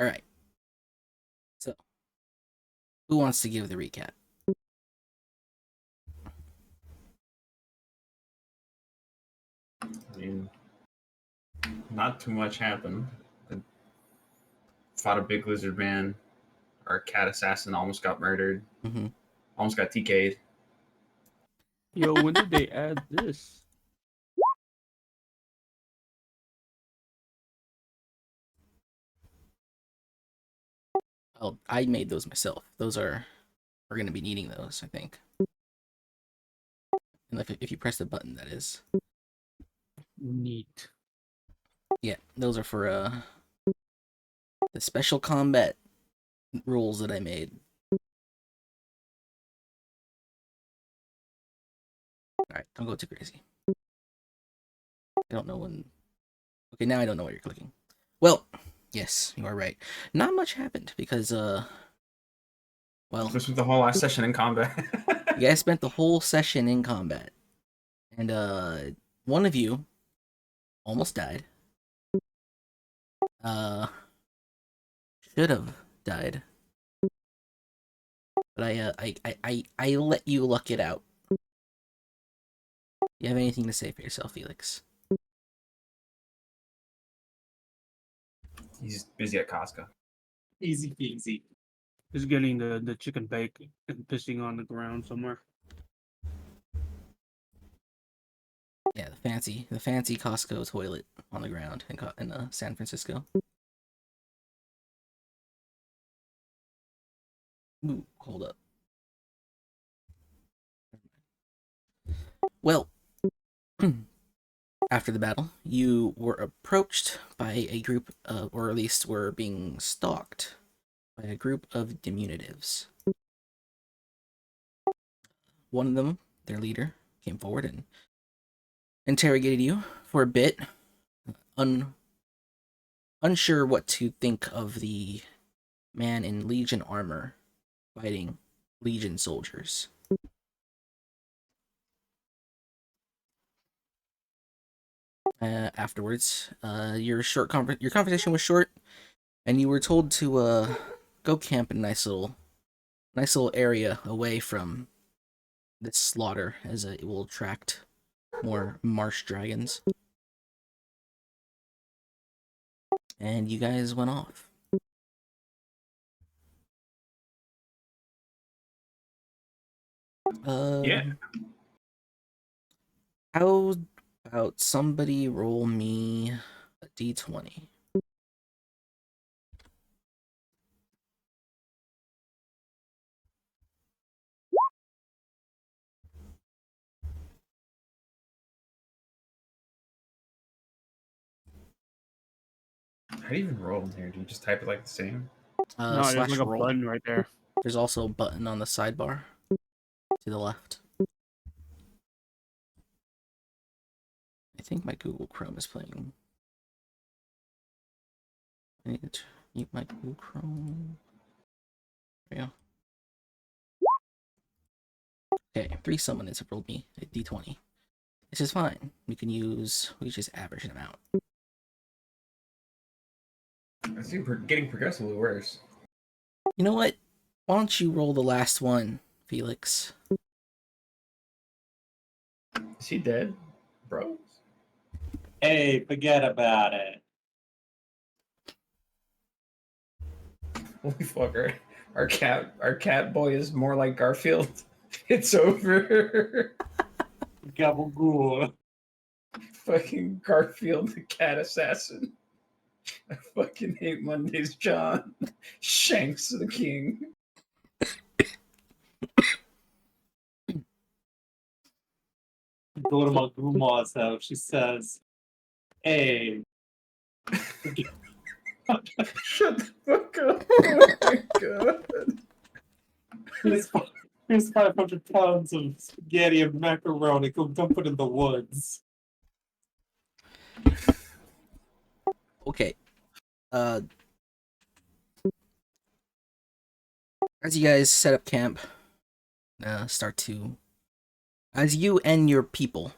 All right. So, who wants to give the recap? I mean, not too much happened. I fought a big lizard man. Our cat assassin almost got murdered. Mm-hmm. Almost got TK'd. Yo, when did they add this? Oh, I made those myself. We're gonna be needing those, I think. And if you press the button, that is. Neat. Yeah, those are for the special combat rules that I made. Alright, don't go too crazy. I don't know when... Okay, now I don't know what you're clicking. Well, yes, you are right. Not much happened because, well... This was the whole last session in combat. You guys spent the whole session in combat. And, one of you almost died. Should have died. But I let you luck it out. You have anything to say for yourself, Felix? He's busy at Costco. Easy peasy. Just getting the chicken bake and pissing on the ground somewhere. Yeah, the fancy Costco toilet on the ground in San Francisco. Ooh, hold up. Well, after the battle, you were approached by a group of, or at least were being stalked by a group of diminutives. One of them, their leader, came forward and interrogated you for a bit, unsure what to think of the man in Legion armor fighting Legion soldiers. Afterwards, your conversation was short, and you were told to go camp in a nice little area away from this slaughter, as it will attract more marsh dragons. And you guys went off. Yeah. How about somebody roll me a d20? How do you even roll in here? Do you just type it like the same? No, there's Slash like a roll. button right there. There's also a button on the sidebar to the left. I think my Google Chrome is playing. I need to mute my Google Chrome. There we go. Okay, 3 summons have rolled me a d20. This is fine. We can just average them out. I see we're getting progressively worse. You know what? Why don't you roll the last one, Felix? Is he dead, bro? Hey, forget about it. Holy fucker! Our cat boy is more like Garfield. It's over. Gabagool. Fucking Garfield, the cat assassin. I fucking hate Mondays, John. Shanks the king. Go to my grandma's house. She says, hey. Shut the fuck up. Oh my god. Here's 500 pounds of spaghetti and macaroni. Go dump it in the woods. Okay. As you guys set up camp, as you and your people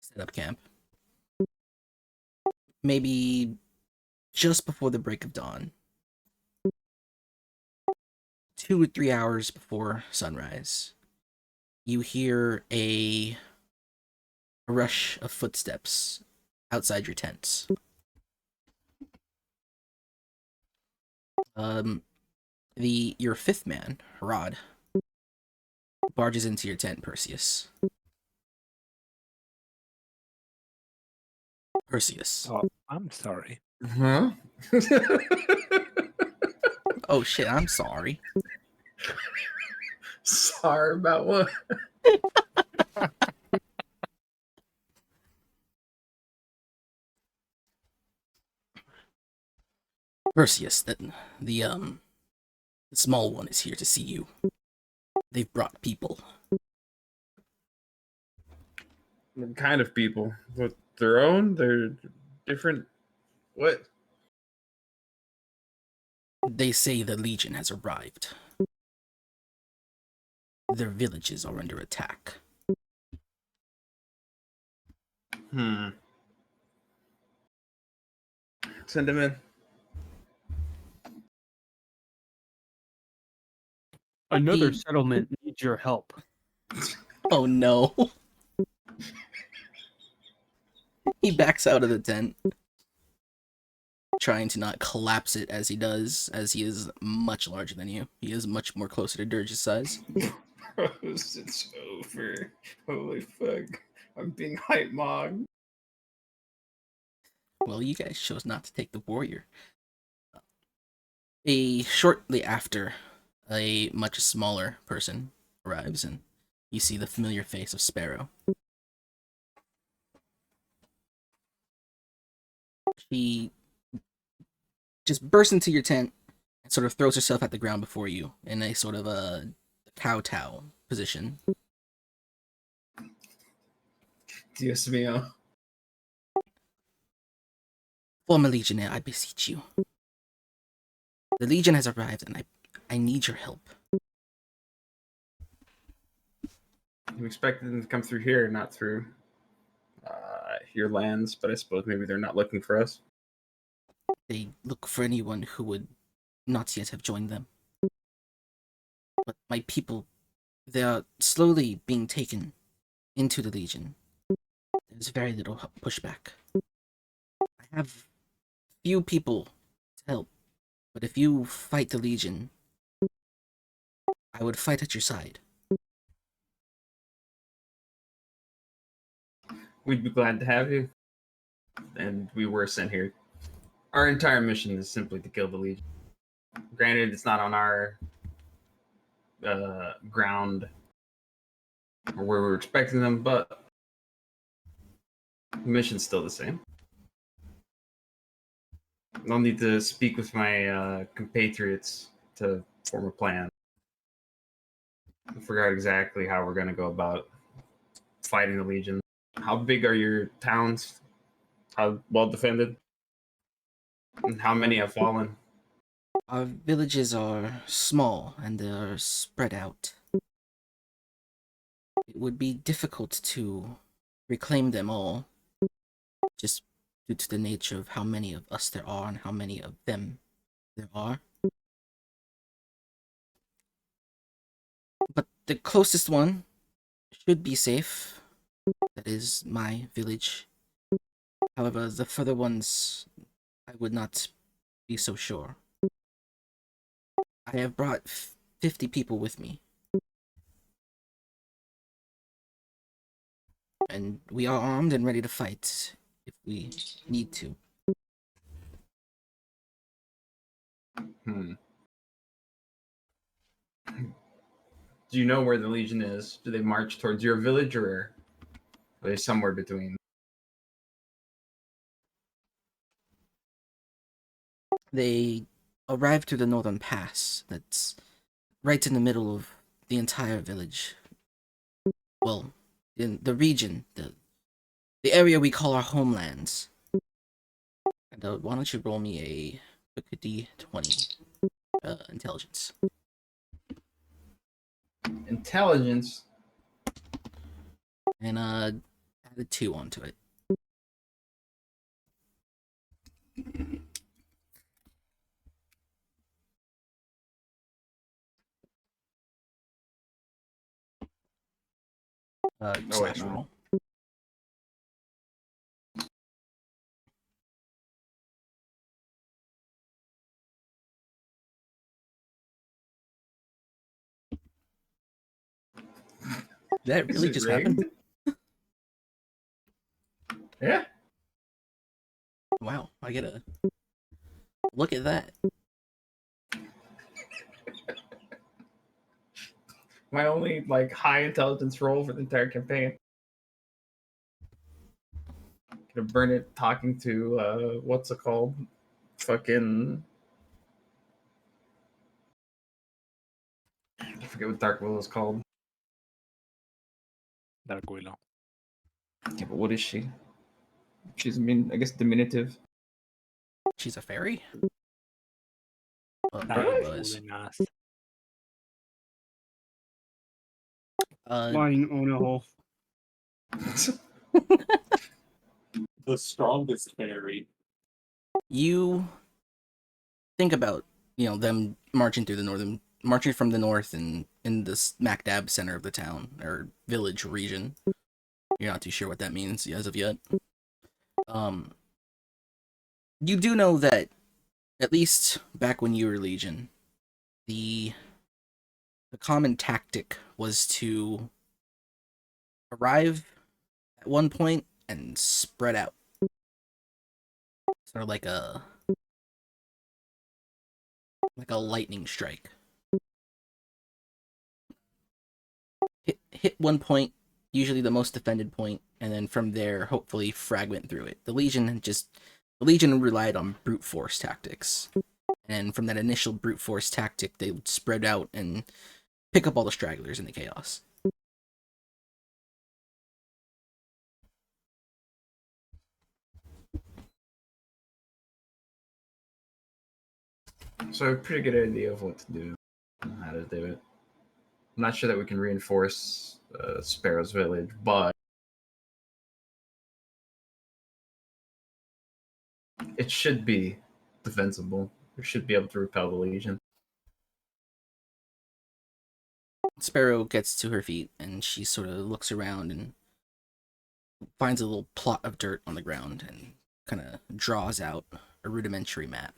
set up camp, maybe just before the break of dawn, 2 or 3 hours before sunrise, you hear a rush of footsteps outside your tents. Your fifth man, Rod, barges into your tent, Perseus. Perseus. Oh, I'm sorry. Huh? Oh shit, I'm sorry. Sorry about what? Perseus, the small one is here to see you. They've brought people. What kind of people? With their own? They're different. What? They say the Legion has arrived. Their villages are under attack. Send him in. Another He- settlement needs your help. Oh no. He backs out of the tent, trying to not collapse it as he does, as he is much larger than you. He is much more closer to Dirge's size. Bros, it's over. Holy fuck. I'm being hype mogged. Well, you guys chose not to take the warrior. Shortly after, a much smaller person arrives, and you see the familiar face of Sparrow. She just bursts into your tent and sort of throws herself at the ground before you in a sort of a kowtow position. Dios mío. Former Legionnaire, I beseech you. The Legion has arrived, and I need your help. You expected them to come through here, not through your lands, but I suppose maybe they're not looking for us. They look for anyone who would not yet have joined them. But my people, they are slowly being taken into the Legion. There's very little pushback. I have few people to help, but if you fight the Legion, I would fight at your side. We'd be glad to have you. And we were sent here. Our entire mission is simply to kill the Legion. Granted, it's not on our ground or where we're expecting them, but the mission's still the same. I'll need to speak with my compatriots to form a plan. I forgot exactly how we're going to go about fighting the Legion. How big are your towns? How well defended? And how many have fallen? Our villages are small and they're spread out. It would be difficult to reclaim them all, just due to the nature of how many of us there are and how many of them there are. But the closest one should be safe. That is my village. However, the further ones, I would not be so sure. I have brought 50 people with me. And we are armed and ready to fight if we need to. Do you know where the Legion is? Do they march towards your village or are they somewhere between? They arrived through the northern pass that's right in the middle of the entire village. Well, in the region, the area we call our homelands. And why don't you roll me a D20 intelligence? Intelligence? And add a 2 onto it. Oh, wait, Slash no. roll. Did that Is really it just rigged? happen? Yeah. Wow, I get a look at that. My only like high intelligence roll for the entire campaign. Gonna burn it talking to what's it called? Fucking I forget what Dark Willow is called. Dark Willow. Yeah, but what is she? She's I guess diminutive. She's a fairy? Well, Dark Dark Really? Willow is. Holiness. Lying on a hole. The strongest fairy. You think about, them marching from the north and in the smack dab center of the town or village region. You're not too sure what that means as of yet. You do know that at least back when you were Legion, the common tactic was to arrive at one point and spread out. Sort of like a lightning strike. Hit one point, usually the most defended point, and then from there, hopefully fragment through it. The Legion relied on brute force tactics, and from that initial brute force tactic, they would spread out and pick up all the stragglers in the chaos. So I have a pretty good idea of what to do and how to do it. I'm not sure that we can reinforce Sparrow's village, but it should be defensible. We should be able to repel the Legion. Sparrow gets to her feet, and she sort of looks around and finds a little plot of dirt on the ground and kind of draws out a rudimentary map.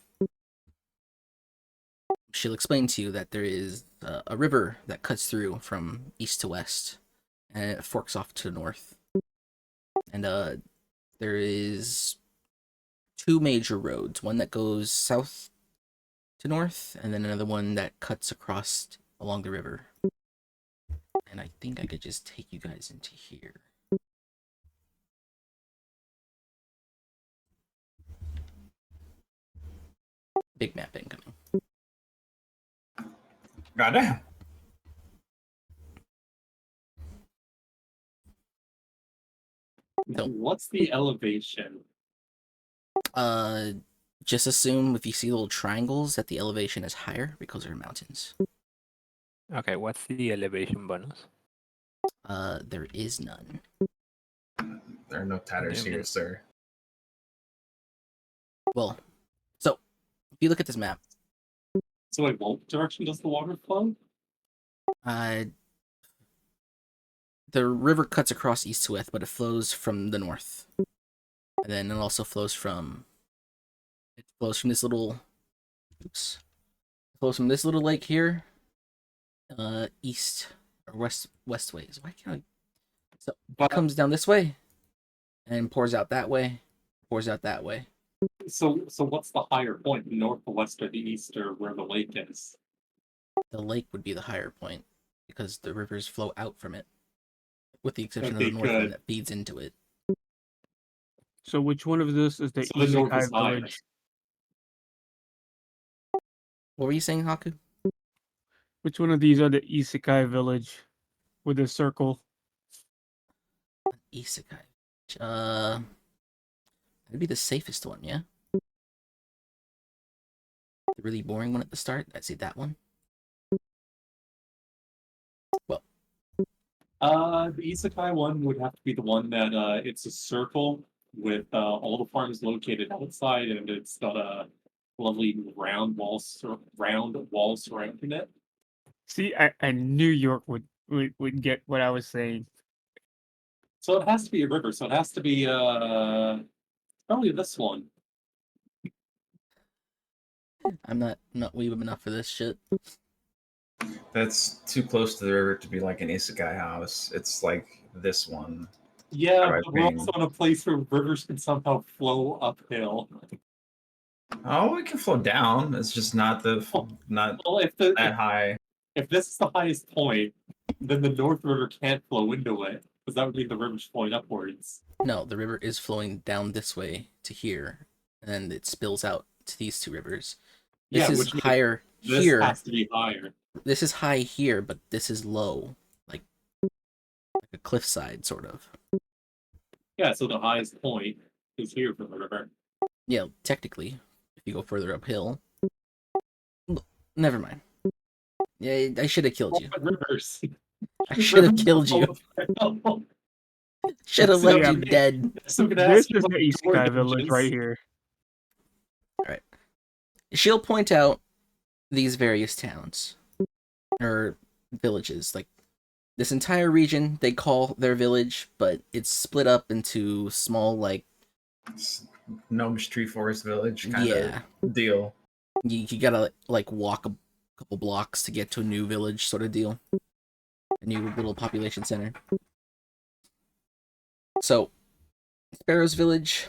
She'll explain to you that there is a river that cuts through from east to west, and it forks off to the north. And there is 2 major roads, one that goes south to north, and then another one that cuts across along the river. And I think I could just take you guys into here. Big map incoming. Goddamn. So- What's the elevation? Just assume if you see little triangles that the elevation is higher because they're mountains. Okay, what's the elevation bonus? There is none. There are no tatters Damn here, it. sir. Well, so if you look at this map, So like what direction does the water flow? the river cuts across east to west, but it flows from the north, and then it also flows from this little, it flows from this little lake here, east or west ways. Why can't I? So it But comes down this way, and pours out that way, pours out that way. so what's the higher point? The north, the west, or the east, or where the lake is? The lake would be the higher point because the rivers flow out from it, with the exception Okay, of the north one good. that feeds into it. So which one of this is the So the north Isekai is higher. village? What were you saying, Haku? Which one of these are the Isekai village with the circle? Isekai. That'd be the safest one, yeah? The really boring one at the start? I'd say that one. The Isekai one would have to be the one that it's a circle with all the farms located outside, and it's got a lovely round wall surrounding it. See, I knew York would get what I was saying. So it has to be a river. So it has to be probably this one. I'm not weeb enough for this shit. That's too close to the river to be like an isekai house. It's like this one. Yeah, Alright, but we're ping. also in a place where rivers can somehow flow uphill. Oh, it can flow down. It's just not not Well, that high. if this is the highest point, then the North River can't flow into it because that would mean the river's flowing upwards. No, the river is flowing down this way to here, and then it spills out to these two rivers. This Yeah, is which means higher This here. has to be higher. This is high here, but this is low, like a cliffside sort of. Yeah, so the highest point is here for the river. Yeah, technically, if you go further uphill. Never mind. Yeah, I should have killed you. Rivers. I should have killed you. Should have So, left yeah, you dead. So This is the Isekai village right here. She'll point out these various towns or villages. Like this entire region, they call their village, but it's split up into small, like Gnomish Tree Forest Village kind yeah. of deal. You gotta like walk a couple blocks to get to a new village, sort of deal. A new little population center. So, Sparrow's village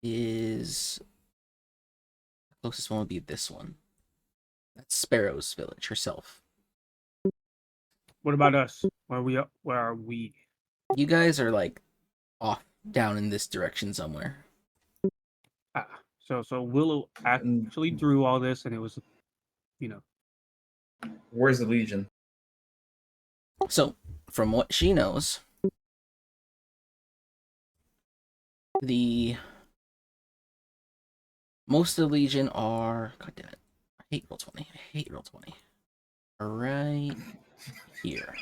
is the closest one would be this one. That's Sparrow's village herself. What about us? Where are we? You guys are like off down in this direction somewhere. So Willow actually drew all this, and it was, you know, Where's the Legion? So, from what she knows, most of the Legion are, god damn it, I hate Roll20, I hate Roll20, are right here.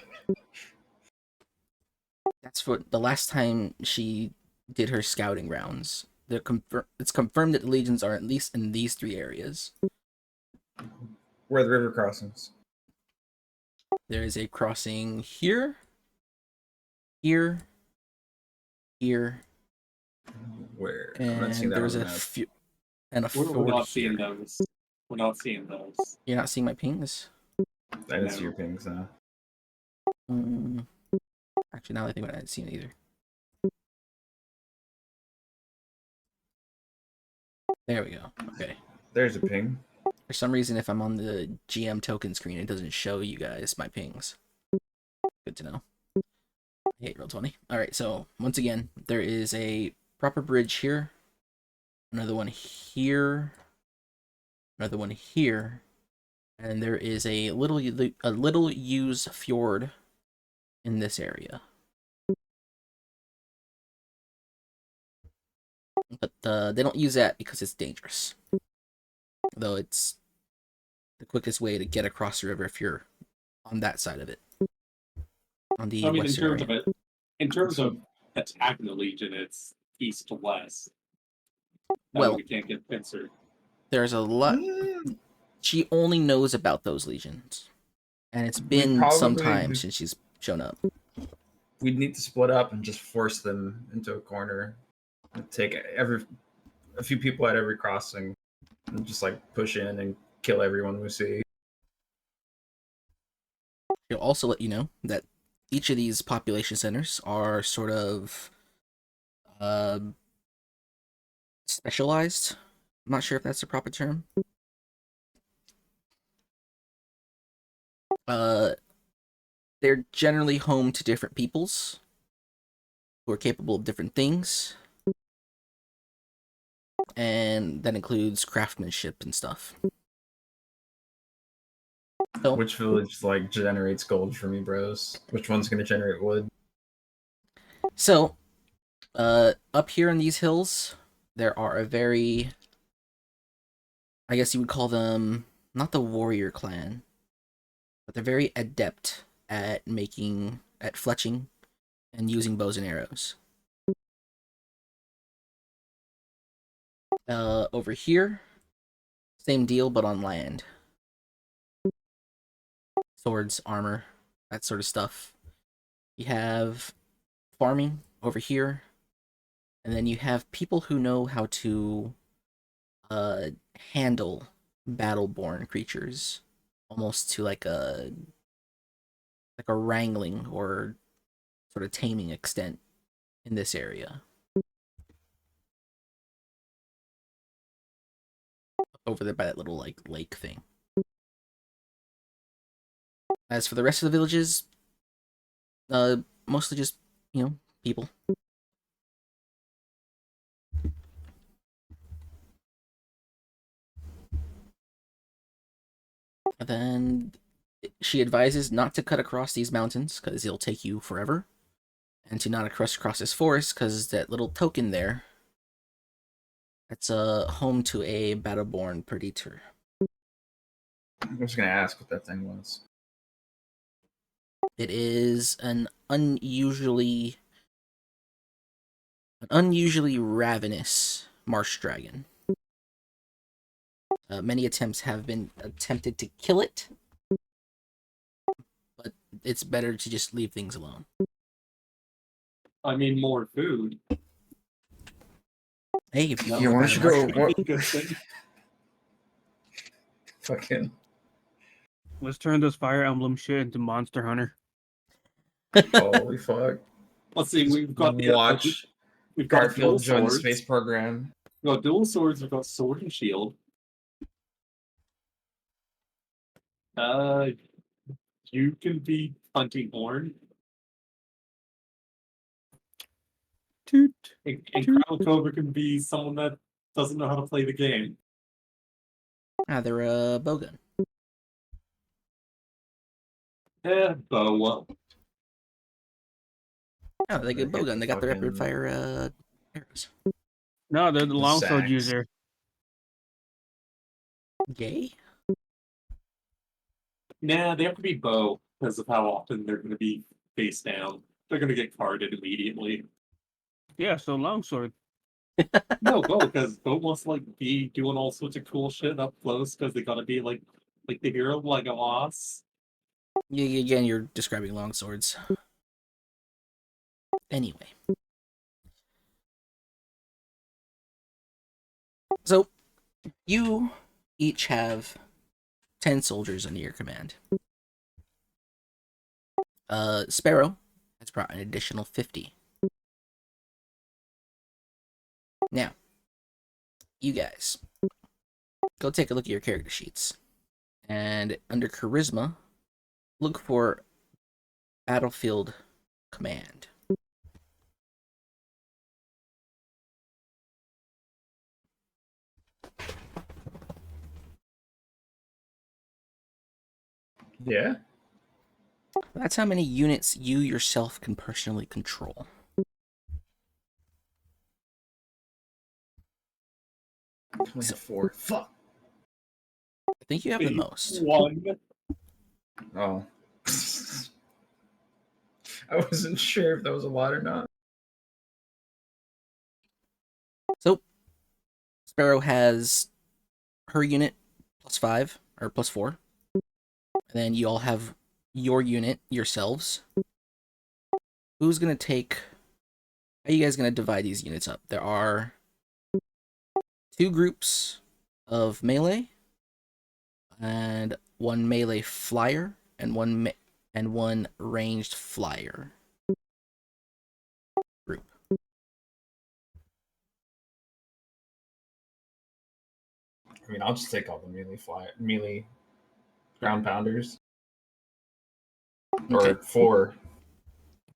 That's what the last time she did her scouting rounds. It's confirmed that the legions are at least in these three areas. Where are the river crossings? There is a crossing here, here, here, Where? I'm not seeing and that there's on a the map. few, and a We're ford not seeing here. those. We're not seeing those. You're not seeing my pings? I didn't see your pings now. Actually, now that I think about it, I didn't see it either. There we go. Okay. There's a ping. For some reason, if I'm on the GM token screen, it doesn't show you guys my pings. Good to know. I hate Roll20. Alright, so once again, there is a proper bridge here. Another one here. Another one here. And there is a little used fjord in this area. But they don't use that because it's dangerous. Though it's the quickest way to get across the river if you're on that side of it. On the I mean, western area. in terms of attacking the Legion, it's east to west. That way Well, we can't get pincered. there's a lot. She only knows about those legions, and it's been some time since she's shown up. We'd need to split up and just force them into a corner. Take a few people at every crossing, and just like push in and kill everyone we see. She'll also let you know that each of these population centers are sort of specialized. I'm not sure if that's the proper term. They're generally home to different peoples who are capable of different things. And that includes craftsmanship and stuff. So, Which village like generates gold for me, bros? Which one's gonna generate wood? So, up here in these hills, there are a very, I guess you would call them, not the warrior clan, but they're very adept at fletching and using bows and arrows. Over here, same deal, but on land. Swords, armor, that sort of stuff. You have farming over here, and then you have people who know how to handle battleborn creatures, almost to like a wrangling or sort of taming extent in this area. Over there by that little like lake thing. As for the rest of the villages, mostly just, people. And then she advises not to cut across these mountains because it'll take you forever, and to not across this forest because that little token there, that's home to a battleborn predator. I was gonna ask what that thing was. It is an unusually ravenous marsh dragon. Many attempts have been attempted to kill it, but it's better to just leave things alone. I mean, more food. Hey, if you Yeah, why don't you go? What, Good thing. fucking. Let's turn this Fire Emblem shit into Monster Hunter. Holy fuck! Let's see. We've got Watch we've got dual Garfield join the swords. space program. We've got dual swords. We've got sword and shield. You can be Hunting Horn. Toot. And Crown Cobra can be someone that doesn't know how to play the game. they're a bowgun. Boa. Oh, they get They hit bowgun. the They got the rapid fucking- fire arrows. No, they're the longsword Zax. user. Gay? Nah, they have to be bow because of how often they're going to be face down. They're going to get carded immediately. Yeah, so longsword. No, bow because bow wants to be doing all sorts of cool shit up close because they got to be like the hero of Legolas. Yeah, again, you're describing longswords. Anyway. So, you each have 10 soldiers under your command. Sparrow has brought an additional 50. Now, you guys, go take a look at your character sheets. And under Charisma, look for Battlefield Command. Yeah. That's how many units you yourself can personally control. 24. Fuck. I think you have the most. One. Oh. I wasn't sure if that was a lot or not. So, Sparrow has her unit +5 or +4. And then you all have your unit yourselves. Who's going to take... How are you guys going to divide these units up? There are 2 groups of melee, and 1 melee flyer, and one ranged flyer group. I mean, I'll just take all the melee ground pounders. Or Okay. 4.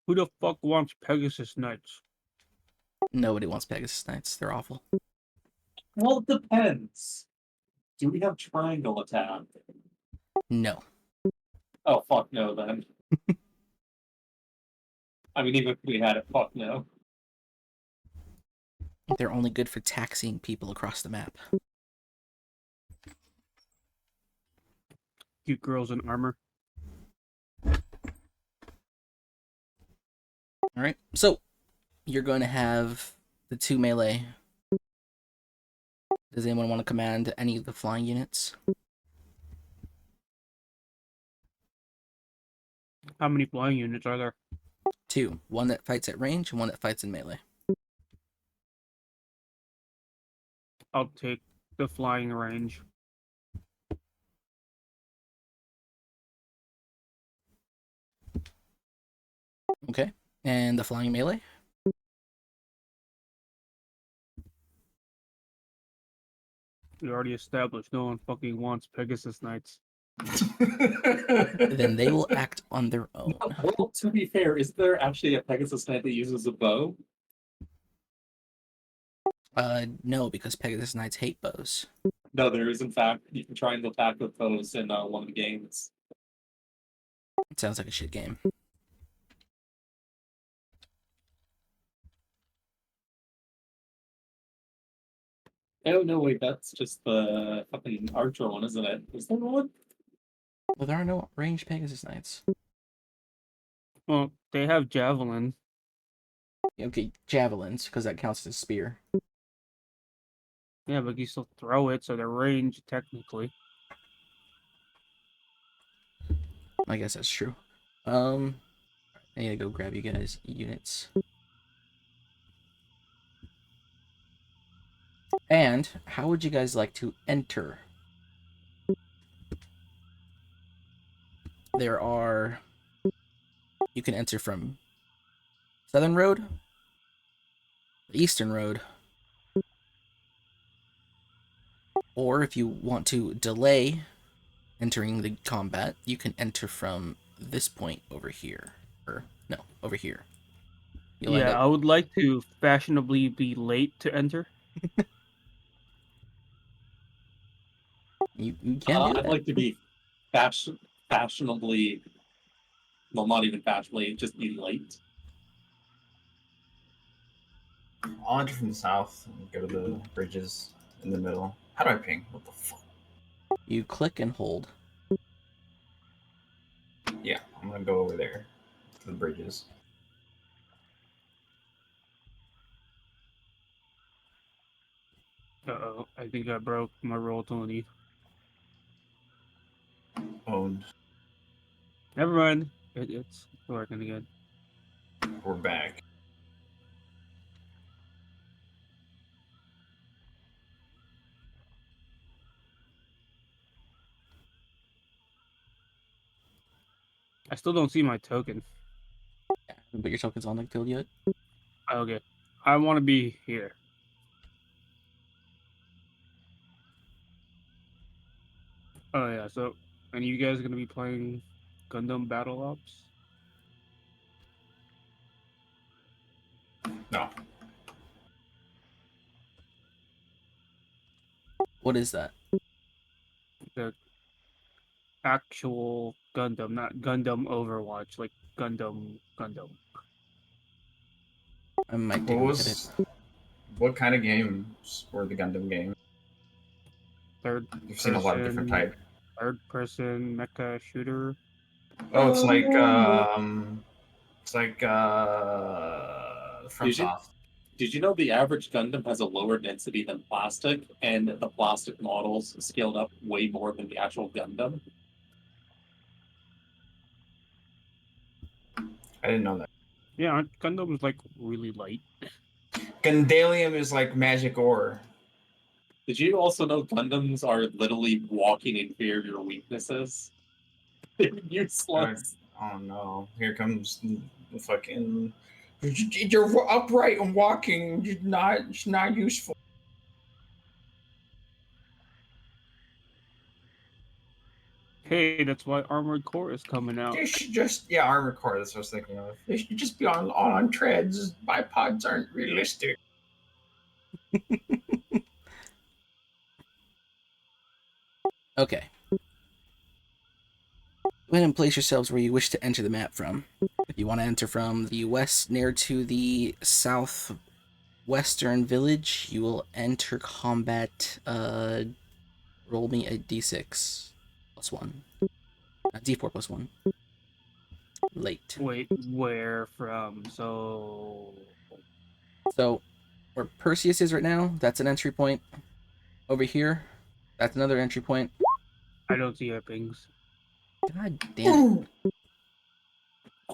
Who the fuck wants Pegasus Knights? Nobody wants Pegasus Knights. They're awful. Well, it depends. Do we have triangle attack? No. Oh, fuck no, then. I mean, even if we had it, fuck no. They're only good for taxiing people across the map. Cute girls in armor. Alright, so you're going to have the 2 melee. Does anyone want to command any of the flying units? How many flying units are there? Two. One that fights at range and one that fights in melee. I'll take the flying range. Okay. And the flying melee? We already established no one fucking wants Pegasus Knights. Then they will act on their own. Well, to be fair, is there actually a Pegasus Knight that uses a bow? No, because Pegasus Knights hate bows. No, there is in fact. You can try and attack with bows in one of the games. It sounds like a shit game. Oh no, wait, that's just the fucking archer one, isn't it? Is there one? Well, there are no ranged Pegasus Knights. Well, they have javelin. Okay, javelins, because that counts as a spear. Yeah, but you still throw it, so they're ranged technically. I guess that's true. I need to go grab you guys units. And how would you guys like to enter? There are... You can enter from Southern Road, Eastern Road, or if you want to delay entering the combat, you can enter from this point over here. Or, no, over here. You'll end Yeah, up... I would like to fashionably be late to enter. You can do I'd that. like to be fashionably, well, not even fashionably, just be late. I'll enter from the south and go to the bridges in the middle. How do I ping? What the fuck? You click and hold. Yeah, I'm gonna go over there to the bridges. Uh-oh, I think I broke my roll 20. Owned. Never mind. It's working again. We're back. I still don't see my token. But your token's on the field yet? Okay. I want to be here. Oh yeah, so and you guys gonna be playing Gundam Battle Ops? No. What is that? The actual Gundam, not Gundam Overwatch, like Gundam. I might What take a look at it. was? What kind of games were the Gundam games? Third You've seen a lot of different person- types. third person mecha shooter. Oh, it's like from Did you- soft. Did you know the average Gundam has a lower density than plastic, and the plastic models scaled up way more than the actual Gundam? I didn't know that. Yeah, Gundam is like really light. Gundalium is like magic ore. Did you also know Gundams are literally walking inferior weaknesses? They're useless. Oh no! Here comes the fucking. You're upright and walking. It's not useful. Hey, that's why Armored Core is coming out. They should just armor core. That's what I was thinking of. They should just be on treads. Bipods aren't realistic. Okay. Go ahead and place yourselves where you wish to enter the map from. If you want to enter from the west near to the southwestern village, you will enter combat. Roll me a d6 plus 1. D4 plus 1. Late. Wait, where from? So So, where Perseus is right now, that's an entry point. Over here, that's another entry point. I don't see our pings. God damn it.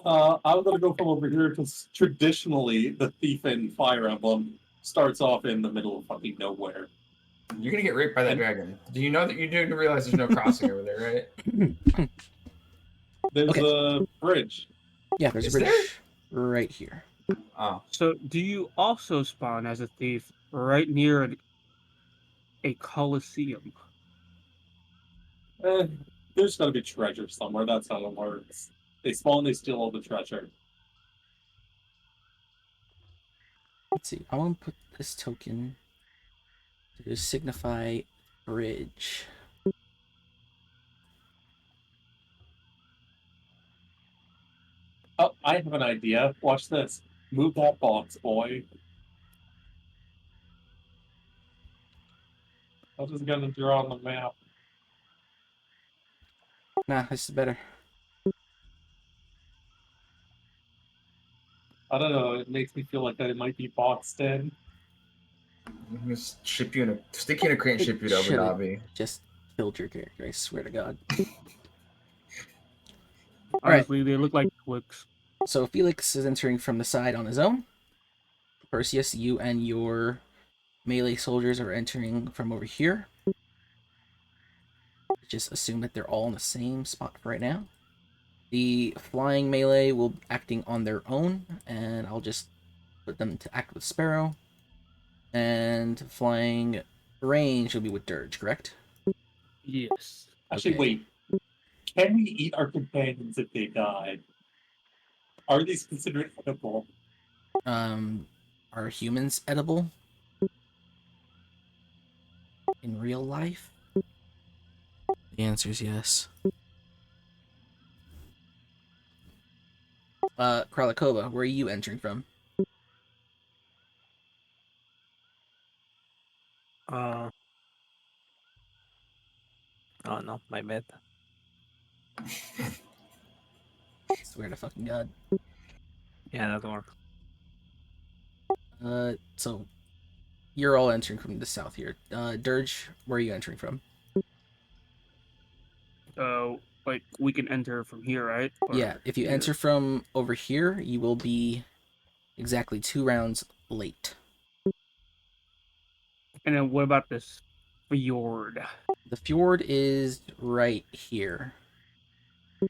I'm gonna go from over here because traditionally the thief in Fire Emblem starts off in the middle of fucking nowhere. You're gonna get raped by that And- dragon. Do you know that you do realize there's no crossing over there, right? There's Okay. a bridge. Yeah, there's a Is bridge right here. Oh, So, do you also spawn as a thief right near a coliseum? Eh, there's gotta be treasure somewhere. That's how it works. They spawn, they steal all the treasure. Let's see. I want to put this token to signify bridge. Oh, I have an idea. Watch this. Move that box, boy. I'm just gonna draw on the map. Nah, this is better. I don't know. It makes me feel like that it might be boxed in. I'm gonna ship you in a stick you in a crate and ship you to Abu Should've Dhabi. just killed your character, I swear to God. Right. Honestly, they look like Twix. So Felix is entering from the side on his own. Perseus, you and your melee soldiers are entering from over here. Just assume that they're all in the same spot for right now. The flying melee will be acting on their own, and I'll just put them to act with Sparrow. And flying range will be with Dirge, correct? Yes. Actually, Okay. wait. Can we eat our companions if they die? Are these considered edible? Are humans edible? In real life? The answer is yes. Kralakova, where are you entering from? Oh no, my bad. Swear to fucking God. Yeah, that works. So you're all entering from the south here. Dirge, where are you entering from? Like we can enter from here, right? Or Yeah, if you here? enter from over here, you will be exactly 2 rounds late. And then what about this fjord? The fjord is right here. You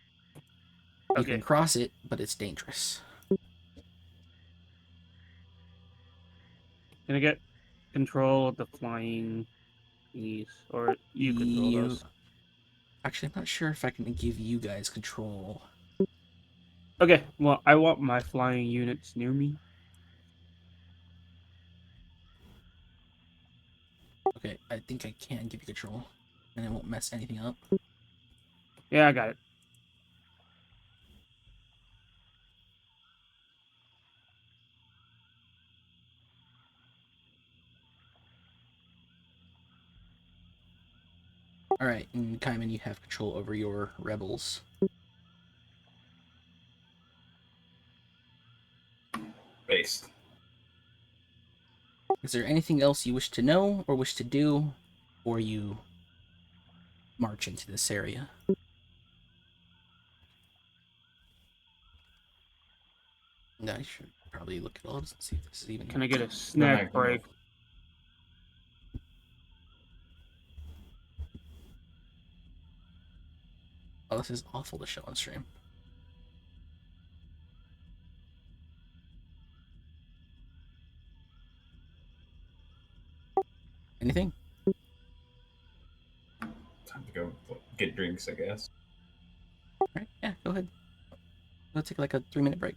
Okay. can cross it, but it's dangerous. Can I get control of the flying thingies, or you control those? Actually, I'm not sure if I can give you guys control. Okay. Well, I want my flying units near me. Okay, I think I can give you control, and it won't mess anything up. Yeah, I got it. Alright, and Kaiman, you have control over your rebels. Based. Is there anything else you wish to know or wish to do before you march into this area? No, I should probably look at all this and see if this is even. Can I get a No, snack no, break? Oh, this is awful to show on stream. Anything? Time to go get drinks, I guess. Alright, yeah, go ahead. Go take like a 3-minute break.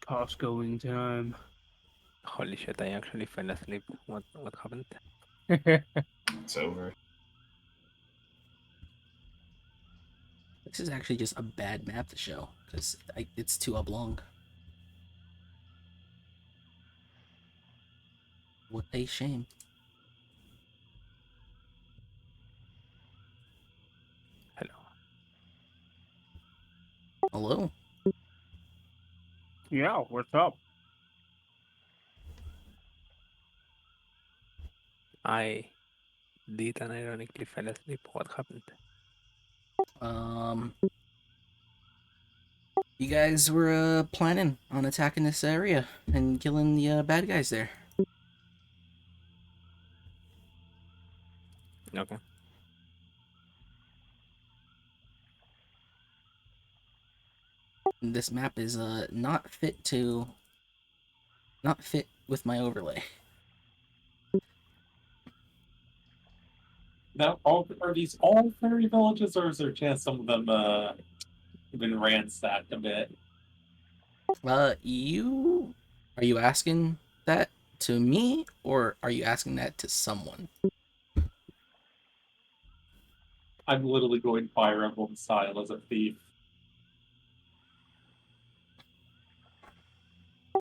Costcoing time. Holy shit, I actually fell asleep. What happened? It's over. This is actually just a bad map to show, because it's too oblong. What a shame. Hello. Hello? Yeah, what's up? I did and ironically fell asleep. What happened? You guys were planning on attacking this area and killing the bad guys there. Okay. This map is not fit with my overlay. Now, are these all fairy villages, or is there a chance some of them have been ransacked a bit? Are you asking that to me, or are you asking that to someone? I'm literally going Fire Emblem style as a thief.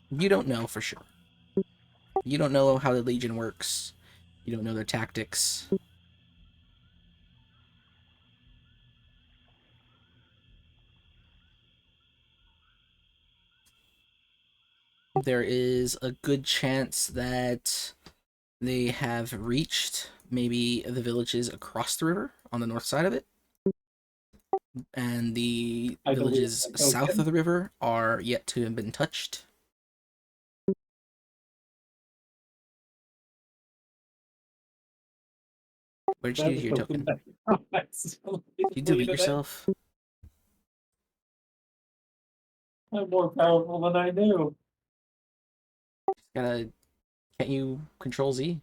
You don't know for sure. You don't know how the Legion works. You don't know their tactics. There is a good chance that they have reached maybe the villages across the river on the north side of it. And the I believe villages I south can. of the river are yet to have been touched. Where did you use your token? You delete yourself? I'm more powerful than I knew. Can't you control Z?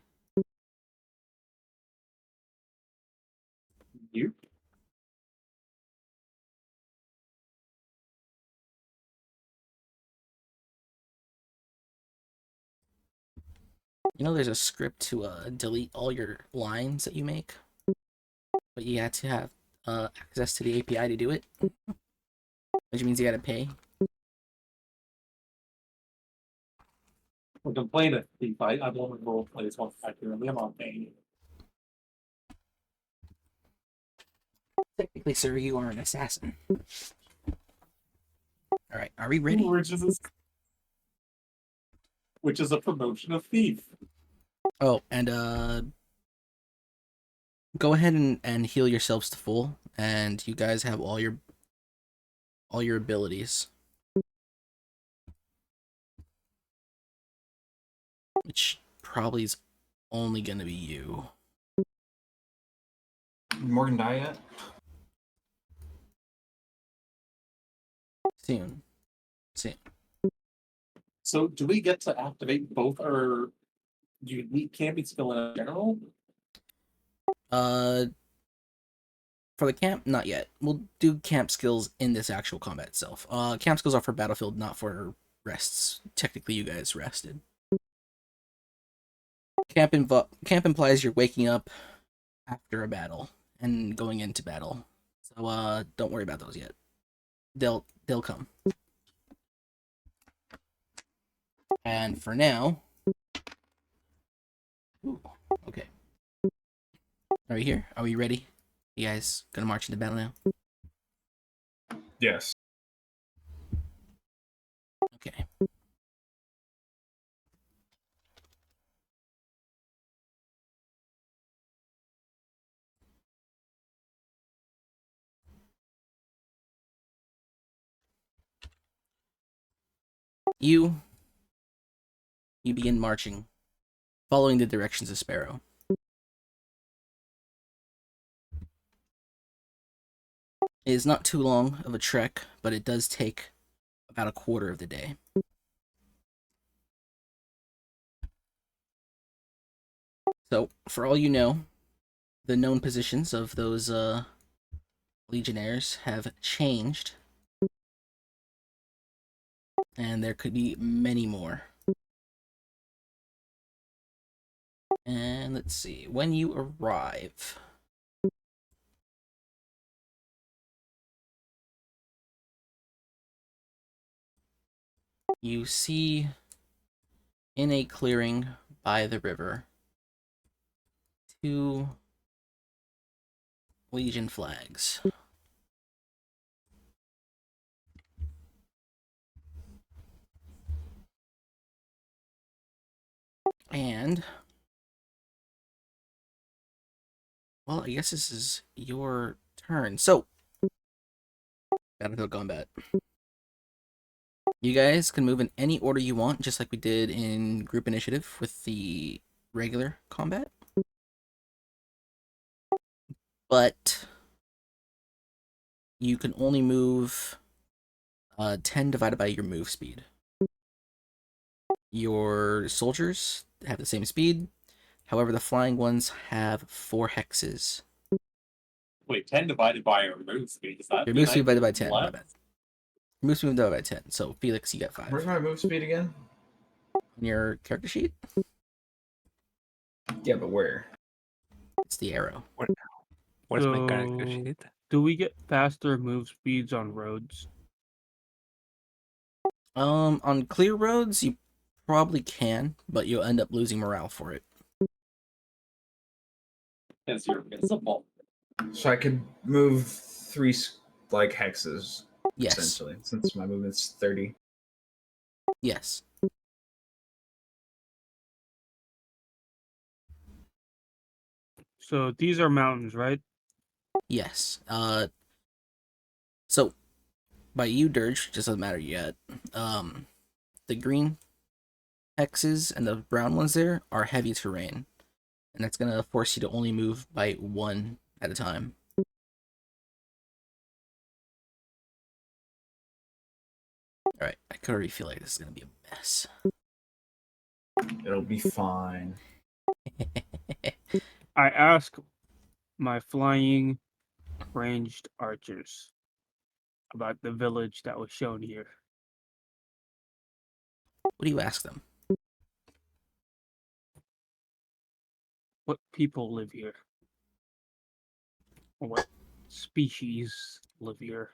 You? You know there's a script to delete all your lines that you make, but you have to have access to the API to do it, which means you gotta pay. We're complaining, thief. I won't role play this one factor. I'm on pain. Technically, sir, you are an assassin. All right, are we ready? Which is a promotion of thief. Oh, and go ahead and heal yourselves to full, and you guys have all your abilities, which probably is only gonna be you. Did Morgan die yet? Soon. So, do we get to activate both our unique camping skill in general? For the camp, not yet. We'll do camp skills in this actual combat itself. Camp skills are for battlefield, not for rests. Technically, you guys rested. Camp implies you're waking up after a battle and going into battle. So don't worry about those yet. They'll come. And for now, ooh, okay. Are we here? Are we ready? You guys gonna march into battle now? Yes. Okay. You begin marching, following the directions of Sparrow. It is not too long of a trek, but it does take about a quarter of the day. So, for all you know, the known positions of those legionnaires have changed, and there could be many more. And let's see, when you arrive, you see in a clearing by the river 2 Legion flags. And, well, I guess this is your turn. So, Battlefield combat. You guys can move in any order you want, just like we did in group initiative with the regular combat. But you can only move 10 divided by your move speed. Your soldiers have the same speed. However, the flying ones have 4 hexes. Wait, 10 divided by our move speed. Does that Your mean move speed I divided by move 10. My less? bad. Your move speed divided by 10. So, Felix, you got 5. Where's my move speed again? On your character sheet, Yeah, but where? it's the arrow. Where's my character So- sheet? Do we get faster move speeds on roads? On clear roads, you probably can, but you'll end up losing morale for it. Because you're invincible. So I could move 3 like hexes Yes. essentially, since my movement's 30. Yes. So these are mountains, right? Yes. So by you, Dirge, just doesn't matter yet. The green hexes and the brown ones there are heavy terrain, and that's gonna force you to only move by 1 at a time. All right, I could already feel like this is gonna be a mess. It'll be fine. I ask my flying ranged archers about the village that was shown here. What do you ask them? What people live here? Or what species live here?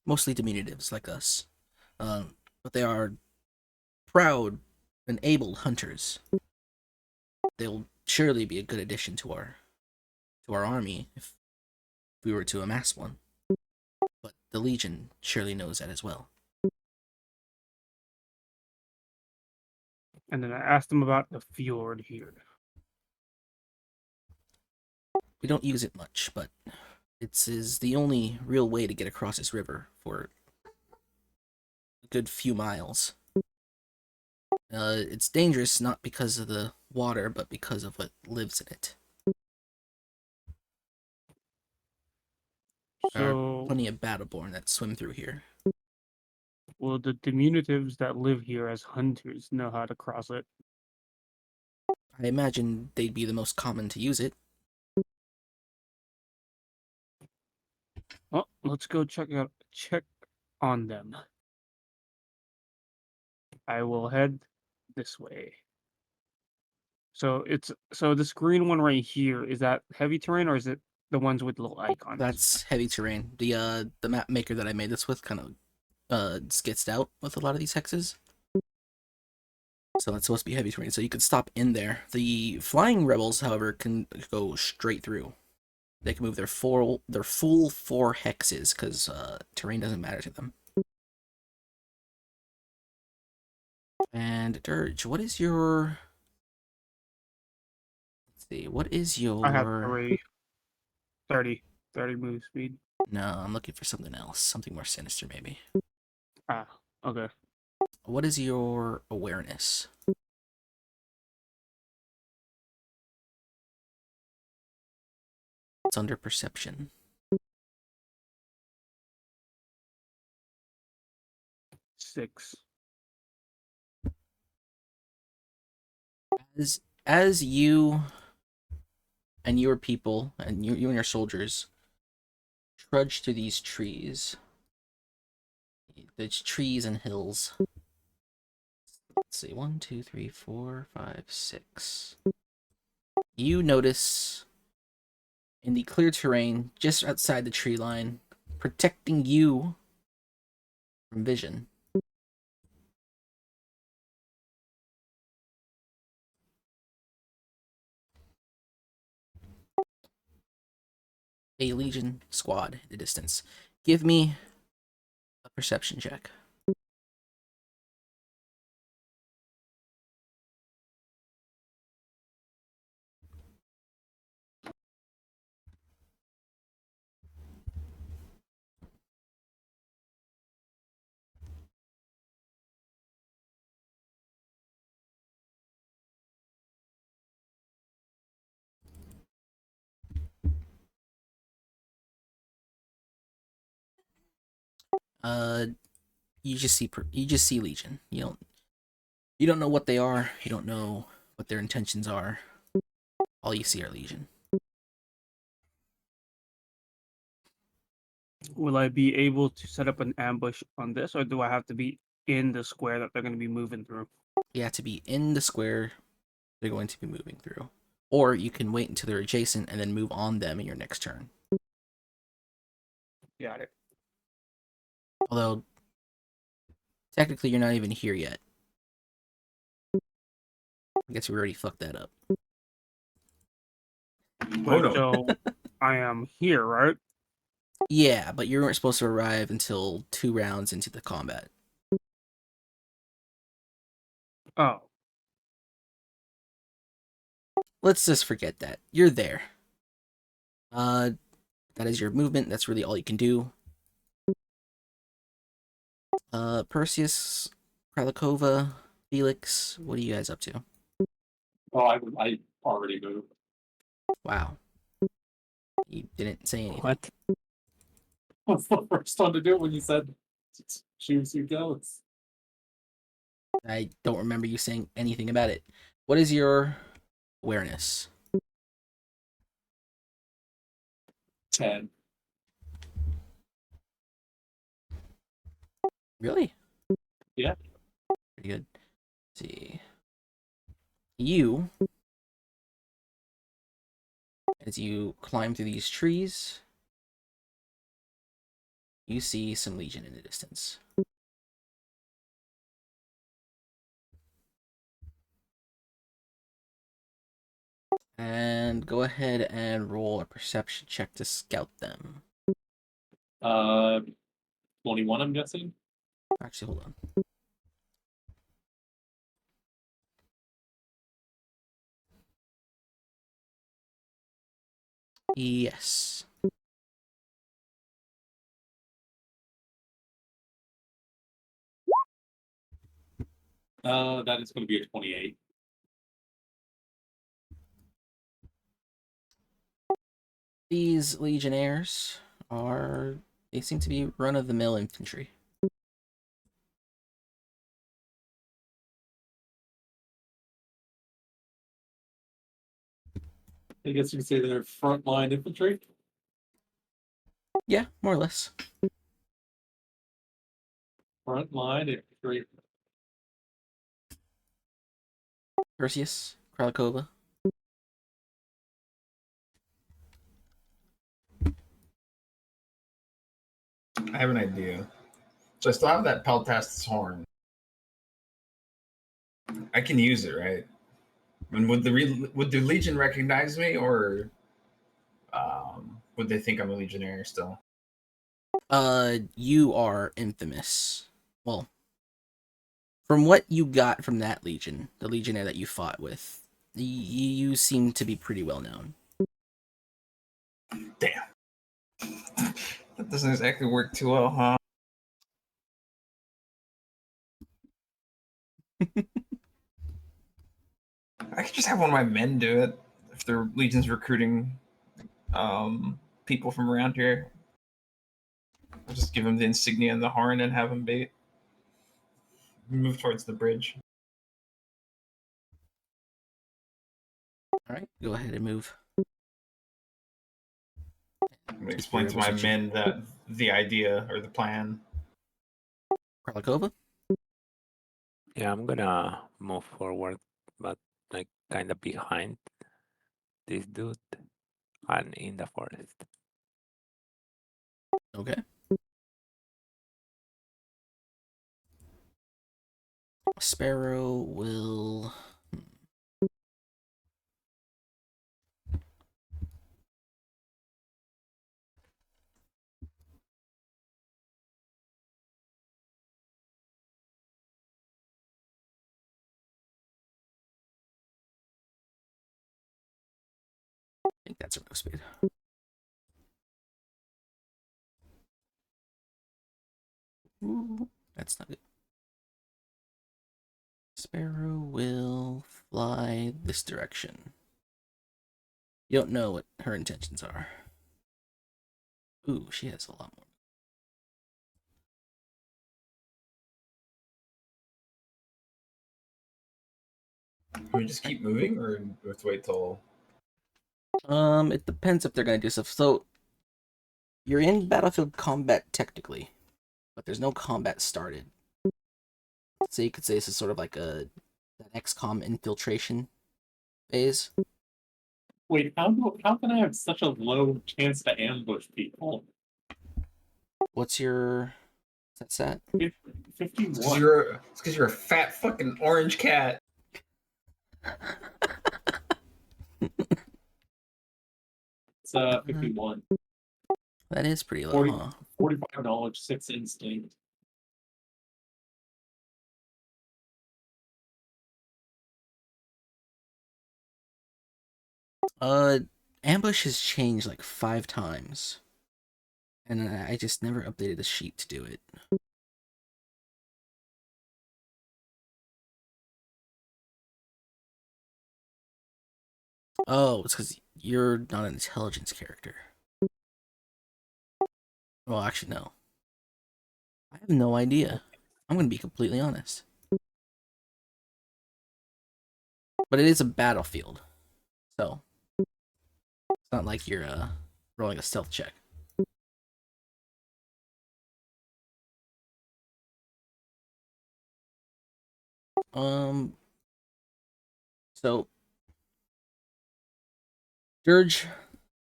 Mostly diminutives like us, but they are proud and able hunters. They'll surely be a good addition to our army if we were to amass one. But the Legion surely knows that as well. And then I asked them about the fjord here. We don't use it much, but is the only real way to get across this river for a good few miles. It's dangerous not because of the water, but because of what lives in it. There are So, plenty of Battleborn that swim through here. will the diminutives that live here as hunters know how to cross it? I imagine they'd be the most common to use it. Well, let's go check on them. I will head this way. So this green one right here, is that heavy terrain or is it the ones with little icons? That's heavy terrain. The map maker that I made this with kind of skitzed out with a lot of these hexes. So it's supposed to be heavy terrain, so you could stop in there. The flying rebels, however, can go straight through. They can move their full 4 hexes, because terrain doesn't matter to them. And Dirge, what is your... Let's see, what is your... I have 30 move speed. No, I'm looking for something else. Something more sinister, maybe. Ah, okay. What is your awareness? It's under perception. Six. As you and your people and you and your soldiers trudge through these trees, and hills. Let's see, 1, 2, 3, 4, 5, 6. You notice in the clear terrain just outside the tree line, protecting you from vision, a Legion squad in the distance. Give me a perception check. You just see Legion. You don't know what they are. You don't know what their intentions are. All you see are Legion. Will I be able to set up an ambush on this, or do I have to be in the square that they're going to be moving through? You have to be in the square they're going to be moving through. Or you can wait until they're adjacent and then move on them in your next turn. Got it. Although, technically you're not even here yet. I guess we already fucked that up. Oh no. So I am here, right? Yeah, but you weren't supposed to arrive until 2 rounds into the combat. Oh, Let's just forget that. You're there. That is your movement. That's really all you can do. Perseus, Kralikova, Felix, what are you guys up to? Oh, I already moved. Wow. You didn't say anything. What? What's the first one to do it when you said choose your goats? I don't remember you saying anything about it. What is your awareness? 10. Really? Yeah. Pretty good. Let's see. You, as you climb through these trees, you see some Legion in the distance. And go ahead and roll a perception check to scout them. 21, I'm guessing. Actually, hold on. Yes. That is going to be a 28. These Legionnaires they seem to be run-of-the-mill infantry. I guess you could say they're frontline infantry. Yeah, more or less. Frontline infantry. Perseus, Kralikova. I have an idea. So I still have that Peltast's horn. I can use it, right? And would the Legion recognize me, or would they think I'm a Legionnaire still? You are infamous. Well, from what you got from that Legion, the Legionnaire that you fought with, you seem to be pretty well known. Damn. That doesn't exactly work too well, huh? I could just have one of my men do it if the Legion's recruiting people from around here. I'll just give him the insignia and the horn and have him bait. Move towards the bridge. Alright, go ahead and move. I'm gonna explain to my men that the idea or the plan. Kralikova? Yeah, I'm gonna move forward, but like kind of behind this dude and in the forest. Okay. Sparrow will... I think that's a real speed. Ooh, that's not good. Sparrow will fly this direction. You don't know what her intentions are. Ooh, she has a lot more. Can we just keep moving, or do we have to wait till? It depends if they're gonna do stuff. So you're in battlefield combat technically, but there's no combat started. So you could say this is sort of like an XCOM infiltration phase. Wait, how can I have such a low chance to ambush people? What's your that set? 51. It's because you're a fat fucking orange cat. It's 51. That is pretty low, 40. huh? 45 knowledge, 6 instinct. Ambush has changed like 5 times. And I just never updated the sheet to do it. Oh, it's because you're not an intelligence character. Well, actually, no. I have no idea. I'm going to be completely honest. But it is a battlefield. So, it's not like you're rolling a stealth check. So, Dirge,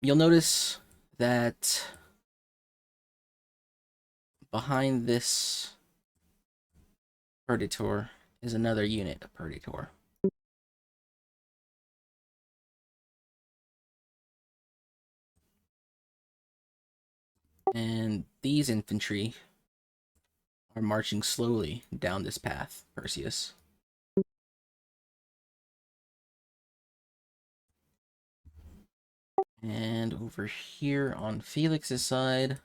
you'll notice that behind this Predator is another unit of Predator. And these infantry are marching slowly down this path, Perseus. And over here on Felix's side,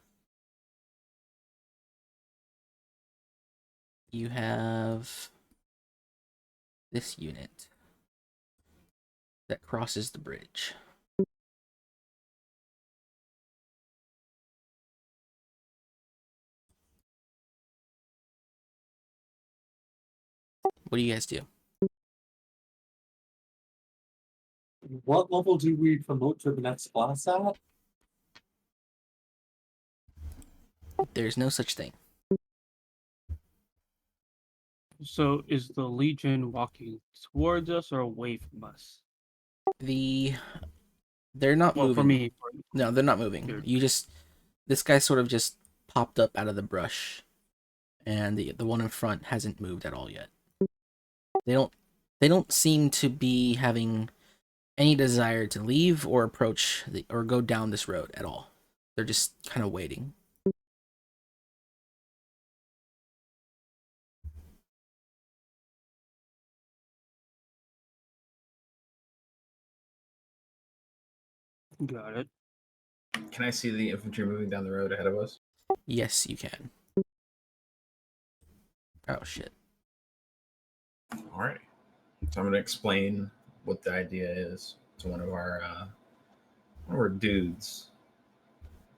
you have this unit that crosses the bridge. What do you guys do? What level do we promote to the next class at? There's no such thing. So is the Legion walking towards us or away from us? They're not Well, moving. for me. No, they're not moving. Dude. This guy sort of just popped up out of the brush, and the one in front hasn't moved at all yet. They don't seem to be having any desire to leave or approach or go down this road at all. They're just kind of waiting. Got it. Can I see the infantry moving down the road ahead of us? Yes, you can. Oh shit. All right. So I'm going to explain what the idea is to one of our dudes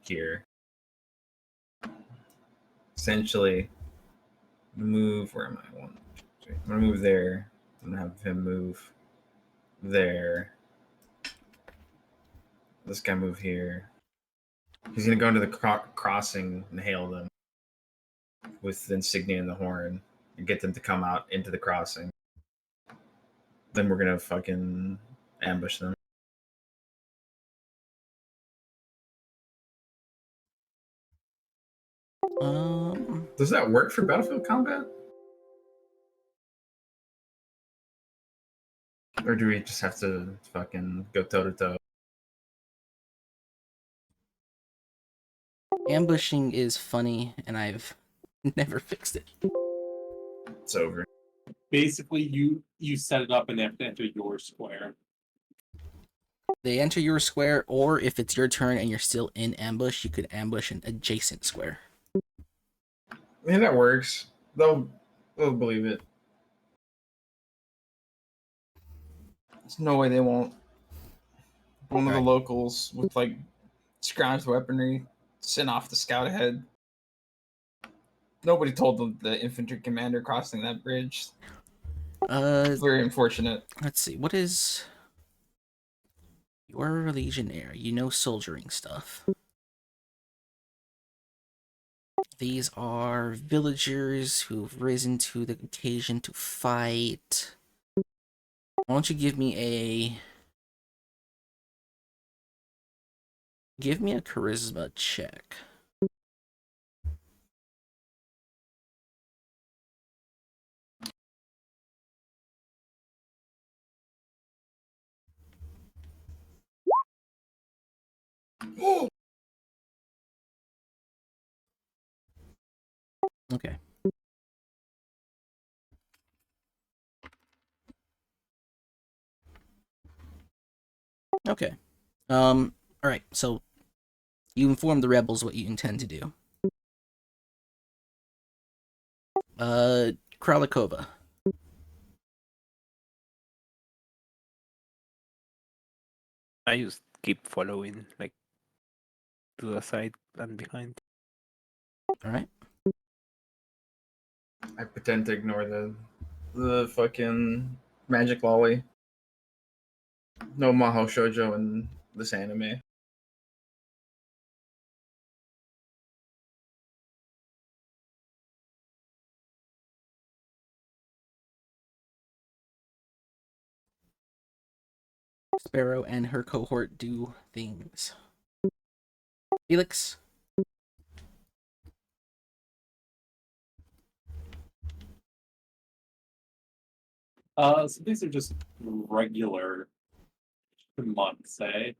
here. Essentially, move. Where am I? I'm going to move there. I'm going to have him move there. This guy move here. He's going to go into the crossing and hail them with the insignia and the horn and get them to come out into the crossing. Then we're going to fucking ambush them. Does that work for battlefield combat? Or do we just have to fucking go toe to toe? Ambushing is funny, and I've never fixed it. It's over. Basically, you set it up and they have to enter your square. They enter your square, or if it's your turn and you're still in ambush, you could ambush an adjacent square. Yeah, that works. They'll believe it. There's no way they won't. One of the locals with like scrounged weaponry sent off the scout ahead. Nobody told the infantry commander crossing that bridge Very unfortunate. Let's see. What is... You're a legionnaire. You know soldiering stuff. These are villagers who've risen to the occasion to fight. Why don't you give me a... Give me a charisma check. Okay. Okay. Alright, so you inform the rebels what you intend to do. Kralikova. I just keep following, like, to the side and behind. Alright. I pretend to ignore the fucking magic lolly. No Maho Shoujo in this anime. Sparrow and her cohort do things. Felix? So these are just regular monks, eh?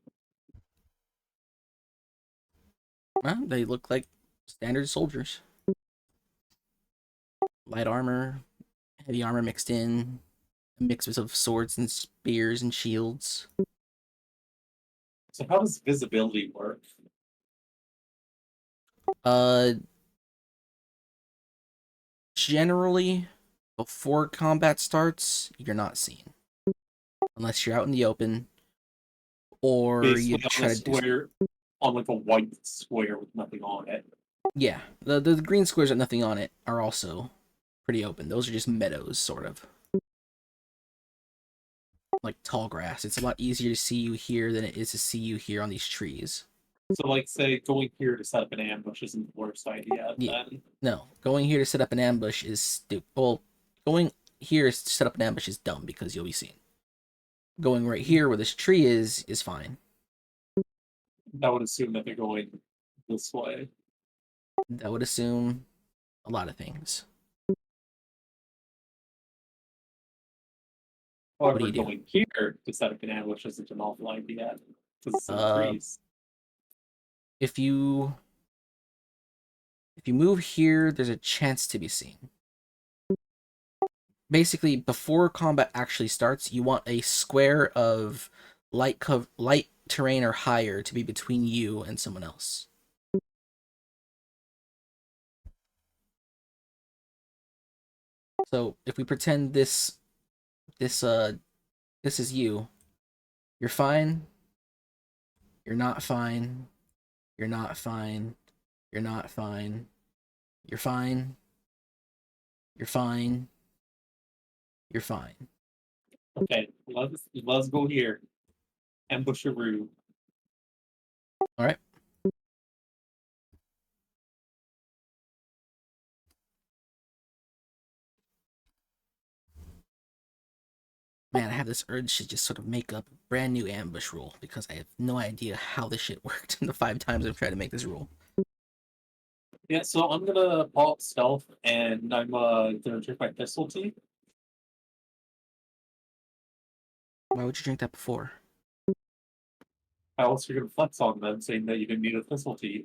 Well, they look like standard soldiers. Light armor, heavy armor mixed in, a mix of swords and spears and shields. So how does visibility work? Generally, before combat starts, you're not seen. Unless you're out in the open, or Basically you on try a to do... square, on like a white square with nothing on it. Yeah, the green squares with nothing on it are also pretty open. Those are just meadows, sort of. Like tall grass. It's a lot easier to see you here than it is to see you here on these trees. So like say going here to set up an ambush isn't the worst idea Yeah. then. No, going here to set up an ambush is stupid. Well, going here to set up an ambush is dumb because you'll be seen. Going right here where this tree is fine. That would assume that they're going this way. That would assume a lot of things. However, do you do? going here to set up an ambush isn't an awful idea because it's in the trees. If you move here, there's a chance to be seen. Basically, before combat actually starts, you want a square of light terrain or higher to be between you and someone else. So if we pretend this is you, you're fine, you're not fine, you're not fine, you're not fine, you're fine, you're fine, you're fine. Okay, let's go here. Ambush a room. Alright. Man, I have this urge to just sort of make up a brand new ambush rule because I have no idea how this shit worked in the 5 times I've tried to make this rule. Yeah, so I'm gonna pull up stealth and I'm gonna drink my pistol tea. Why would you drink that before? How else are you gonna flex on them saying that you didn't need a pistol tea?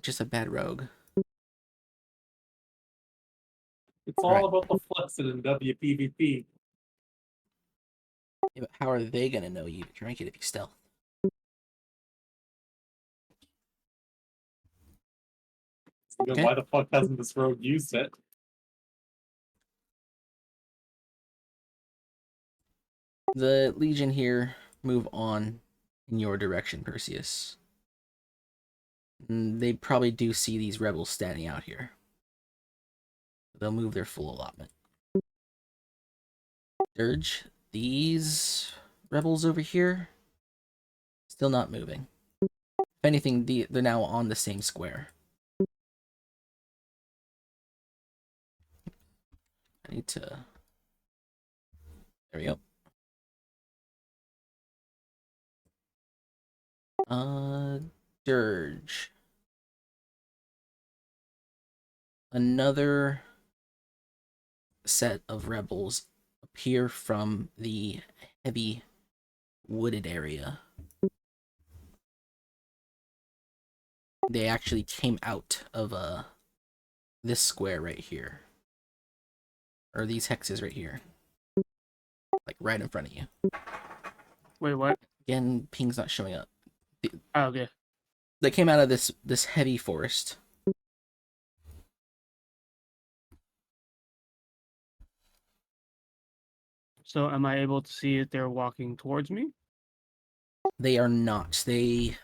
Just a bad rogue. It's all Right. about the flexing in WPVP. Yeah, but how are they gonna know you drink it if you stealth? So then Okay. why the fuck hasn't this rogue used it? The Legion here move on in your direction, Perseus. They probably do see these rebels standing out here. They'll move their full allotment. Dirge, these rebels over here, still not moving. If anything, they're now on the same square. I need to... There we go. Dirge. Another set of rebels appear from the heavy wooded area. They actually came out of this square right here. Or these hexes right here. Like right in front of you. Wait, what? Again, ping's not showing up. Oh, okay. They came out of this heavy forest. So am I able to see if they're walking towards me? They are not. They...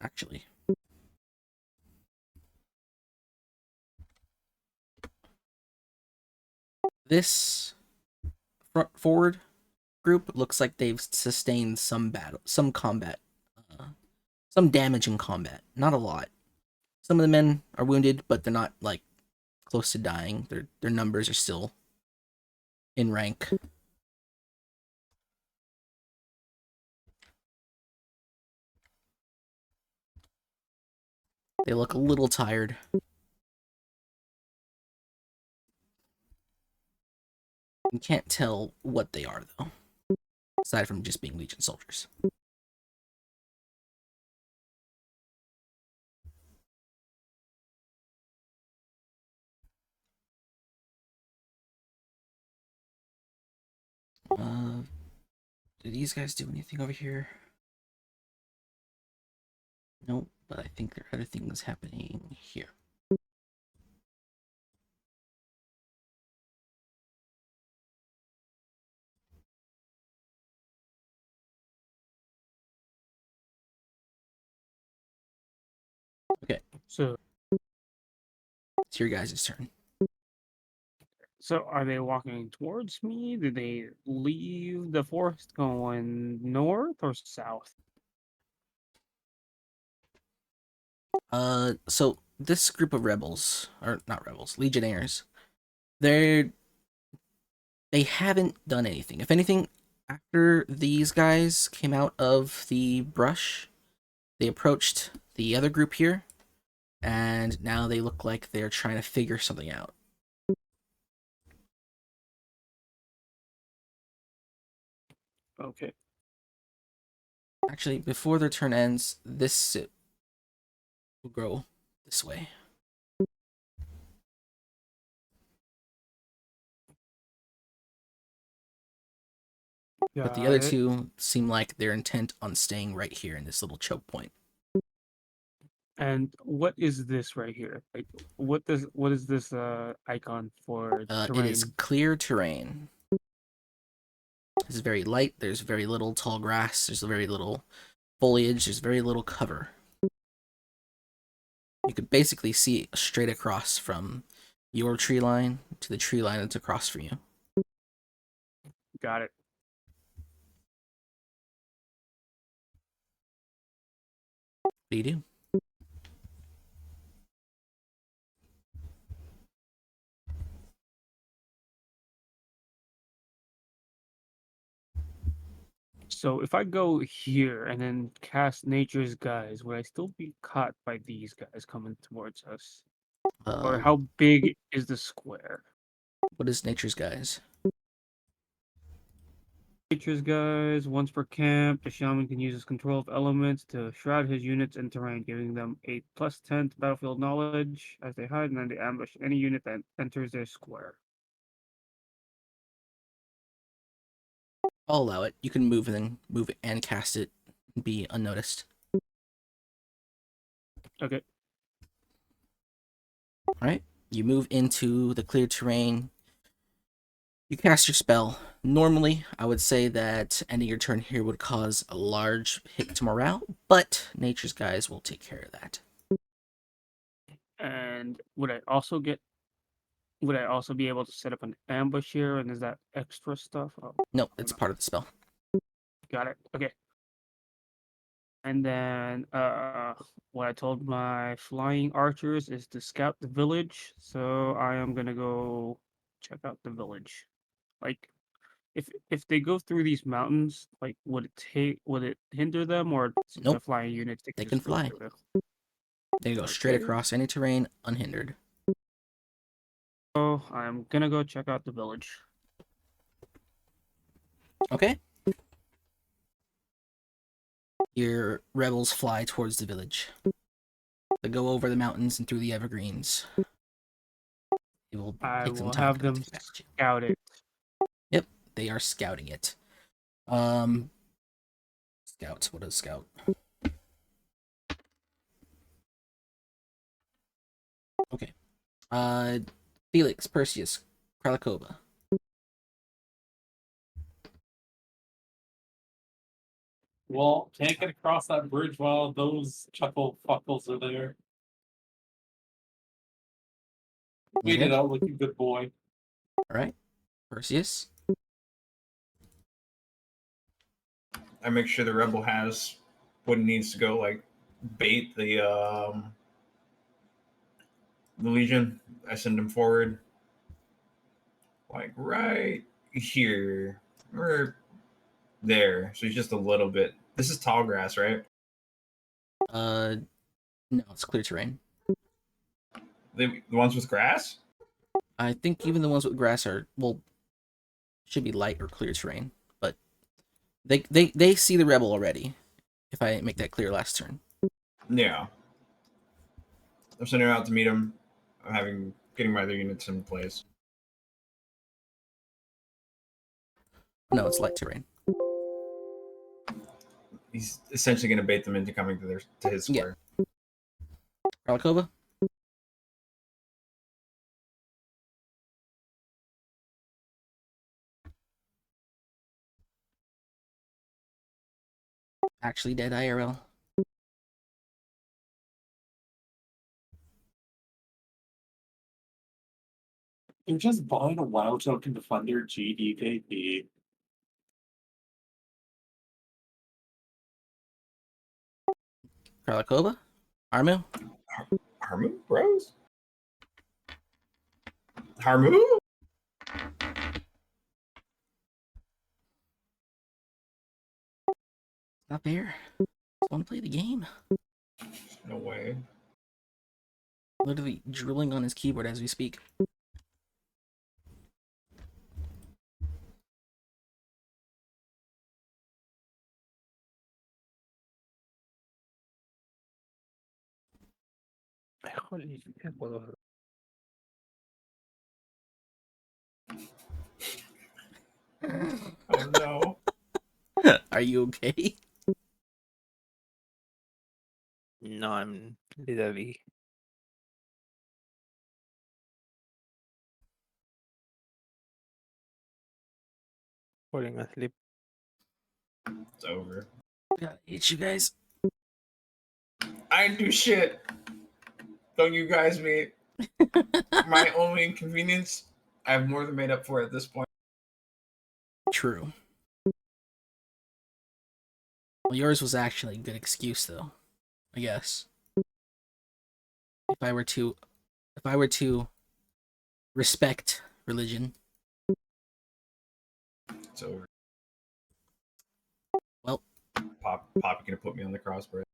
Actually... This forward group looks like they've sustained some combat, some damage in combat. Not a lot. Some of the men are wounded, but they're not like close to dying. Their numbers are still in rank. They look a little tired. You can't tell what they are, though. Aside from just being Legion soldiers. Do these guys do anything over here? Nope, but I think there are other things happening here. Okay, So it's your guys' turn. So are they walking towards me? Did they leave the forest going north or south? So this group of rebels, or not rebels, legionnaires, they haven't done anything. If anything, after these guys came out of the brush, they approached the other group here, and now they look like they're trying to figure something out. Okay. Actually, before their turn ends, this will go this way. But the other Got it. two seem like they're intent on staying right here in this little choke point. And what is this right here? Like, what is this icon for It terrain? is clear terrain. It's very light. There's very little tall grass. There's very little foliage. There's very little cover. You could basically see straight across from your tree line to the tree line that's across from you. Got it. What do you do? So if I go here and then cast Nature's Guise, would I still be caught by these guys coming towards us? Or how big is the square? What is Nature's Guise? Nature's Guise, once per camp, the shaman can use his control of elements to shroud his units in terrain, giving them a +10 to battlefield knowledge as they hide and then they ambush any unit that enters their square. I'll allow it. You can move and cast it and be unnoticed. Okay. Alright. You move into the cleared terrain. You cast your spell. Normally, I would say that ending your turn here would cause a large hit to morale, but Nature's Guise will take care of that. And would I also get would I also be able to set up an ambush here? And is that extra stuff? Oh, Nope, it's part of the spell. got it. Okay. And then what I told my flying archers is to scout the village. So I am gonna go check out the village. Like if they go through these mountains, like would it hinder them, or the Nope. flying units They just can go fly. through it? They go straight Okay. across any terrain unhindered. So I'm gonna go check out the village. Okay. Your rebels fly towards the village. They go over the mountains and through the evergreens. It will I take some will time have for them them to get back to you. scout it. Yep, they are scouting it. Scouts. What is scout? Okay. Felix, Perseus, Kralakova. Well, can't get across that bridge while those chuckle fuckles are there. Wait Okay. it out like a good boy. All right. Perseus. I make sure the rebel has what it needs to go, like bait the Legion. I send him forward, like right here or there. So he's just a little bit. This is tall grass, right? No, it's clear terrain. The ones with grass. I think even the ones with grass are should be light or clear terrain, but they see the rebel already. If I didn't make that clear last turn. Yeah. I'm sending him out to meet him. I'm getting my other units in place. No, it's light terrain. He's essentially going to bait them into coming to his Yeah. square. Kralakova. Actually dead IRL. They're just buying a WoW token to fund their GDKP. Kralakova. Armu. Harmu, bros? Harmu? Not there. Just want to play the game. No way. Literally drilling on his keyboard as we speak. Holy shit, what was Oh no. Are you okay? No, I'm literally falling asleep. It's over. God, I hate you guys. I didn't do shit. Don't you guys me. My only inconvenience, I've more than made up for at this point. True. Well, yours was actually a good excuse, though. I guess. If I were to respect religion. It's over. Well, Pop gonna put me on the crossbar.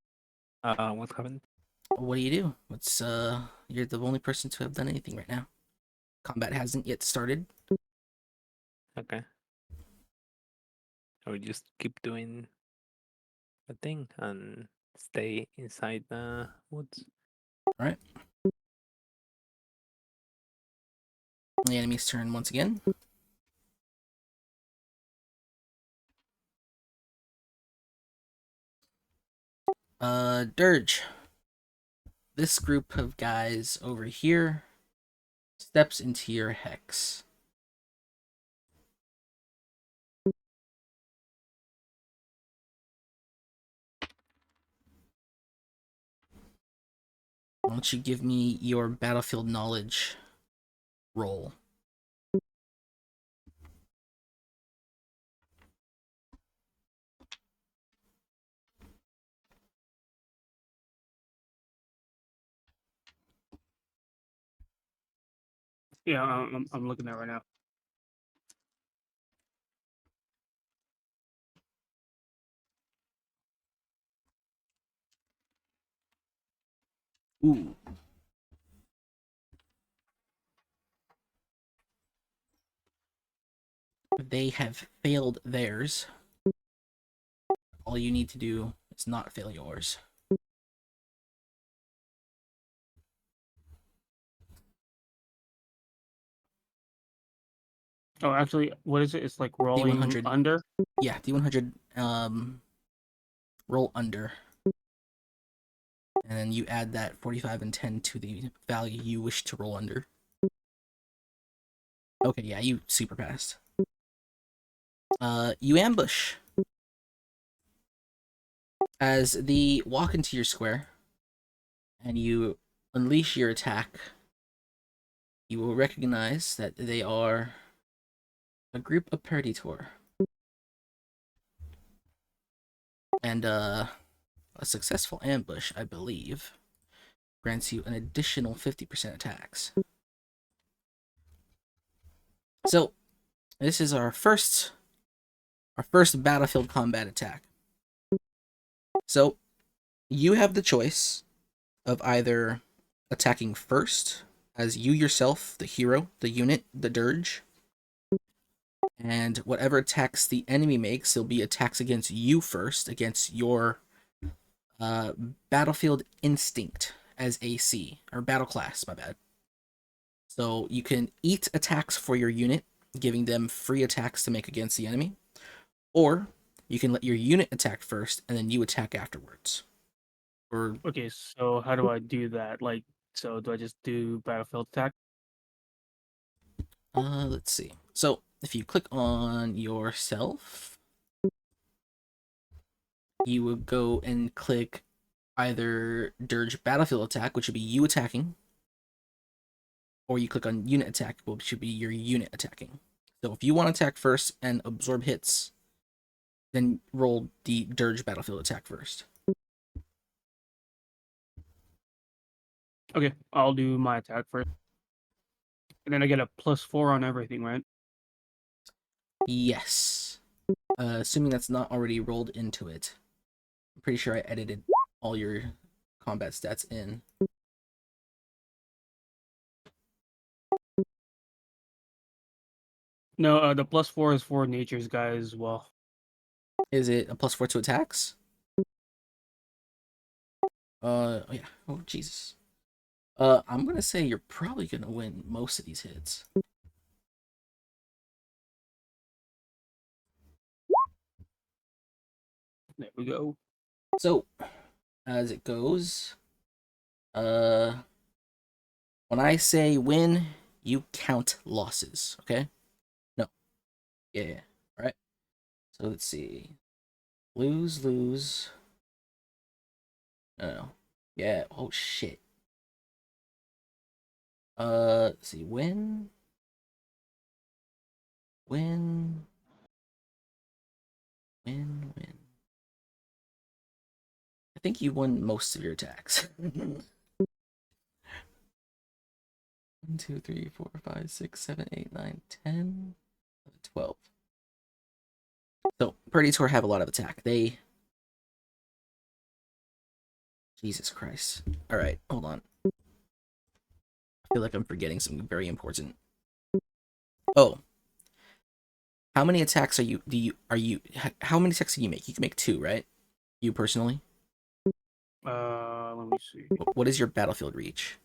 What happened? what do? What's you're the only person to have done anything right now. Combat hasn't yet started. Okay. I will just keep doing a thing and stay inside the woods. Alright. The enemy's turn once again. Dirge. This group of guys over here steps into your hex. Why don't you give me your battlefield knowledge roll. Yeah, I'm looking at it right now. Ooh. They have failed theirs. All you need to do is not fail yours. Oh, actually, what is it? It's like rolling D100. under. Yeah, D100 roll under. And then you add that 45 and 10 to the value you wish to roll under. Okay, yeah, you super passed. You ambush. As the walk into your square and you unleash your attack, you will recognize that they are a group of Predator. And a successful ambush, I believe, grants you an additional 50% attacks. So, this is our first battlefield combat attack. So, you have the choice of either attacking first as you yourself, the hero, the unit, the dirge, and whatever attacks the enemy makes, there'll be attacks against you first, against your battlefield instinct as AC, or battle class, my bad. So you can eat attacks for your unit, giving them free attacks to make against the enemy, or you can let your unit attack first and then you attack afterwards. Or Okay, so how do I do that? Like, so do I just do battlefield attack? let's see. So if you click on yourself, you would go and click either Dirge Battlefield Attack, which would be you attacking, or you click on Unit Attack, which should be your unit attacking. So if you want to attack first and absorb hits, then roll the Dirge Battlefield Attack first. Okay, I'll do my attack first. And then I get a +4 on everything, right? Yes. Assuming that's not already rolled into it. I'm pretty sure I edited all your combat stats in. No, the +4 is for nature's guy as well. Is it a +4 to attacks? Oh yeah. Oh Jesus. I'm gonna say you're probably gonna win most of these hits. There we go. So, as it goes, when I say win, you count losses. Okay? No. Yeah. All right. So let's see. Lose, lose. No. Yeah. Oh shit. Let's see. Win. Win. Win. Win. I think you won most of your attacks. 1, 2, 3, 4, 5, 6, 7, 8, 9, 10, 12. So Predator have a lot of attack. They. Jesus Christ. All right, hold on. I feel like I'm forgetting something very important. Oh. How many attacks are you how many attacks can you make? You can make 2, right? You personally? Let me see. What is your battlefield reach?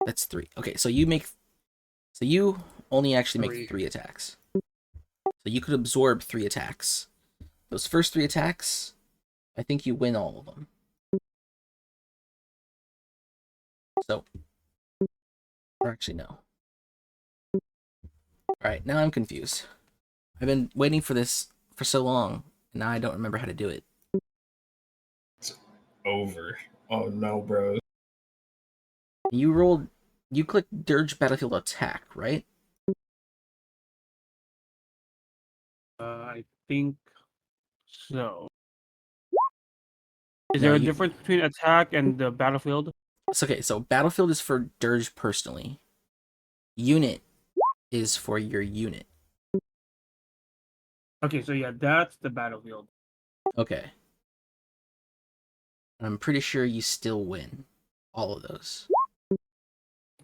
That's 3. Okay, so you only actually make 3 attacks. So you could absorb 3 attacks. Those first 3 attacks, I think you win all of them. So, or actually no. Alright, now I'm confused. I've been waiting for this for so long, and now I don't remember how to do it. It's over. Oh no, bro. You clicked Dirge Battlefield Attack, right? I think so. Is No, there a you- difference between attack and the battlefield? It's okay. So Battlefield is for Dirge personally. Unit is for your unit. Okay, so yeah, that's the battlefield. Okay. I'm pretty sure you still win all of those.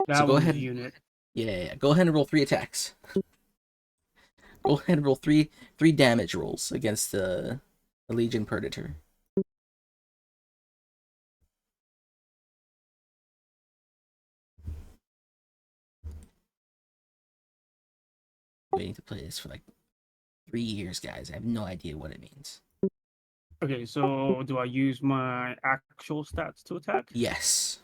That So go one's ahead. unit. Yeah. Go ahead and roll 3 attacks. Go ahead and roll three damage rolls against the Legion Predator. Waiting to play this for like 3 years, guys. I have no idea what it means. Okay, so do I use my actual stats to attack? Yes.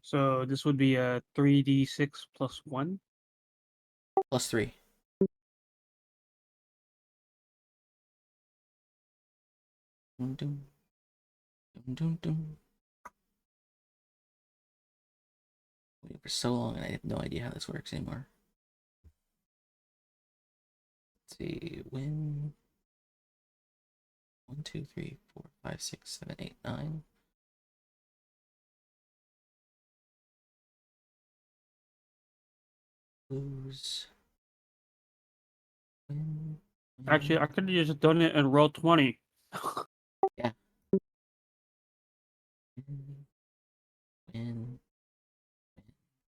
So this would be a 3d6 plus 1. Plus 3. Dum, dum. Dum, dum, dum. Waiting for so long and I have no idea how this works anymore. Let's see. Win. 1, 2, 3, 4, 5, 6, 7, 8, 9. Lose. Win. Actually, I could have just done it and roll 20. Win.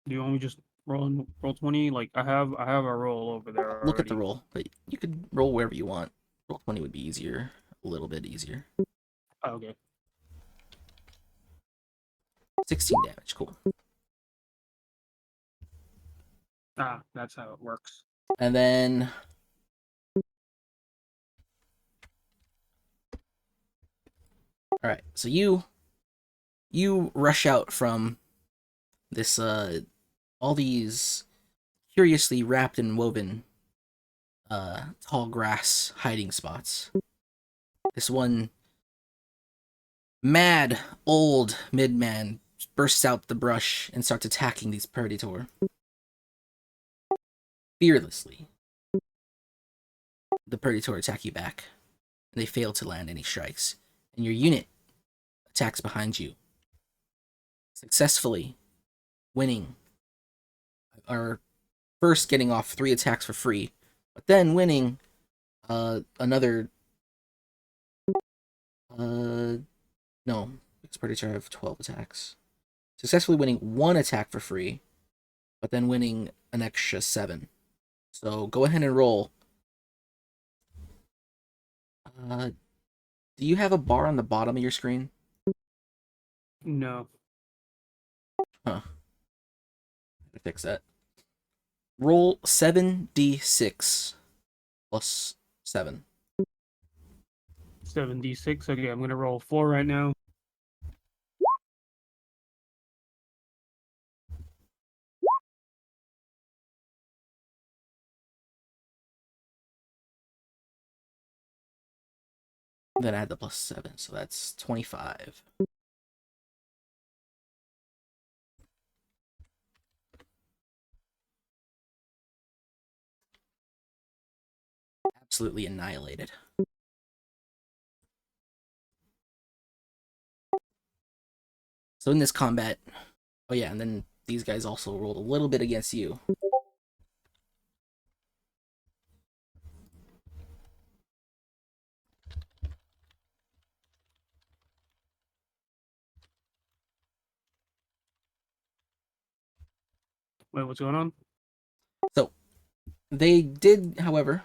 Do you want me just roll 20? Like I have a roll over there Look at the already. roll, but you could roll wherever you want. Roll 20 would be easier. A little bit easier. Oh, okay. 16 damage. Cool. Ah, that's how it works. And then all right, so you rush out from this all these curiously wrapped and woven tall grass hiding spots. This one mad old midman bursts out the brush and starts attacking these Predator fearlessly. The Predator attack you back, and they fail to land any strikes. And your unit attacks behind you, successfully winning, or first getting off 3 attacks for free, but then winning another no, because Predator have 12 attacks. Successfully winning 1 attack for free, but then winning an extra 7. So go ahead and roll. Do you have a bar on the bottom of your screen? No. Huh. Gotta fix that. Roll 7d6 plus 7. 7d6. Okay, I'm gonna roll 4 right now. Then add the plus 7, so that's 25. Absolutely annihilated. So in this combat, oh yeah, and then these guys also rolled a little bit against you. Wait, what's going on? So they did, however,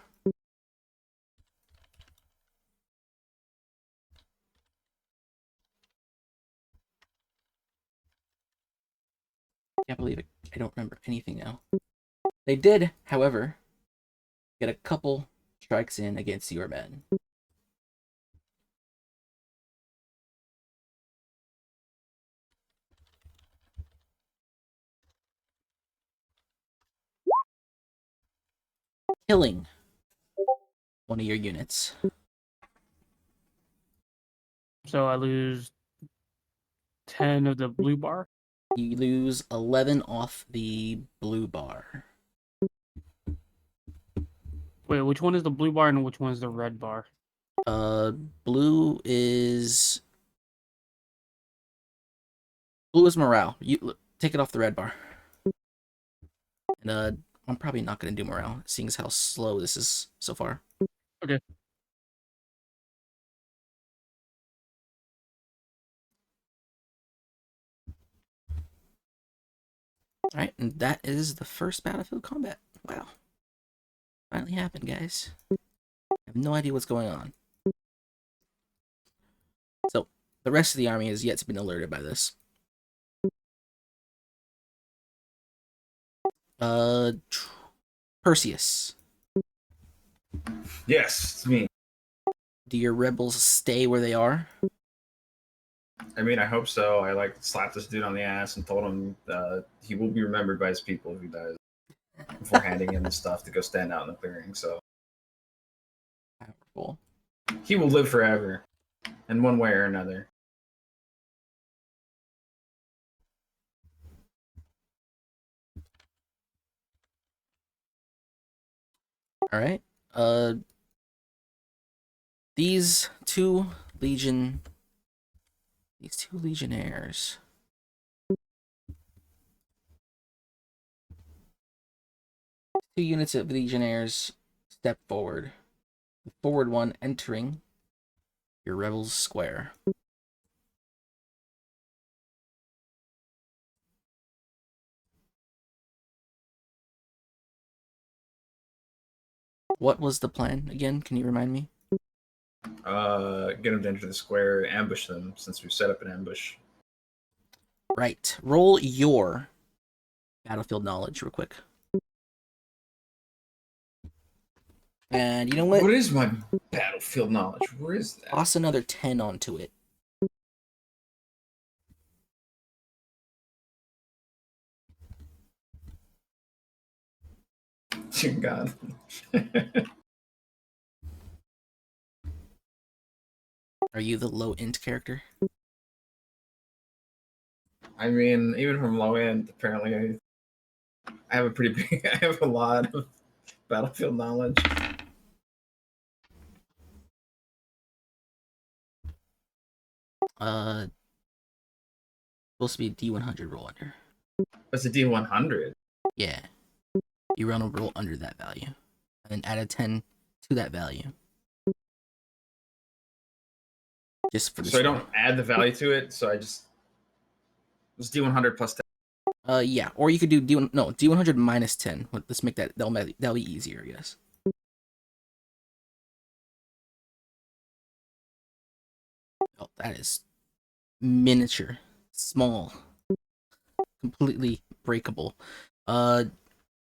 can't believe it. I don't remember anything now. They did, however, get a couple strikes in against your men. killing one of your units. So I lose 10 of the blue bar. You lose 11 off the blue bar. Wait, which one is the blue bar and which one is the red bar? Blue is morale. You take it off the red bar. And I'm probably not gonna do morale, seeing as how slow this is so far. Okay. Alright, and that is the first battlefield combat. Wow. Finally happened, guys. I have no idea what's going on. So, the rest of the army has yet to been alerted by this. Perseus, Yes, it's me. do your rebels stay where they are? I mean, I hope so. I like slapped this dude on the ass and told him he will be remembered by his people if he dies before handing him the stuff to go stand out in the clearing. So Powerful. he will live forever in one way or another. Alright. These two legionnaires. Two units of legionnaires step forward. The forward one entering your rebels' square. What was the plan again? Can you remind me? Get him to enter the square, ambush them since we've set up an ambush. Right. Roll your battlefield knowledge real quick. And you know what? What is my battlefield knowledge? Where is that? Toss another 10 onto it. Dear God. Are you the low int character? I mean, even from low end, apparently, I have a pretty big. I have a lot of battlefield knowledge. Supposed to be a D100 roll under. What's a D100? Yeah. You run a roll under that value. And then add a 10 to that value. Just for the So I don't add the value to it. So I just it's D100 plus 10. Yeah, or you could do D100 minus 10. Let's make that that'll be easier, I guess. Oh, that is miniature, small, completely breakable. I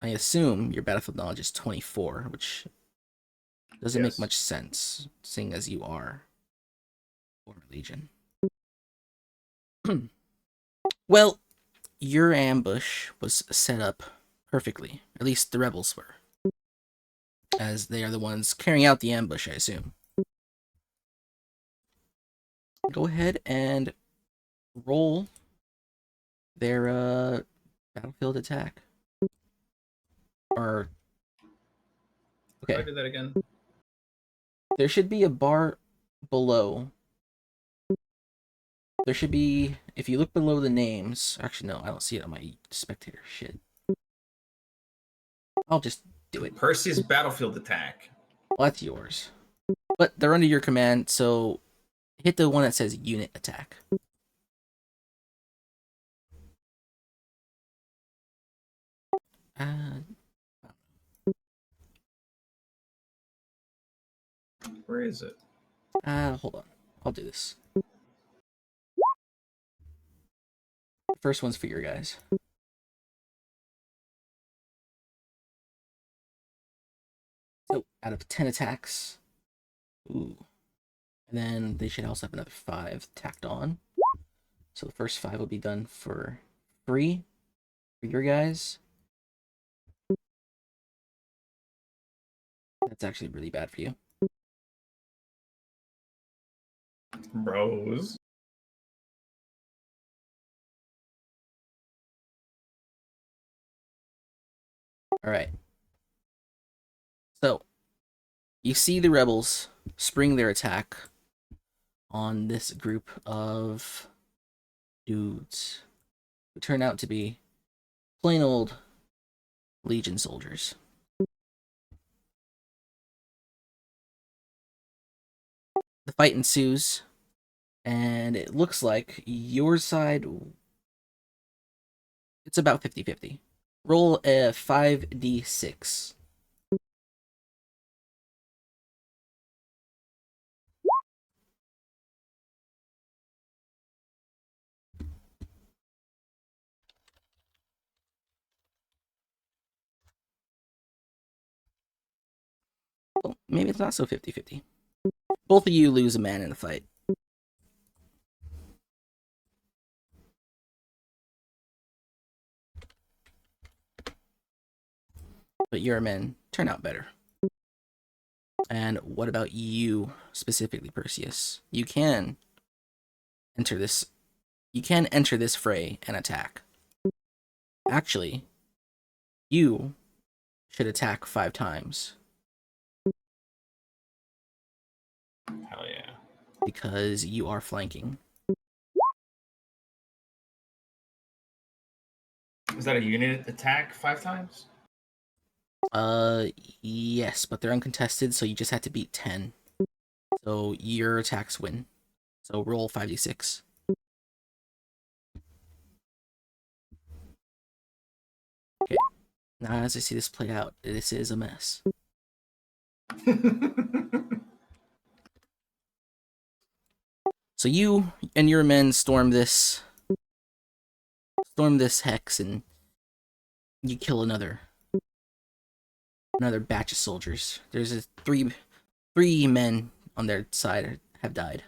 assume your battlefield knowledge is 24, which doesn't make Yes. much sense, seeing as you are former Legion. Well, your ambush was set up perfectly. At least the rebels were. As they are the ones carrying out the ambush, I assume. Go ahead and roll their battlefield attack. Or How do I okay, do that again? there should be a bar below. There should be, if you look below the names. Actually, no, I don't see it on my spectator. Shit. I'll just do it. Perseus battlefield attack. Well, that's yours. But they're under your command, so hit the one that says unit attack. Where is it? Hold on. I'll do this. First one's for your guys. So, out of 10 attacks. Ooh. And then they should also have another 5 tacked on. So the first 5 will be done for free for your guys. That's actually really bad for you. Bros. All right. So you see the rebels spring their attack on this group of dudes who turn out to be plain old Legion soldiers. The fight ensues, and it looks like your side, it's about 50-50. Roll a 5d6. Well, maybe it's not so 50-50. Both of you lose a man in the fight. But your men turn out better. And what about you specifically, Perseus? You can enter this fray and attack. Actually, you should attack 5 times Hell yeah. because you are flanking. Is that a unit attack 5 times? Yes, but they're uncontested, so you just have to beat 10. So your attacks win. So roll 5d6. Okay. Now as I see this play out, this is a mess. So you and your men storm this hex, and you kill another batch of soldiers. There's three men on their side have died.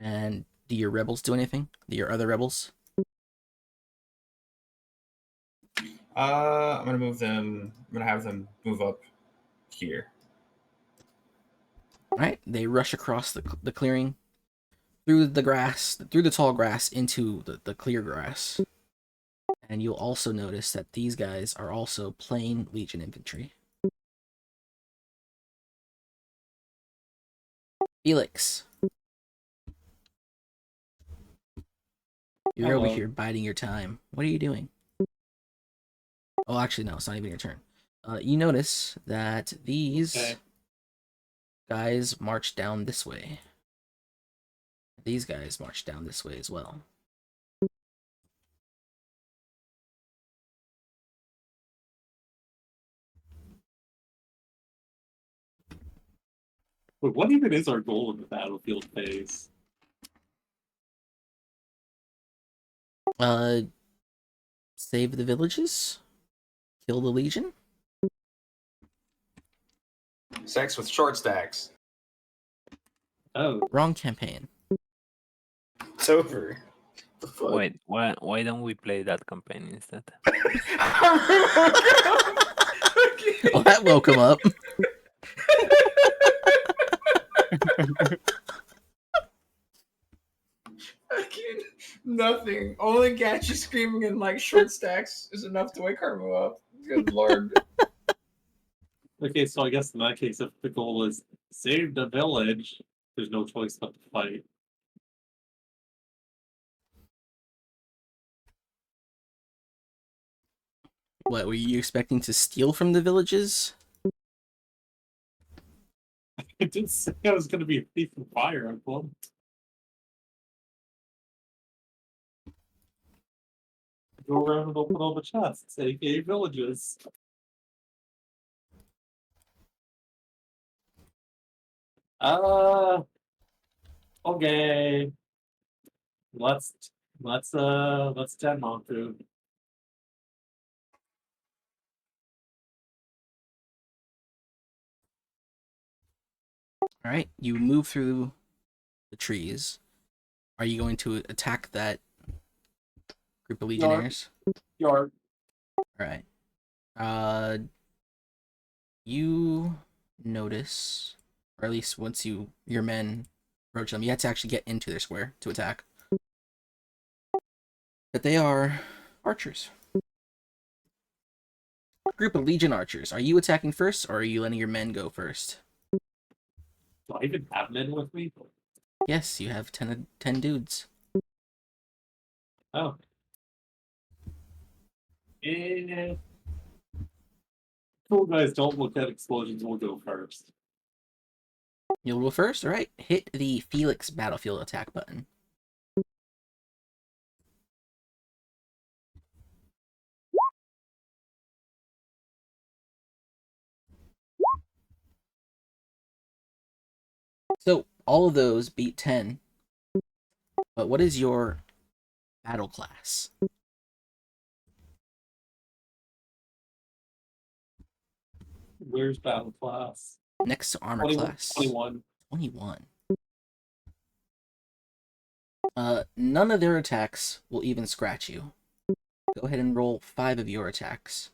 And do your rebels do anything? Do your other rebels? I'm gonna have them move up here. Alright, they rush across the clearing, through the tall grass into the clear grass. And you'll also notice that these guys are also plain Legion infantry. Felix, you're over Hello. here biding your time. What are you doing? Oh, actually, no, it's not even your turn. You notice that these Okay. guys march down this way. These guys march down this way as well. But what even is our goal in the battlefield phase? Save the villages? Kill the Legion? Sex with short stacks. Oh, Wrong campaign. It's over. The fuck? Wait, why don't we play that campaign instead? Well, that woke him up. Fucking nothing. Only Gatchy screaming in like short stacks is enough to wake Karma up. Good lord. okay. So I guess in that case, if the goal is save the village, there's no choice but to fight. What, were you expecting to steal from the villages? I didn't say I was going to be a thief and fire. I'm bummed. Go around and open all the chests, aka villages. Okay. Let's demo food. Alright, you move through the trees. Are you going to attack that group of legionnaires? Yard. Alright. you notice, or at least once your men approach them, you have to actually get into their square to attack, that they are archers. Group of Legion archers. Are you attacking first, or are you letting your men go first? Do I even have men with me? Yes, you have 10 dudes. Oh. Cool guys don't look at explosions, we'll go first. You'll go first? Alright. Hit the Felix battlefield attack button. So, all of those beat 10. But what is your battle class? Where's battle class? Next to armor 21, class. 21. 21. None of their attacks will even scratch you. Go ahead and roll 5 of your attacks.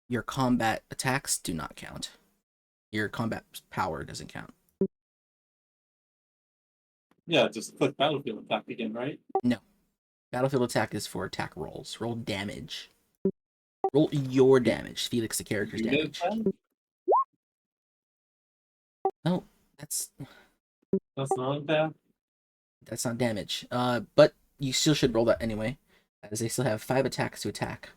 Your combat attacks do not count. Your combat power doesn't count. Yeah, just click battlefield attack again, right? Battlefield attack is for attack rolls. Roll damage. Roll your damage. Felix the character's Unit damage. attack? No, that's Not bad. not damage. But you still should roll that anyway, as they still have 5 attacks to attack,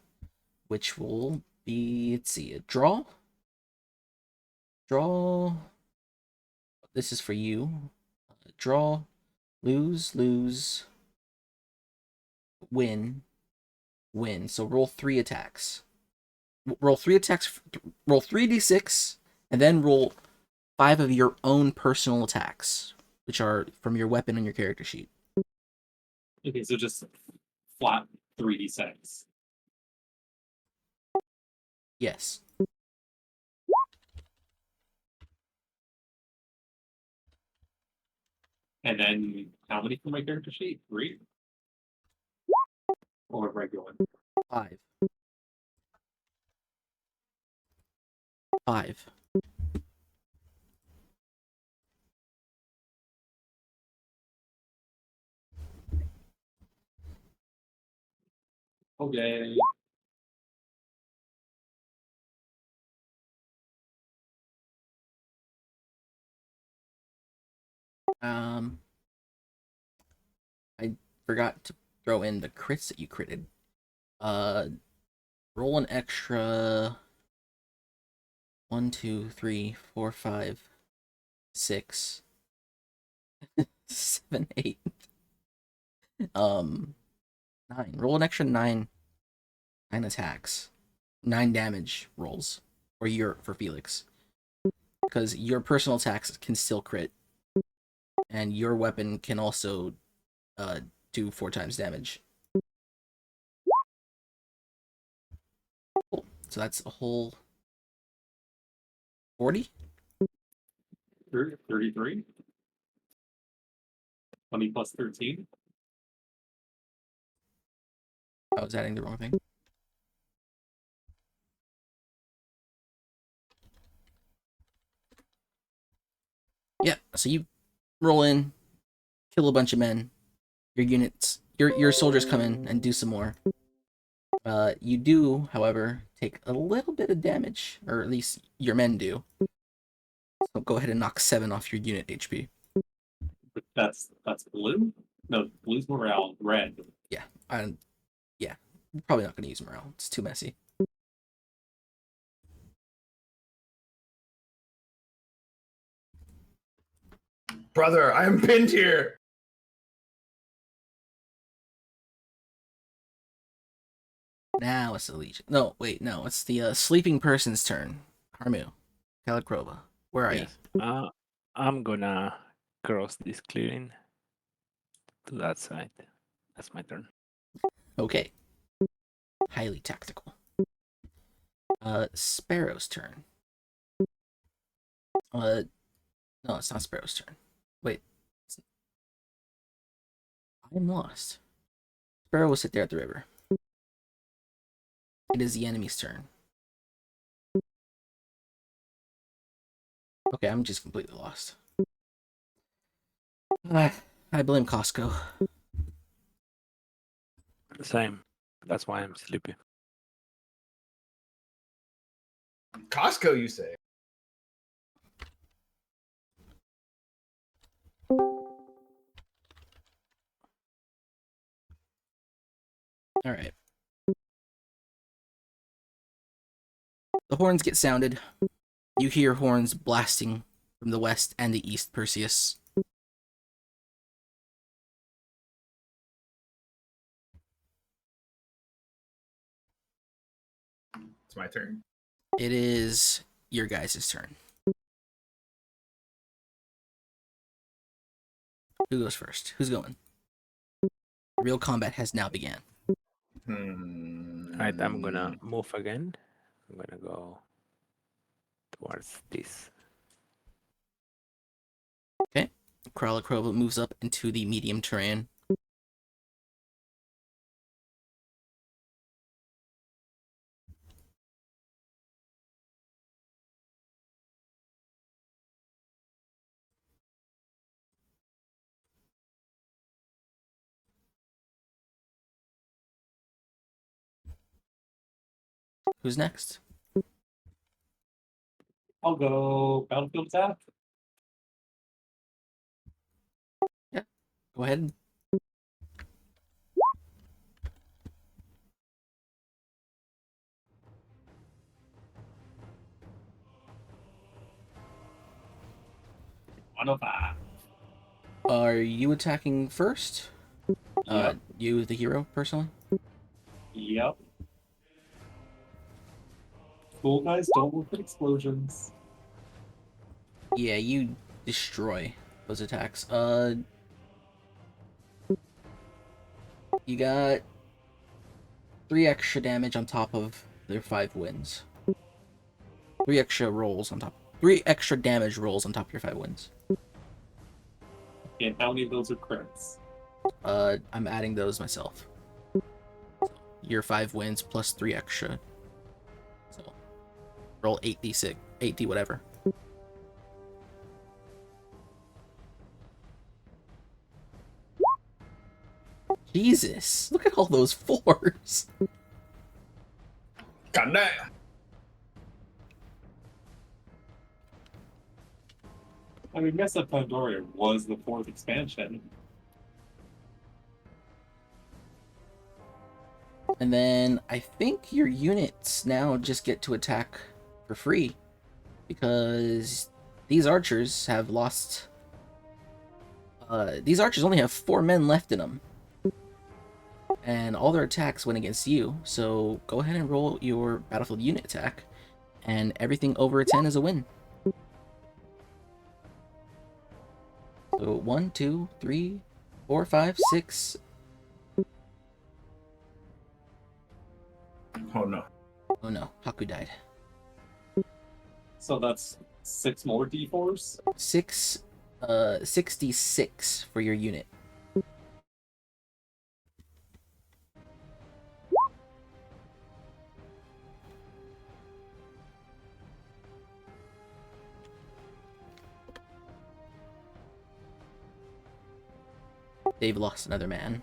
which will be, let's see, a draw. Draw. This is for you. Draw, lose, lose, win, win. So roll 3 attacks. Roll 3 attacks. Roll 3d6, and then roll 5 of your own personal attacks, which are from your weapon on your character sheet. Okay, so just flat 3d6. Yes. And then how many for my character sheet? 3? Or regular? 5. 5. Okay. I forgot to throw in the crits that you critted. Roll an extra 1, 2, 3, 4, 5, 6, 7, 8. 9. Roll an extra 9 attacks. 9 damage rolls for Felix. Because your personal attacks can still crit. And your weapon can also do 4 times damage. Cool. So that's a whole 40? 33? 20 plus 13? I was adding the wrong thing. Yeah, so you roll in, kill a bunch of men. Your units, your soldiers come in and do some more. You do, however, take a little bit of damage, or at least your men do. So go ahead and knock 7 off your unit HP. But that's blue? No, blue's morale, red. Yeah, I'm probably not going to use morale. It's too messy. Brother, I am pinned here. Now it's the Legion. No, wait, no, it's the sleeping person's turn. Harmu, Kalakrova, where are Yes. I'm gonna cross this clearing to that side. That's my turn. you? Okay. Highly tactical. Sparrow's turn. No, it's not Sparrow's turn. Wait. I'm lost. Sparrow will sit there at the river. It is the enemy's turn. Okay, I'm just completely lost. I blame Costco. Same. That's why I'm sleepy. Costco, you say? All right. The horns get sounded. You hear horns blasting from the west and the east, Perseus. It's my turn. It is your guys' turn. Who goes first? Who's going? Real combat has now began. Alright, I'm gonna move again. I'm gonna go towards this. Kralakroba moves up into the medium terrain. Who's next? I'll go battlefield attack. Go ahead. One of that. Are you attacking first? Yep. You, the hero, personally? Yep. Cool guys don't work with explosions. Yeah, you destroy those attacks. You got 3 extra damage on top of their 5 wins. 3 extra rolls on top. 3 extra damage rolls on top of your 5 wins. And how many of those are crits? I'm adding those myself. Your 5 wins plus 3 extra. So roll 8d6, 8d whatever. Jesus, look at all those 4s. God damn. I mean, Mesa Pandoria was the 4th expansion. And then I think your units now just get to attack for free because these archers have lost. These archers only have 4 men left in them, and all their attacks went against you. So go ahead and roll your battlefield unit attack, and everything over a 10 is a win. So 1, 2, 3, 4, 5, 6. Oh no. Oh no, Haku died. So that's 6 more D4s. 66 for your unit. They've lost another man.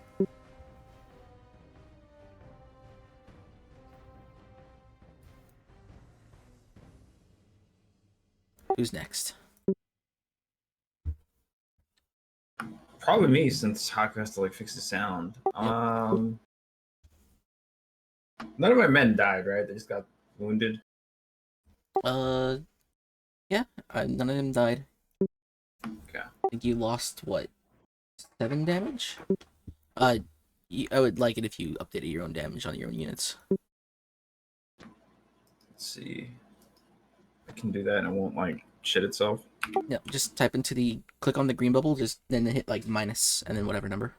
Who's next? Probably me, since Haku has to like fix the sound. None of my men died, right? They just got wounded. Yeah, none of them died. Okay. I think you lost, what, 7 damage? I would like it if you updated your own damage on your own units. Let's see. I can do that and it won't like shit itself. Yeah, just type into the, click on the green bubble, just then hit like minus, and then whatever number.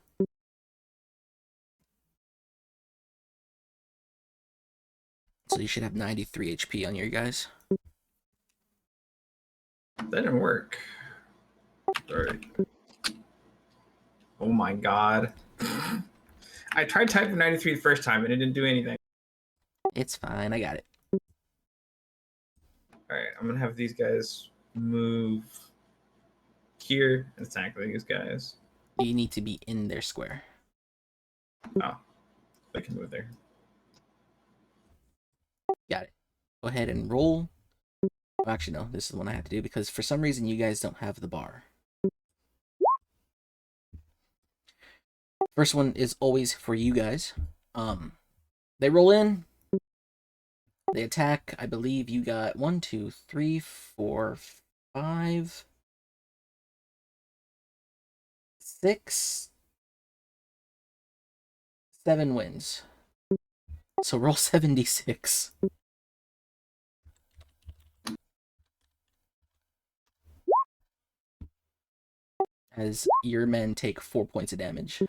So you should have 93 HP on your guys. That didn't work. Alright. Oh my god. I tried typing 93 the first time and it didn't do anything. It's fine, I got it. Alright, I'm gonna have these guys move here and attack these guys. You need to be in their square. Oh, I can move there. Got it. Go ahead and roll. Oh, actually, no. This is the one I have to do because for some reason you guys don't have the bar. First one is always for you guys. They roll in. They attack. I believe you got 1, 2, 3, 4, 5, 6, 7 wins. So roll 76. As your men take 4 points of damage.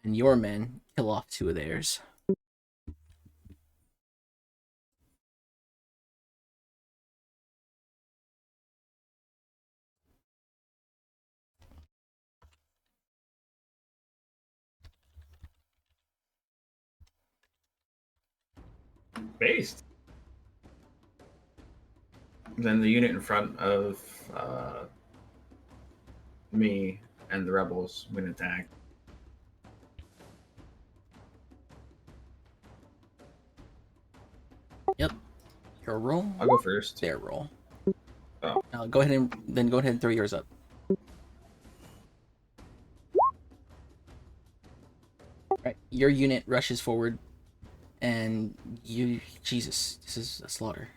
And your men kill off 2 of theirs. Based. Then the unit in front of me and the rebels win attack. Your roll, I'll go first. their roll. Oh. Now go ahead and throw yours up. Right, your unit rushes forward, and you, Jesus, this is a slaughter.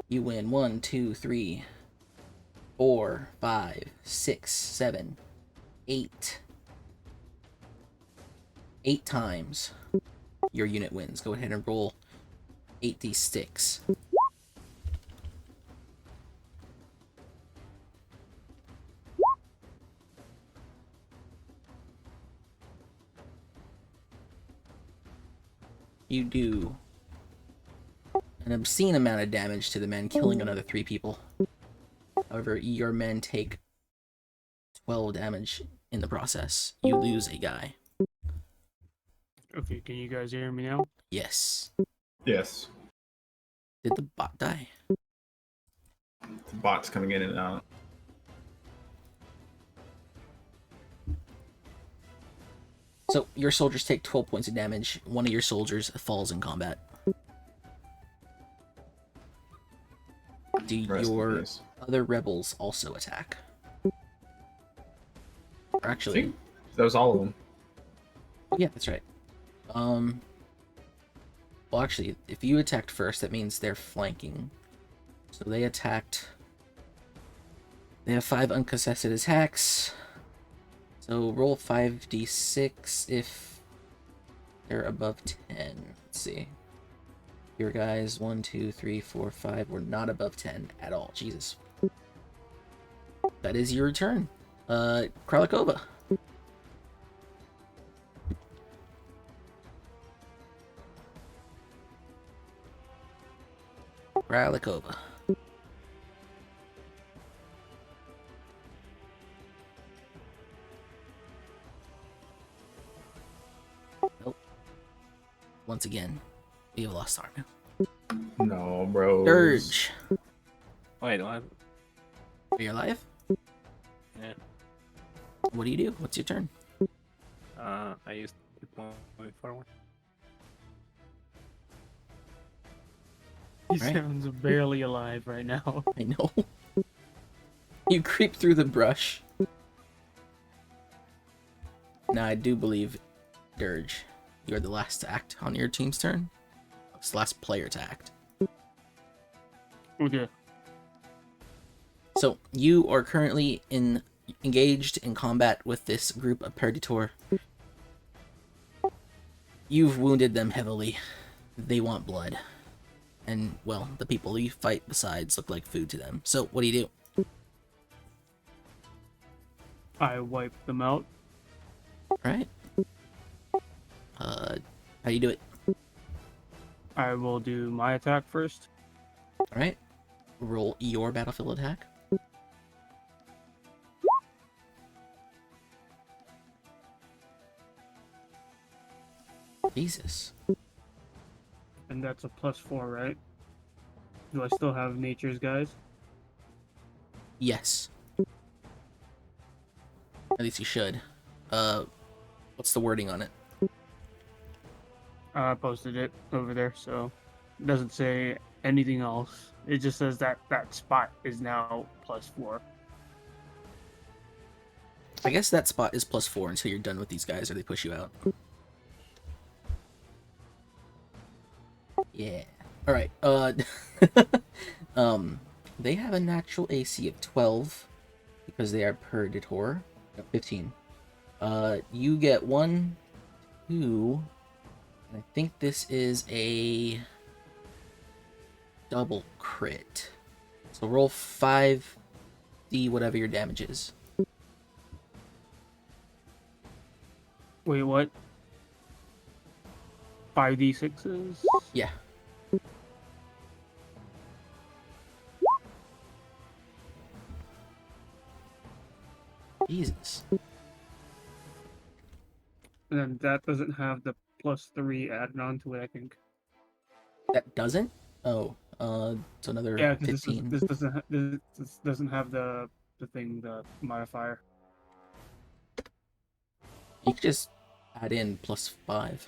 You win 1, 2, 3, 4, 5, 6, 7, 8. 8 times your unit wins. Go ahead and roll 8d6. You do an obscene amount of damage to the men, killing another 3 people. However, your men take 12 damage in the process. You lose a guy. Okay, can you guys hear me now? Yes. Yes. Did the bot die? The bot's coming in and out. So, your soldiers take 12 points of damage. One of your soldiers falls in combat. Do Rest in your peace. other rebels also attack? Or actually, See? That was all of them. oh, yeah, that's right. Well, actually, if you attacked first, that means they're flanking. So they attacked. They have 5 uncontested attacks. So roll 5d6 if they're above 10. Let's see. Your guys, 1, 2, 3, 4, 5 were not above 10 at all. Jesus. That is your turn. Kralikova. Kralikova. Nope. Once again, we have lost Arno. No, bro. Dirge. Wait, what? Are you alive? Yeah. What do you do? What's your turn? I used to keep moving forward. He Right. sounds barely alive right now. I know. You creep through the brush. Now, I do believe, Dirge, you're the last to act on your team's turn. It's the last player to act. Okay. So, you are currently engaged in combat with this group of Perditor. You've wounded them heavily. They want blood. And, well, the people you fight besides look like food to them. So, what do you do? I wipe them out. Alright. How do you do it? I will do my attack first. Alright. Roll your battlefield attack. Jesus. And that's a +4, right? Do I still have nature's guys? Yes. At least you should. What's the wording on it? I posted it over there, so it doesn't say anything else. It just says that that spot is now +4. I guess that spot is +4 until you're done with these guys or they push you out. Yeah. Alright, they have a natural AC of 12 because they are Predator. 15. You get 1, 2, and I think this is a double crit. So roll 5d whatever your damage is. Wait, what? 5d6s? Yeah. Jesus. And then that doesn't have the +3 added on to it, I think. That doesn't? Oh, it's another Yeah, because 15. this doesn't have the the modifier. You could just add in +5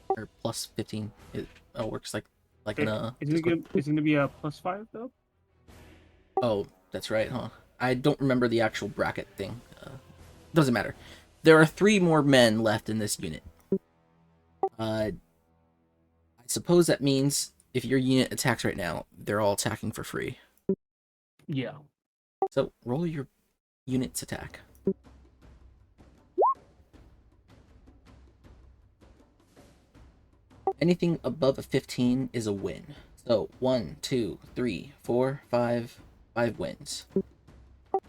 or +15. It works like in a. Isn't it gonna be a +5 though? Oh, that's right, huh? I don't remember the actual bracket thing. Doesn't matter. There are 3 more men left in this unit. I suppose that means if your unit attacks right now, they're all attacking for free. Yeah. So roll your unit's attack. Anything above a 15 is a win. So 1, 2, 3, 4, 5, 5 wins.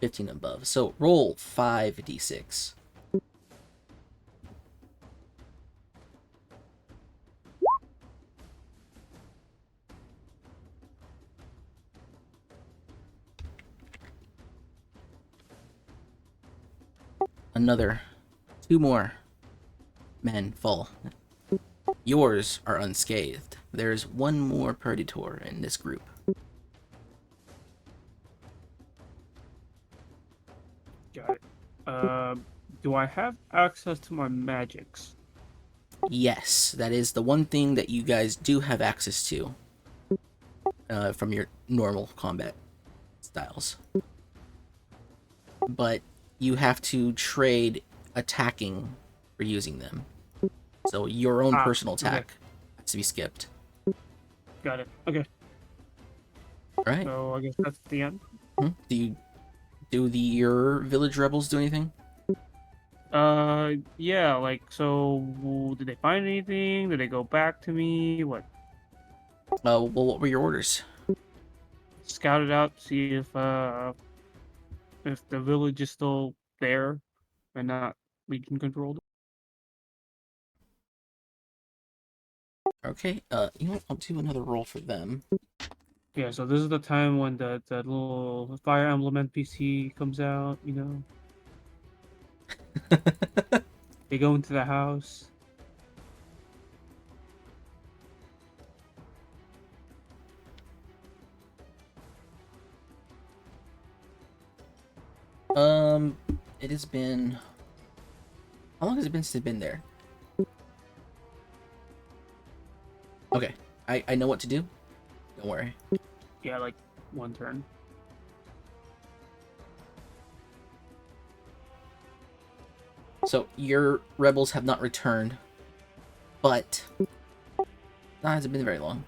15 above. So roll 5d6. Another 2 more men fall. Yours are unscathed. There's 1 more Predator in this group. Got it. Do I have access to my magics? Yes, that is the one thing that you guys do have access to from your normal combat styles. But you have to trade attacking for using them. So your own personal okay. attack has to be skipped. Got it. Okay. Right? So I guess that's the end. Do your village rebels do anything? Yeah, like, so did they find anything? Did they go back to me? What? Well, what were your orders? Scout it out, see if the village is still there and not Legion controlled. Okay, you know what? I'll do another roll for them. Yeah, so this is the time when the little Fire Emblem NPC comes out, you know. They go into the house. It has been... How long has it been since it's been there? Okay, I know what to do. Don't worry. Yeah, like 1 turn. So, your rebels have not returned, but... That hasn't been very long.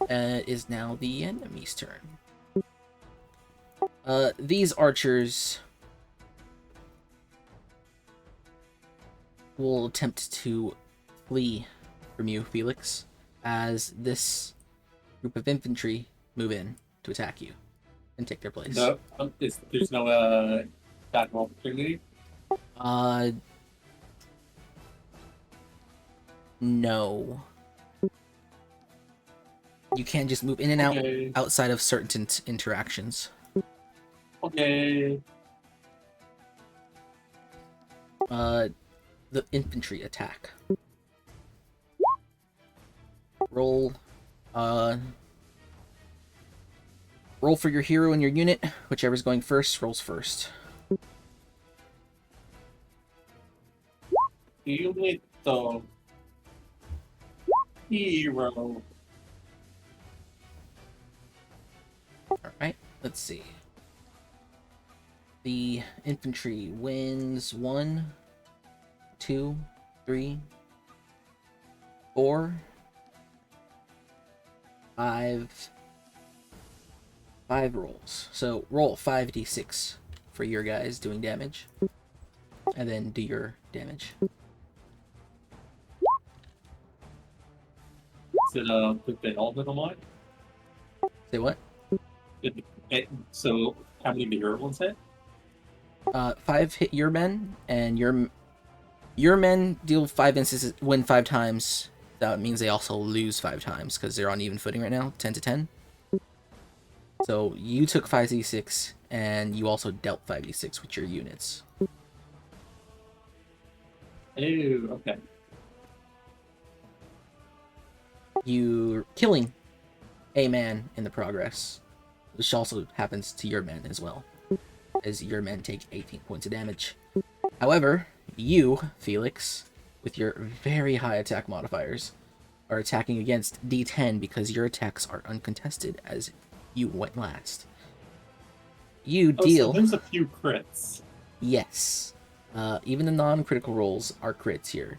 It is now the enemy's turn. These archers will attempt to flee from you, Felix, as this group of infantry move in to attack you and take their place. No, there's no attack opportunity. No. You can't just move in and out Okay. outside of certain interactions. Okay. the infantry attack. Roll, roll for your hero and your unit. Whichever's going first rolls first. Unit the hero. Alright, let's see. The infantry wins 1, 2, 3, 4, 5 rolls. So roll 5d6 for your guys doing damage. And then do your damage. Is it the element on mine? Say what? So how many bigger ones hit? 5 hit your men, and your men deal 5 instances, win 5 times. That means they also lose 5 times because they're on even footing right now, 10 to 10. So you took 5d6, and you also dealt 5d6 with your units. Ew, okay. You're killing a man in the progress, which also happens to your men as well, as your men take 18 points of damage. However, you, Felix, with your very high attack modifiers, are attacking against D10 because your attacks are uncontested as you went last. You Oh, deal... so there's a few crits. Yes. Even the non-critical rolls are crits here.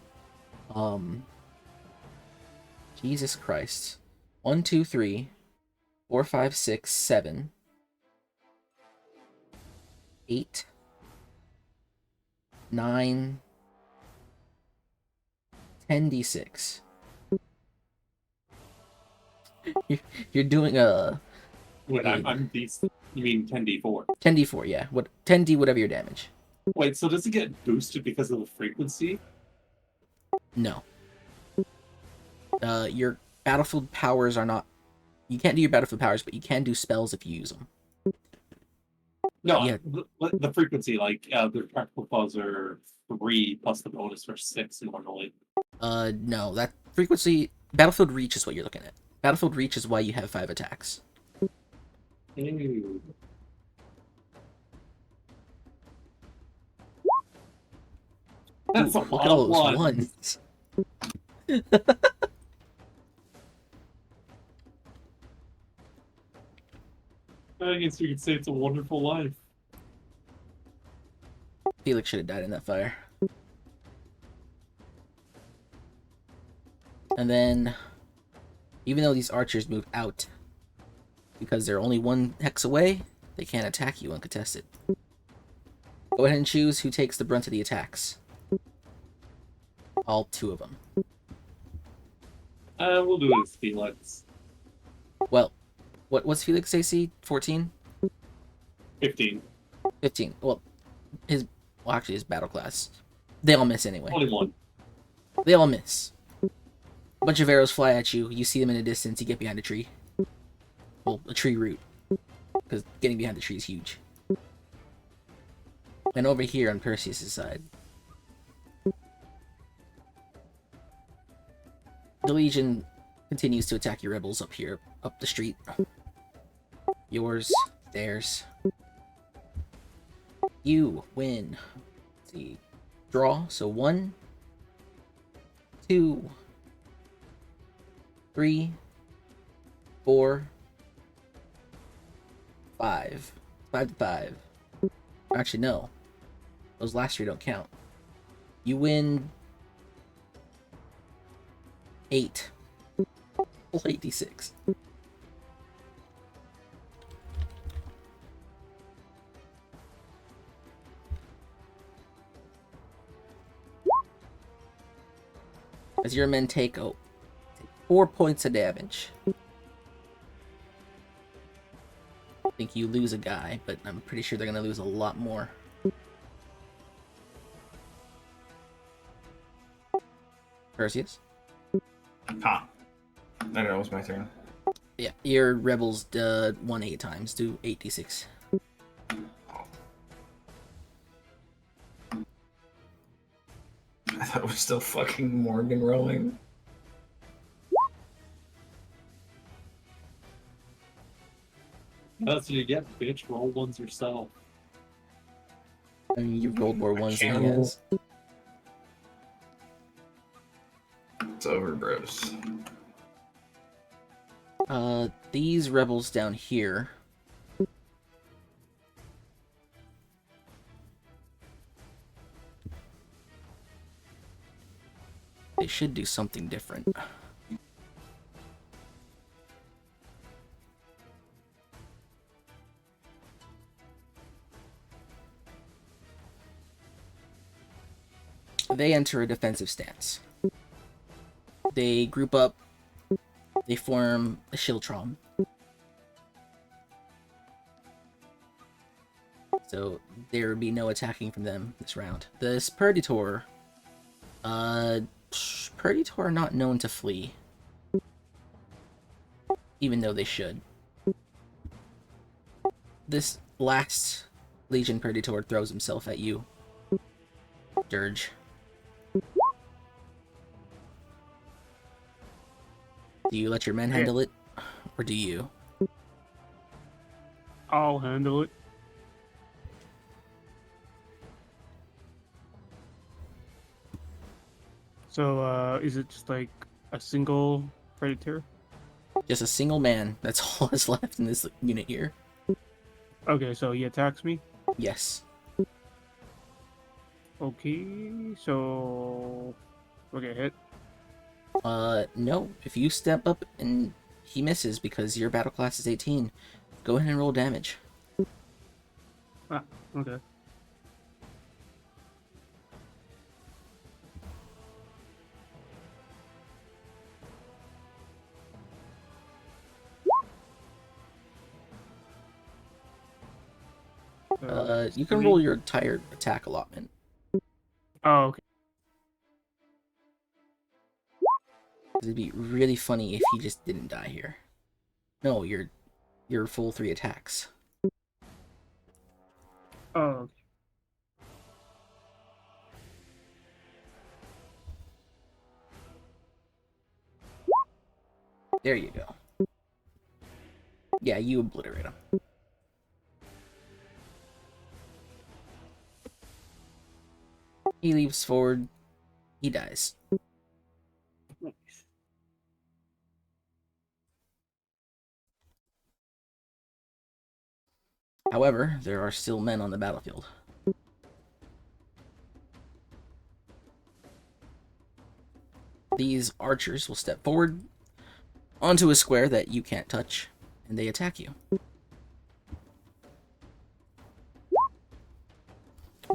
Jesus Christ. 1, 2, 3, 4, 5, 6, 7, 8, 9, 10d6. You're doing a Wait, I'm decent. You mean 10d4? 10d4, yeah. 10d whatever your damage. Wait, so does it get boosted because of the frequency? No. Your battlefield powers are not... You can't do your battlefield powers, but you can do spells if you use them. No, Yeah. the frequency, like the practical clause are 3 plus the bonus for 6 normally. No. That frequency... Battlefield reach is what you're looking at. Battlefield reach is why you have 5 attacks. Ew. That's Ooh, a look lot at all of those ones. ones. I guess we could say it's a wonderful life. Felix should have died in that fire. And then, even though these archers move out, because they're only 1 hex away, they can't attack you uncontested. Go ahead and choose who takes the brunt of the attacks. All 2 of them. We'll do it as Felix. Well, what's Felix AC? 14? 15. 15. Well, actually his battle class. They all miss anyway. 21. They all miss. A bunch of arrows fly at you. You see them in the distance. You get behind a tree. Well, a tree root. Because getting behind the tree is huge. And over here on Perseus' side, the Legion continues to attack your rebels up here, up the street. Yours, theirs. You win. Let's see. Draw. So 1, 2, 3, 4, 5. 5 to 5. Actually, no. Those last 3 don't count. You win 8. Roll 86. As your men take 4 points of damage. I think you lose a guy, but I'm pretty sure they're going to lose a lot more. Perseus? Ha. I don't know, it was my turn. Yeah, your rebels won 8 times. Do 8d6. still fucking Morgan rolling. That's what you get, bitch. Roll ones yourself. I mean, you rolled more ones than he can't. has. It's over, bros. These rebels down here. They should do something different. They enter a defensive stance. They group up. They form a Shiltron. So there would be no attacking from them this round. The Spurditor, Spurditor are not known to flee, even though they should. This last Legion Purditor throws himself at you, Dirge. Do you let your men handle it, or do you? I'll handle it. So, is it just like a single predator? Just a single man. That's all that's left in this unit here. Okay, so he attacks me. Yes. Okay, so we'll get hit. No. If you step up and he misses because your battle class is 18, go ahead and roll damage. Okay. You can roll your entire attack allotment. Oh, okay. It'd be really funny if he just didn't die here. No, your full 3 attacks. Oh, okay. There you go. Yeah, you obliterate him. He leaps forward. He dies. Nice. However, there are still men on the battlefield. These archers will step forward onto a square that you can't touch, and they attack you.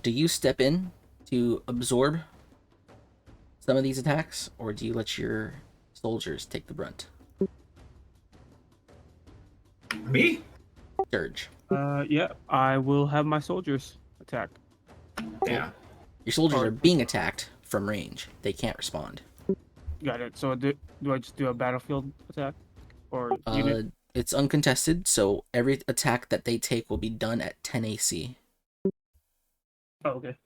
Do you step in to absorb some of these attacks, or do you let your soldiers take the brunt? Me? Dirge. Yeah, I will have my soldiers attack. Yeah. Your soldiers Or- are being attacked from range. They can't respond. Got it. So do I just do a battlefield attack? Or unit? It's uncontested, so every attack that they take will be done at 10 AC. Oh, okay.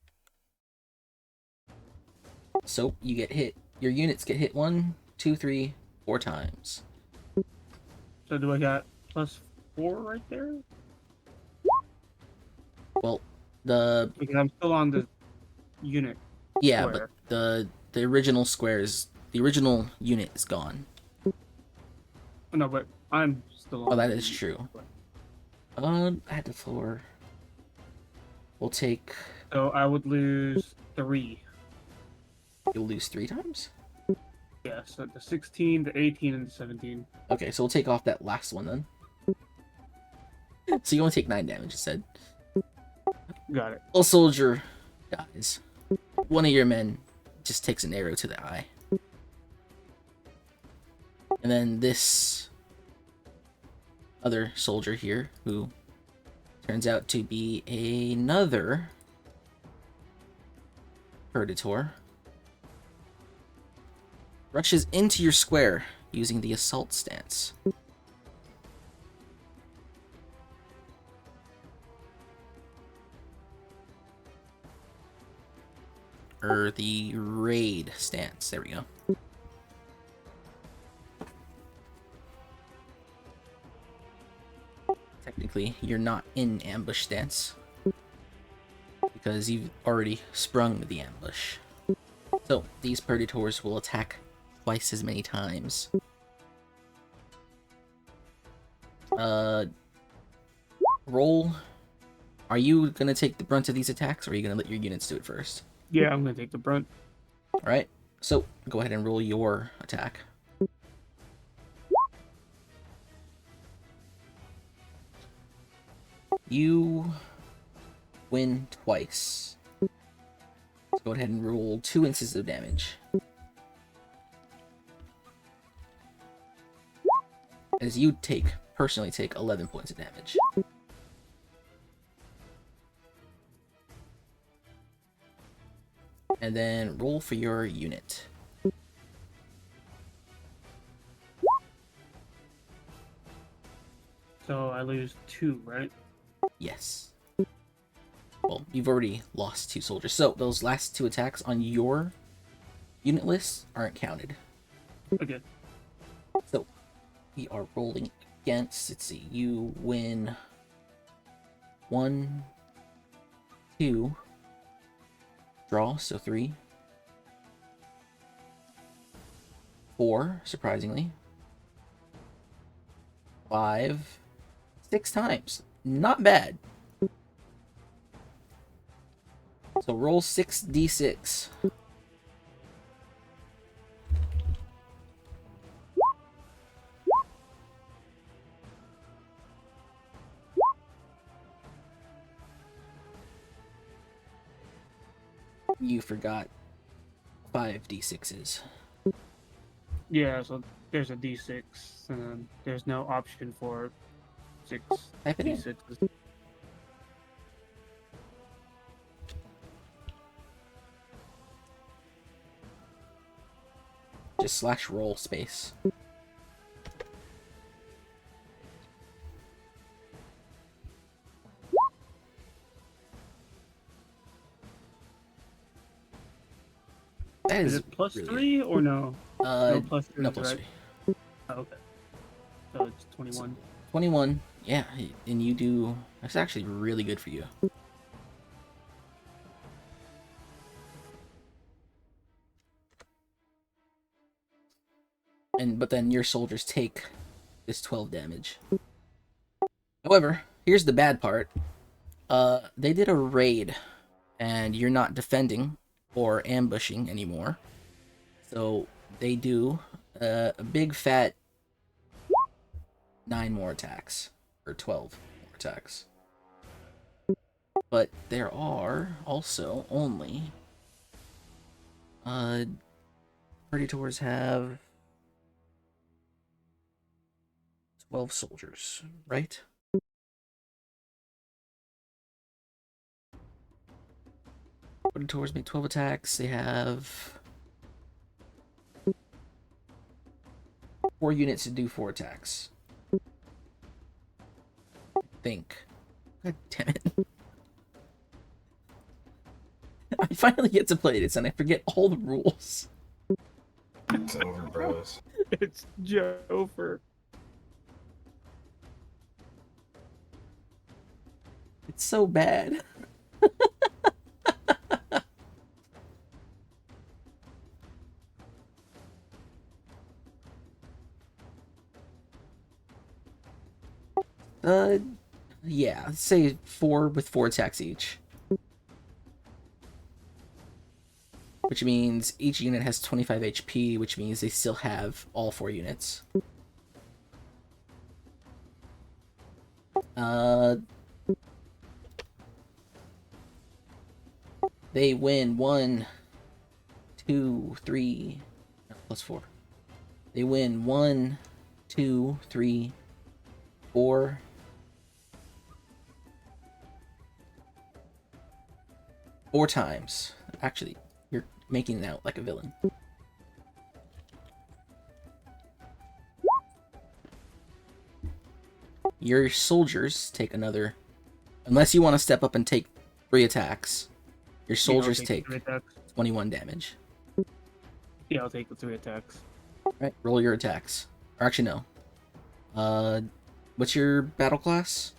So you get hit. Your units get hit 1, 2, 3, 4 times. So do I got +4 right there? Well, the Because I'm still on the unit. yeah, Square. but the original squares, the original unit is gone. No, but I'm still on. Oh, that the is unit. true. Add the floor. We'll take. So I would lose 3. You'll lose 3 times. Yeah, so the 16, the 18, and the 17. Okay, so we'll take off that last one then. So you only take 9 damage instead. Got it. A soldier dies. One of your men just takes an arrow to the eye. And then this other soldier here, who turns out to be another Predator, rushes into your square using the assault stance. or the raid stance. There we go. Technically, you're not in ambush stance because you've already sprung the ambush. So these predators will attack twice as many times. Roll. Are you gonna take the brunt of these attacks, or are you gonna let your units do it first? Yeah, I'm gonna take the brunt. All right. So go ahead and roll your attack. You win twice. So go ahead and roll 2 instances of damage. As you personally take 11 points of damage. And then roll for your unit. So I lose 2, right? Yes. Well, you've already lost 2 soldiers. So those last 2 attacks on your unit list aren't counted. Okay. So we are rolling against. Let's see. You win 1, 2. Draw, so 3. 4, surprisingly. 5. 6 times. Not bad. So roll 6d6. You forgot 5d6s. Yeah, so there's a D6, and then there's no option for 6 Type it in. D6s. Just /roll space. That Is is it plus really 3 or no? No good. plus 3, No plus right? 3. Oh, okay. So it's 21. 21. Yeah, and you do. That's actually really good for you. But then your soldiers take this 12 damage. However, here's the bad part. They did a raid, and you're not defending or ambushing anymore. So they do a big fat 9 more attacks, or 12 more attacks. But there are also only Predators have 12 soldiers, right? Predators make 12 attacks. They have 4 units to do 4 attacks. I think. God damn it. I finally get to play this and I forget all the rules. It's over, bros. It's Jofer. It's so bad. Yeah, let's say 4 with 4 attacks each. Which means each unit has 25 HP, which means they still have all 4 units. They win 1, 2, 3, no, plus 4. They win 1, 2, 3, 4. Four times. Actually, you're making it out like a villain. Your soldiers take another... Unless you want to step up and take 3 attacks. Your soldiers I'll take... 3 attacks. 21 damage. Yeah, I'll take the 3 attacks. Alright, roll your attacks. Or actually, no. What's your battle class?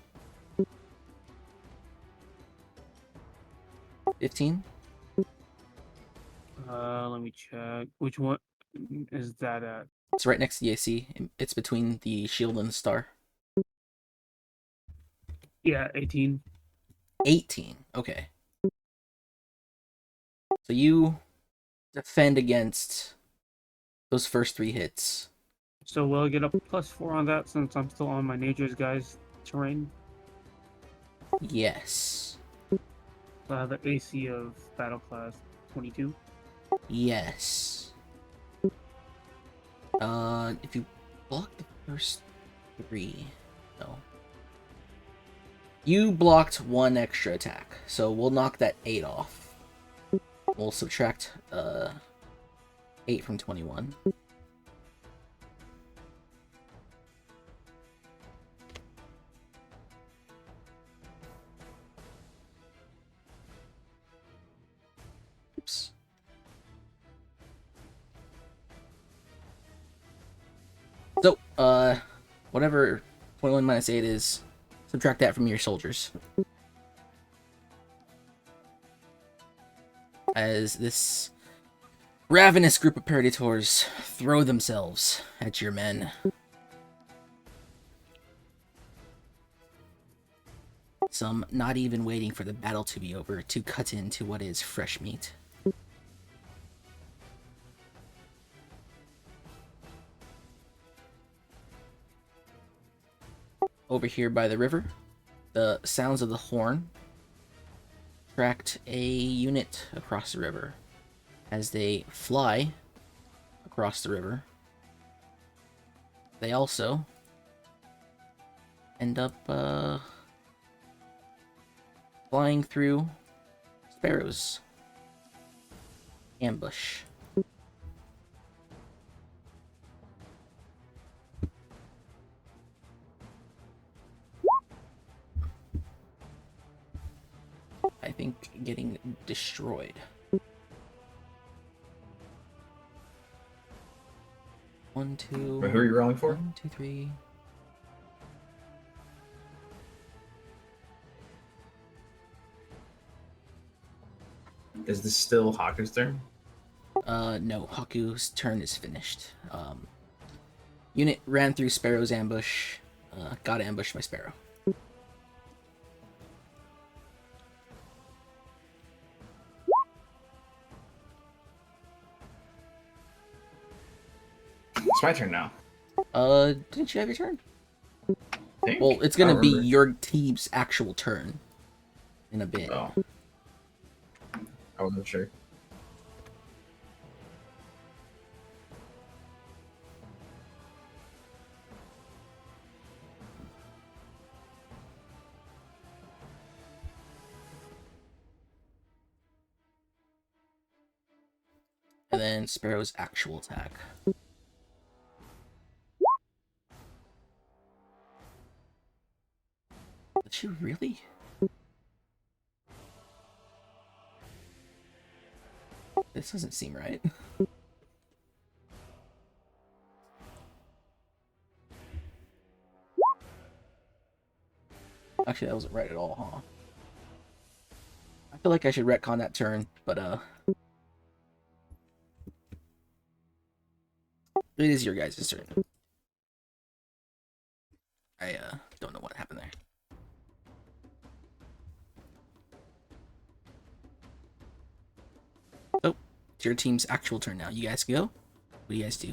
15? Let me check. Which one is that at? It's right next to the AC. It's between the shield and the star. Yeah, 18. 18. Okay. So you defend against those first 3 hits. So will I get a +4 on that since I'm still on my Nature's Guys terrain? Yes. So I have the AC of battle class 22. Yes. If you block the first 3, no. You blocked 1 extra attack, so we'll knock that 8 off. We'll subtract 8 from 21. Oops. So, whatever 21 minus 8 is, subtract that from your soldiers. As this ravenous group of Predators throw themselves at your men. Some not even waiting for the battle to be over to cut into what is fresh meat. Over here by the river, the sounds of the horn tracked a unit across the river. As they fly across the river, they also end up flying through Sparrow's ambush. I think getting destroyed. 1, 2. Wait, who are you rolling for? 1, 2, 3. Is this still Haku's turn? No, Haku's turn is finished. Unit ran through Sparrow's ambush, got ambushed by Sparrow. It's my turn now. Didn't you have your turn? I think. Well, it's I don't gonna be remember. your team's actual turn in a bit. Oh. I wasn't sure. And then Sparrow's actual attack. Did you really? This doesn't seem right. Actually, that wasn't right at all, huh? I feel like I should retcon that turn, but it is your guys' turn. I don't know what happened there. Oh, it's your team's actual turn now. You guys go. What do you guys do?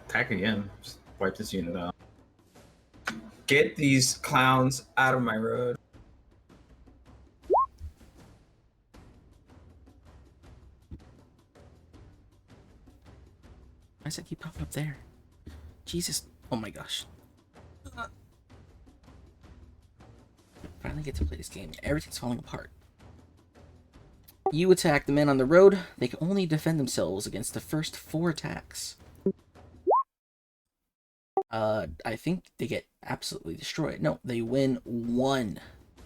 Attack again. Just wipe this unit out. Get these clowns out of my road. Why does that keep popping up there? Jesus. Oh my gosh. Finally get to play this game. Everything's falling apart. You attack the men on the road. They can only defend themselves against the first 4 attacks. I think they get absolutely destroyed. No, they win 1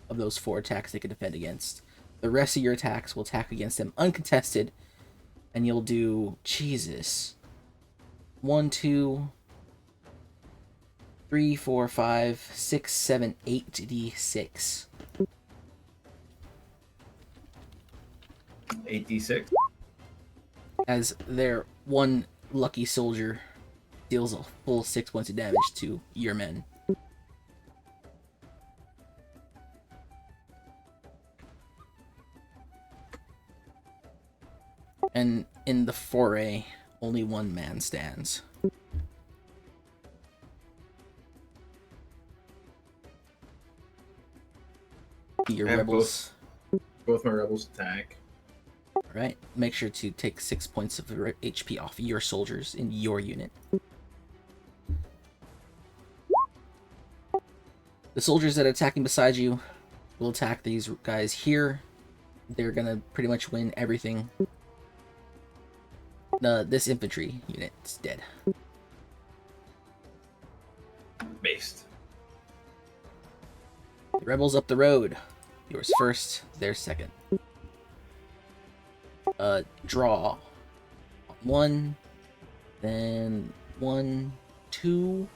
of those 4 attacks they can defend against. The rest of your attacks will attack against them uncontested, and you'll do, Jesus, 1, 2, 3, 4, 5, 6, 7, 8d6. 8d6. As their one lucky soldier deals a full 6 points of damage to your men. And in the foray, only 1 man stands. Your I have rebels. Both my rebels attack. Alright, make sure to take 6 points of HP off your soldiers in your unit. The soldiers that are attacking beside you will attack these guys here. They're gonna pretty much win everything. This infantry unit is dead. Based. The rebels up the road. Yours first, theirs second. Draw. 1, then 1, 2,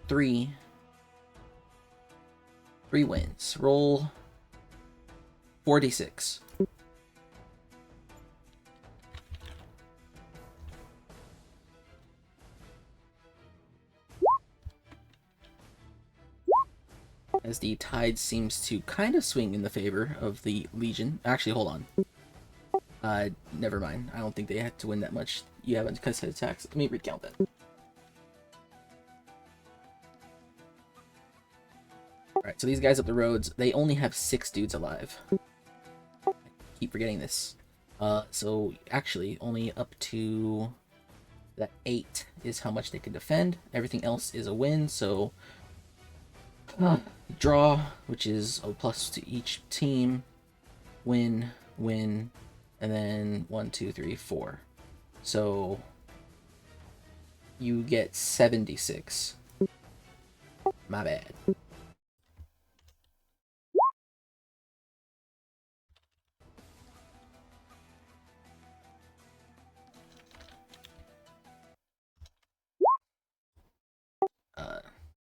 3. 3 wins. Roll 4d6. As the tide seems to kind of swing in the favor of the Legion. Actually, hold on. Never mind. I don't think they had to win that much. You haven't contested attacks. Let me recount that. Alright, so these guys up the roads, they only have 6 dudes alive. I keep forgetting this. So actually, only up to that 8 is how much they can defend. Everything else is a win, so draw, which is a plus to each team, win, win, and then 1, 2, 3, 4. So you get 76. My bad.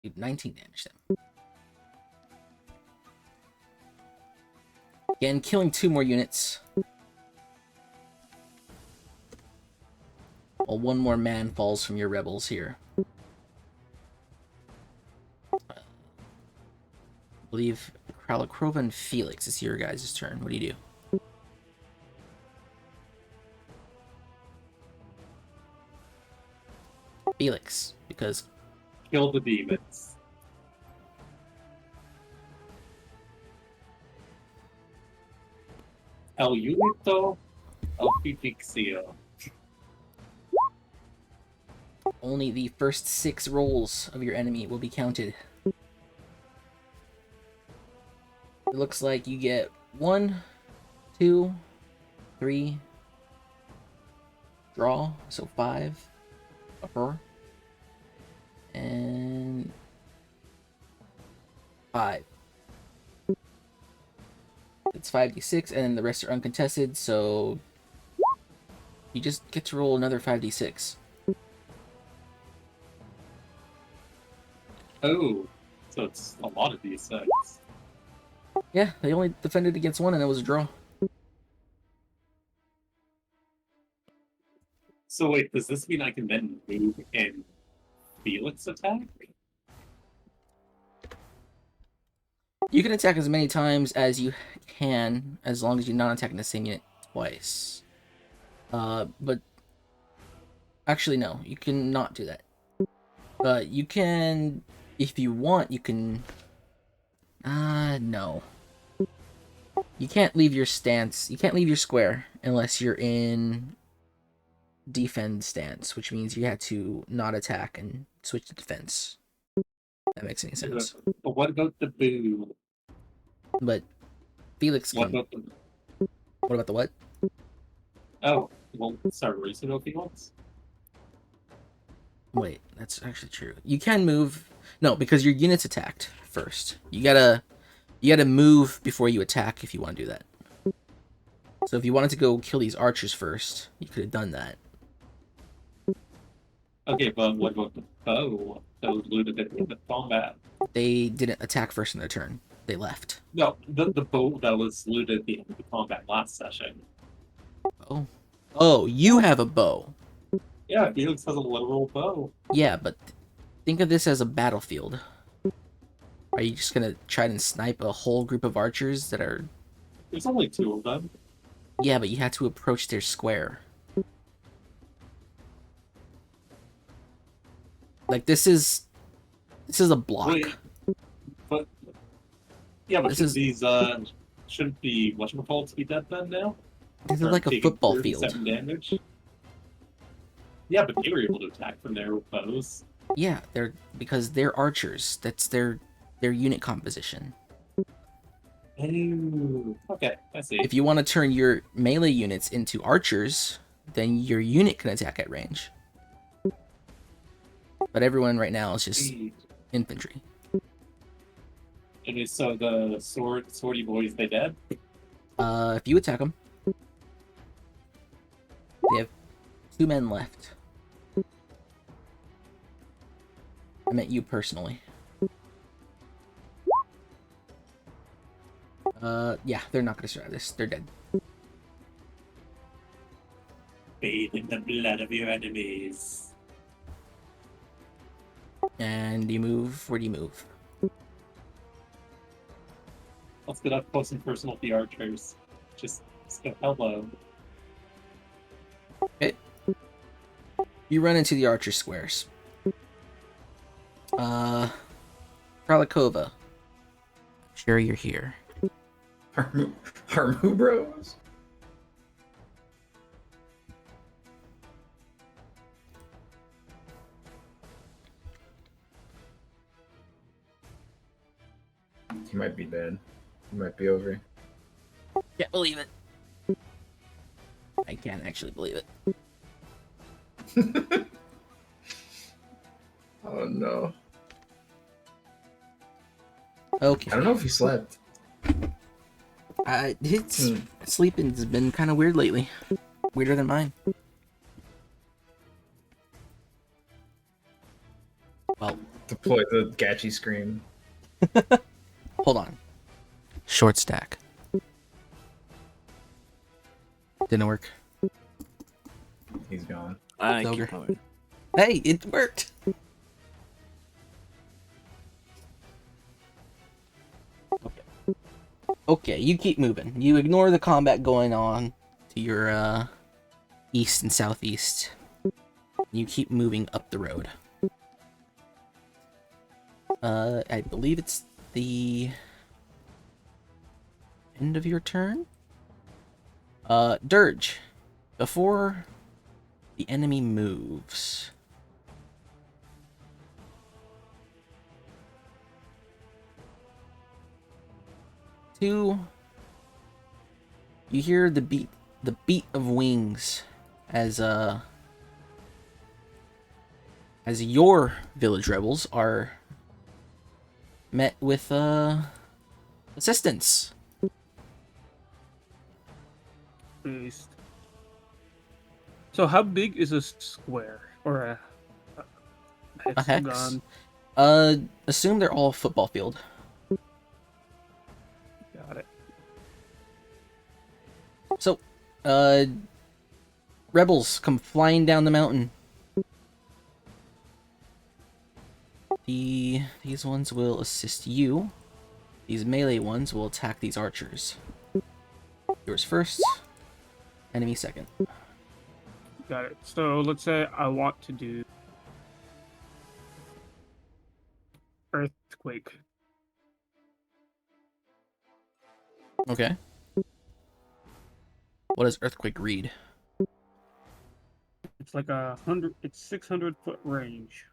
Do 19 damage then. Again, killing 2 more units. While 1 more man falls from your rebels here. I believe Kralakrova and Felix, it's your guys' turn. What do you do? Felix, because Kill the demons. El unito Alfifixio. only the first 6 rolls of your enemy will be counted. It looks like you get 1, 2, 3, draw, so 5, upper, and 5. It's 5d6, and then the rest are uncontested, so you just get to roll another 5d6. Oh, so it's a lot of D6. Yeah, they only defended against 1, and it was a draw. So wait, does this mean I can then move and Felix attack? You can attack as many times as you can, as long as you're not attacking the same unit twice. But actually, no, you can not do that. You can, if you want, you can. No. You can't leave your stance. You can't leave your square unless you're in defend stance, which means you have to not attack and switch to defense. That makes any sense. But what about the boo? But Felix What can. about the... What about the what? Oh, well, sorry, is it no Felix? Wait, that's actually true. You can move. No, because your unit's attacked first. You gotta You gotta move before you attack if you want to do that. So if you wanted to go kill these archers first, you could have done that. Okay, but what about the bow that was looted at the end of combat? They didn't attack first in their turn. They left. No, the bow that was looted at the end of the combat last session. Oh, you have a bow. Yeah, Felix has a literal bow. Yeah, but think of this as a battlefield. Are you just gonna try and snipe a whole group of archers that are... There's only 2 of them. Yeah, but you have to approach their square. Like, this is a block. Wait, but yeah, but This should is- these shouldn't be whatchamacallits be dead then now? This is Or like a taking football 37 field. damage. Yeah, but they were able to attack from there with bows. Yeah, because they're archers. That's their unit composition. Oh, okay, I see. If you want to turn your melee units into archers, then your unit can attack at range. But everyone right now is just infantry. And so the swordy boys, they dead? If you attack them, they have 2 men left. I meant you personally. Yeah, they're not gonna survive this. They're dead. Bathe in the blood of your enemies. And you move. Where do you move? Let's get up close and personal with the archers. Just go hello. You run into the archer squares. Pralikova. Sure, you're here. Harmu bros. He might be dead. He might be over. Can't believe it. I can't actually believe it. Oh no. Okay. I don't know if he slept. His sleeping has been kind of weird lately. Weirder than mine. Well, Deploy the Gachi scream. hold on. Short stack. Didn't work. He's gone. I Ogre. keep moving. Hey, it worked! Okay, you keep moving. You ignore the combat going on to your east and southeast. You keep moving up the road. I believe it's the end of your turn? Dirge, before the enemy moves. You hear the beat of wings as your village rebels are met with assistance. Beast. So how big is a square or a A hex? hexagon? Assume they're all football field. Got it. So, rebels come flying down the mountain. These ones will assist you. These melee ones will attack these archers. Yours first, enemy second. Got it. So let's say I want to do earthquake. Okay. What does earthquake read? It's like it's 600-foot range.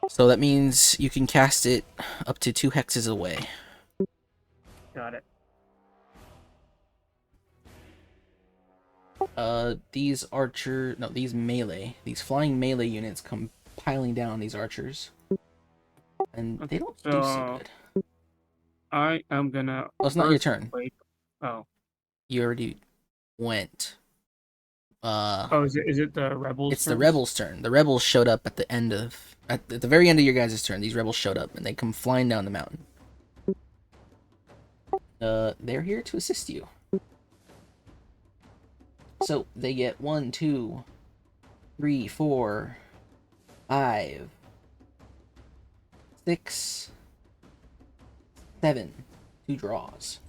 So that means you can cast it up to 2 hexes away. Got it. These flying melee units come piling down on these archers. And they don't do so So- good. I am gonna. Well, it's not your Earthquake. turn. Oh. You already went. Oh, is it the rebels? It's the turns? rebels' turn. The rebels showed up at the end of at the very end of your guys' turn. These rebels showed up and they come flying down the mountain. They're here to assist you. So they get 1, 2, 3, 4, 5, 6, 7. 2 draws.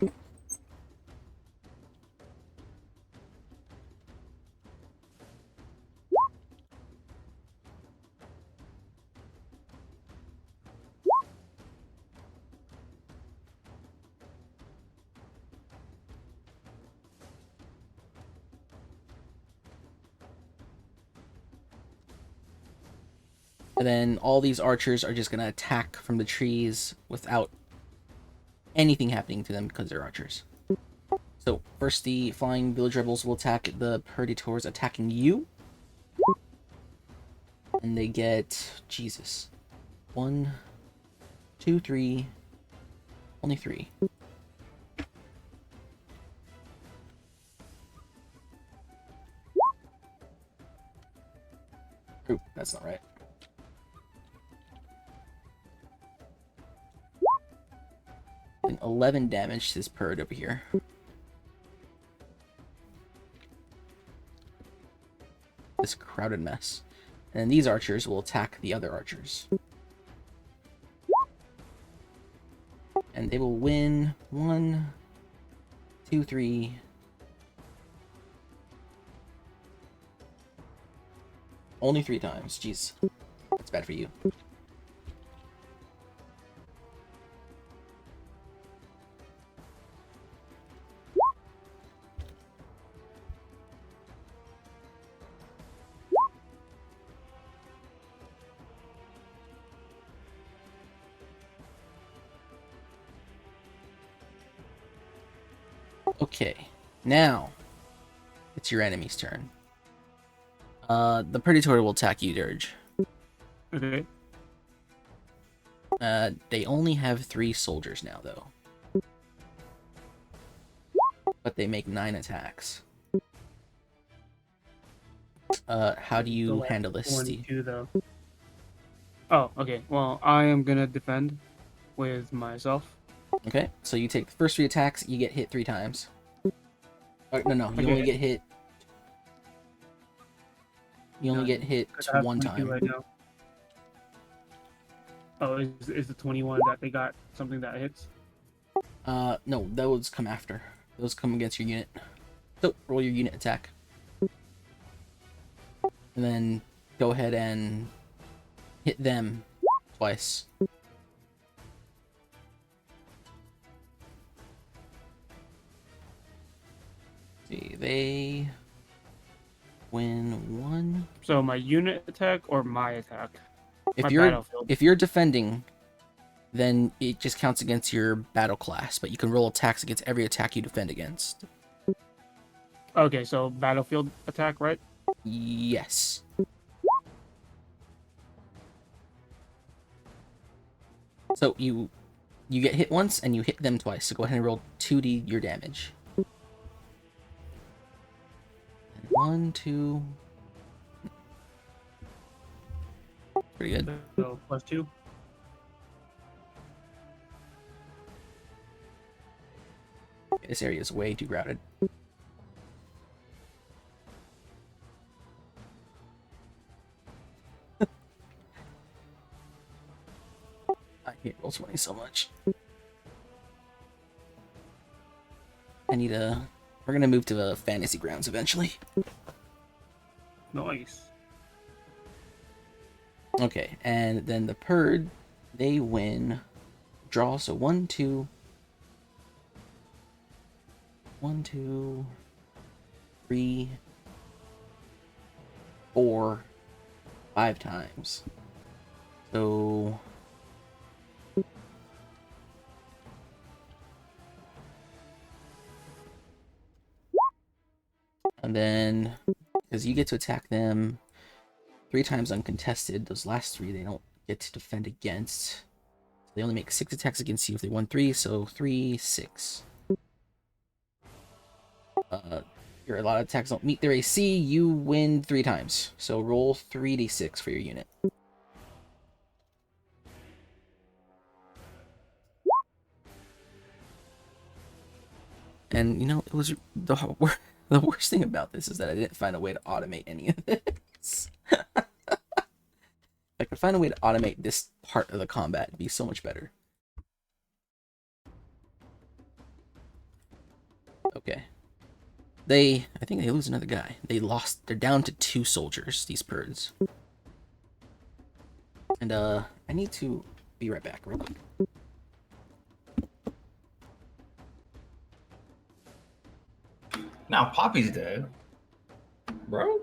And then all these archers are just going to attack from the trees without anything happening to them because they're archers. So first the flying village rebels will attack the Perditors attacking you. And they get, Jesus, 1, 2, 3, only 3. Oop, that's not right. And 11 damage to this Perd over here. This crowded mess. And then these archers will attack the other archers. And they will win 1, 2, 3. Only 3 times. Jeez. That's bad for you. Okay, now it's your enemy's turn. The Predator will attack you, Dirge. Okay. They only have 3 soldiers now, though. But they make 9 attacks. How do you handle this, Steve? 22 though. Oh, okay. Well, I am gonna defend with myself. Okay, so you take the first 3 attacks, you get hit 3 times. Oh, no, you Okay. only get hit. You only None, get hit 'cause I have 1 22 time. right now. Oh, is the 21 that they got something that hits? No, those come after. Those come against your unit. So, roll your unit attack. And then go ahead and hit them twice. See, they win 1. So my unit attack or my attack? If My you're battlefield. if you're defending, then it just counts against your battle class, but you can roll attacks against every attack you defend against. Okay, so battlefield attack, right? Yes. So you get hit once and you hit them twice. So go ahead and roll 2d your damage. 1, 2. Pretty good. So +2. This area is way too crowded. I hate Roll20 so much. I need a... We're gonna move to Fantasy Grounds eventually. Nice. Okay, and then the Perd, they win. Draw, so 1, 2... 1, 2... 3... 4... 5 times. So... And then, because you get to attack them 3 times uncontested, those last 3 they don't get to defend against. They only make 6 attacks against you if they won 3, so 3, 6. Your allotted attacks don't meet their AC, you win 3 times. So roll 3d6 for your unit. And you know, it was the worst thing about this is that I didn't find a way to automate any of this. If I could find a way to automate this part of the combat, it'd be so much better. Okay. I think they lose another guy. They're down to 2 soldiers, these Purds. And I need to be right back real quick. Now Poppy's dead. Bro?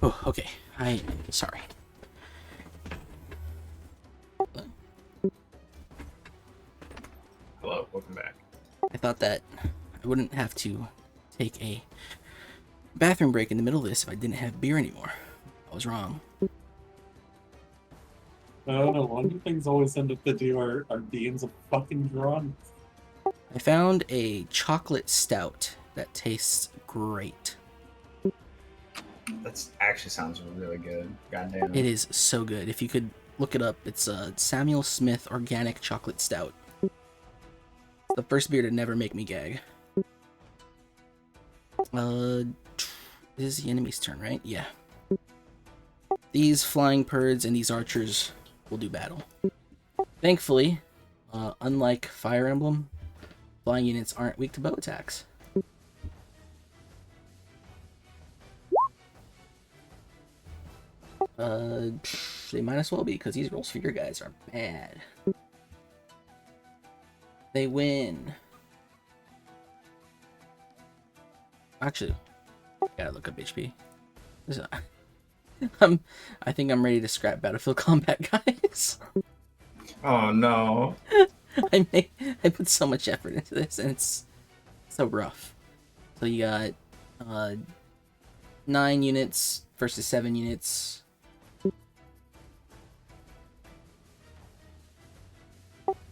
Oh, okay. I'm sorry. Hello, welcome back. I thought that I wouldn't have to take a bathroom break in the middle of this if I didn't have beer anymore. I was wrong. I don't know. One of the things I always end up to do are beans of fucking drunk. I found a chocolate stout that tastes great. That actually sounds really good. Goddamn. It is so good. If you could look it up, it's a Samuel Smith Organic Chocolate Stout. It's the first beer to never make me gag. This is the enemy's turn, right? Yeah. These flying Purds and these archers will do battle. Thankfully, unlike Fire Emblem, flying units aren't weak to bow attacks. They might as well be, because these rolls for your guys are bad. They win. Actually, gotta look up HP. I think I'm ready to scrap Battlefield Combat, guys. Oh no. I put so much effort into this, and it's so rough. So you got 9 units versus 7 units.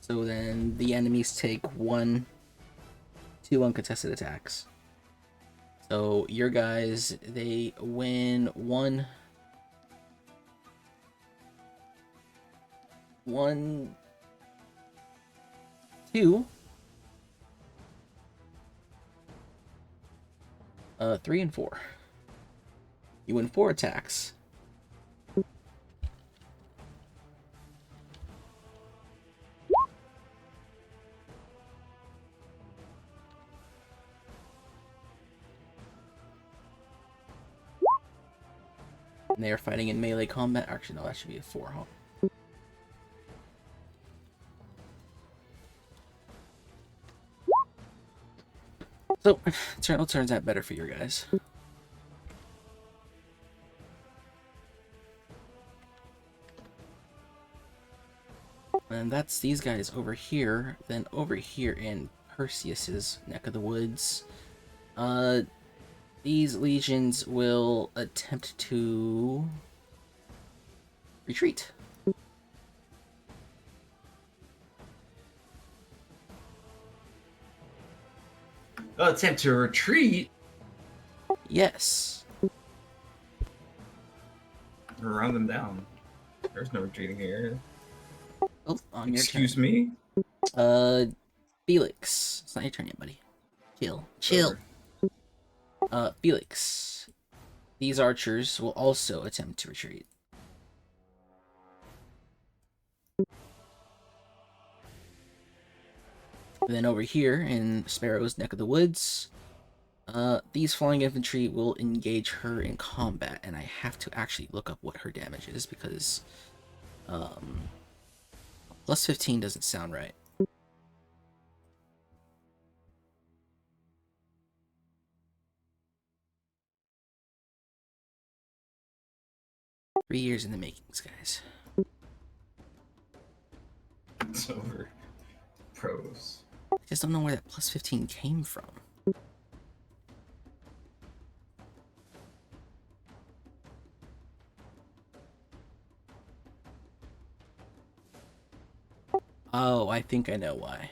So then the enemies take 2 uncontested attacks. So your guys, they win 1, 2, 3, and 4. You win 4 attacks. And they are fighting in melee combat. Actually, no, that should be a 4, huh? So, it turns out better for your guys. And that's these guys over here. Then over here in Perseus's neck of the woods, these legions will attempt to retreat. Attempt to retreat Yes. or run them down. There's no retreating here. Oh, on your Excuse turn. me? Felix. It's not your turn yet, buddy. Chill. Felix. These archers will also attempt to retreat. And then over here in Sparrow's neck of the woods, these flying infantry will engage her in combat, and I have to actually look up what her damage is because plus 15 doesn't sound right. Three years in the makings, guys. It's over. Pros. I just don't know where that plus 15 came from. Oh, I think I know why.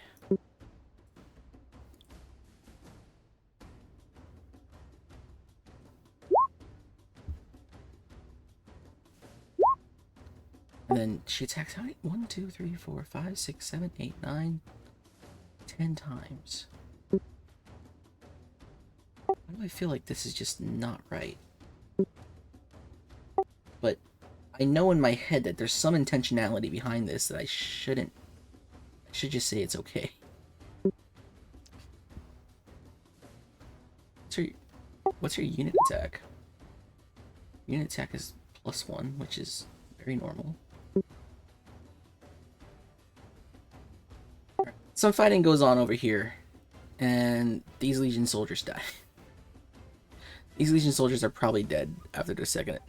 And then she attacks how many? 1, 2, 3, 4, 5, 6, 7, 8, 9, 10 times. Why do I feel like this is just not right? But I know in my head that there's some intentionality behind this that I shouldn't. I should just say it's okay. What's your unit attack? Unit attack is +1, which is very normal. Some fighting goes on over here, and these Legion soldiers die. These Legion soldiers are probably dead after their second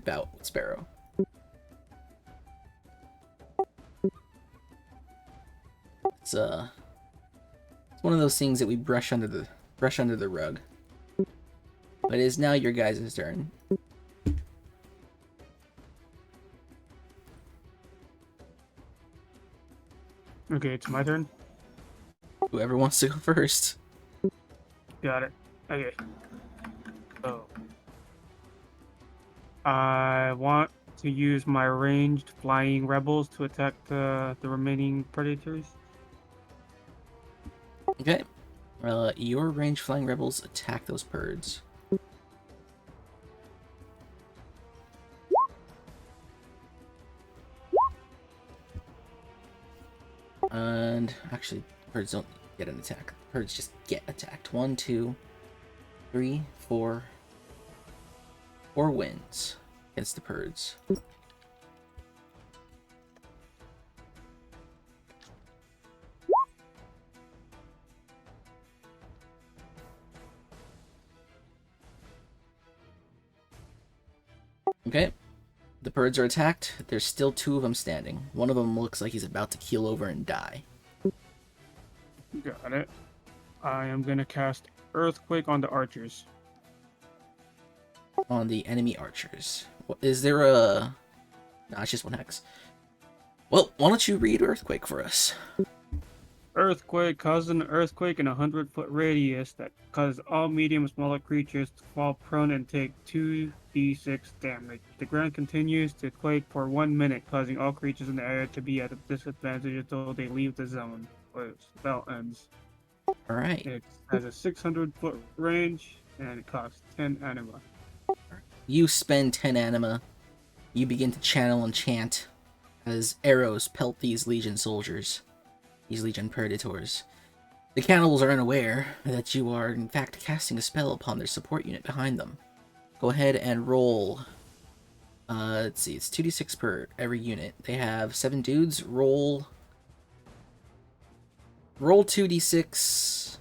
bout with Sparrow. It's one of those things that we brush under the rug. But it is now your guys' turn. Okay, it's my turn. Whoever wants to go first. Got it. Okay. So I want to use my ranged flying rebels to attack the remaining predators. Okay. Your ranged flying rebels attack those birds. And actually, birds don't get an attack. Birds just get attacked. 1, 2, 3, 4. 4 wins against the birds. Okay. The birds are attacked. There's still 2 of them standing. One of them looks like he's about to keel over and die. Got it. I am gonna cast Earthquake on the archers. On the enemy archers. Is there a... Nah, it's just 1 hex. Well, why don't you read Earthquake for us? Earthquake causes an earthquake in a 100-foot radius that causes all medium and smaller creatures to fall prone and take 2d6 damage. The ground continues to quake for 1 minute, causing all creatures in the area to be at a disadvantage until they leave the zone, or the spell ends. Alright. It has a 600-foot range, and it costs 10 anima. You spend 10 anima. You begin to channel and chant as arrows pelt these Legion soldiers. These Legion Predators. The cannibals are unaware that you are in fact casting a spell upon their support unit behind them. Go ahead and roll. Let's see, it's 2d6 per every unit. They have 7 dudes. Roll 2d6.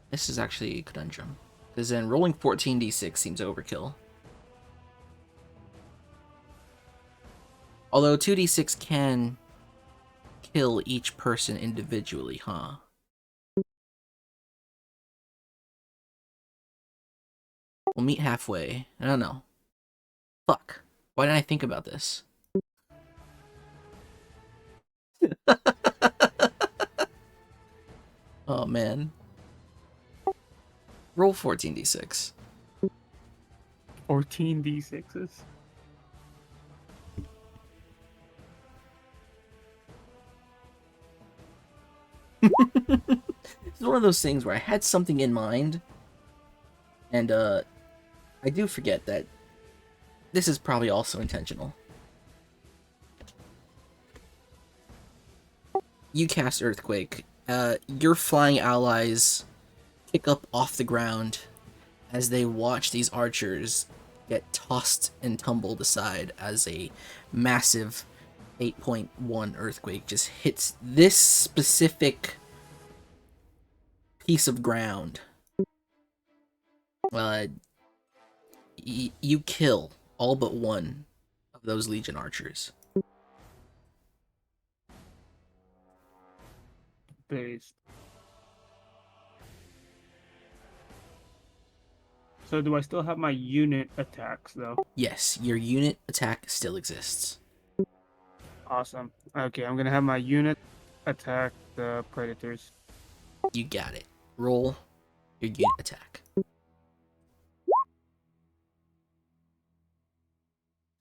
This is actually a conundrum, because then rolling 14d6 seems overkill. Although 2d6 can kill each person individually, huh? We'll meet halfway. I don't know. Fuck. Why didn't I think about this? Oh man. Roll 14d6. 14d6s. It's one of those things where I had something in mind, and I do forget that this is probably also intentional. You cast Earthquake. Your flying allies kick up off the ground as they watch these archers get tossed and tumbled aside as a massive 8.1 earthquake just hits this specific piece of ground. You kill all but one of those Legion archers. Based. So do I still have my unit attacks though? Yes, your unit attack still exists. Awesome. Okay, I'm gonna have my unit attack the predators. You got it. Roll your unit attack.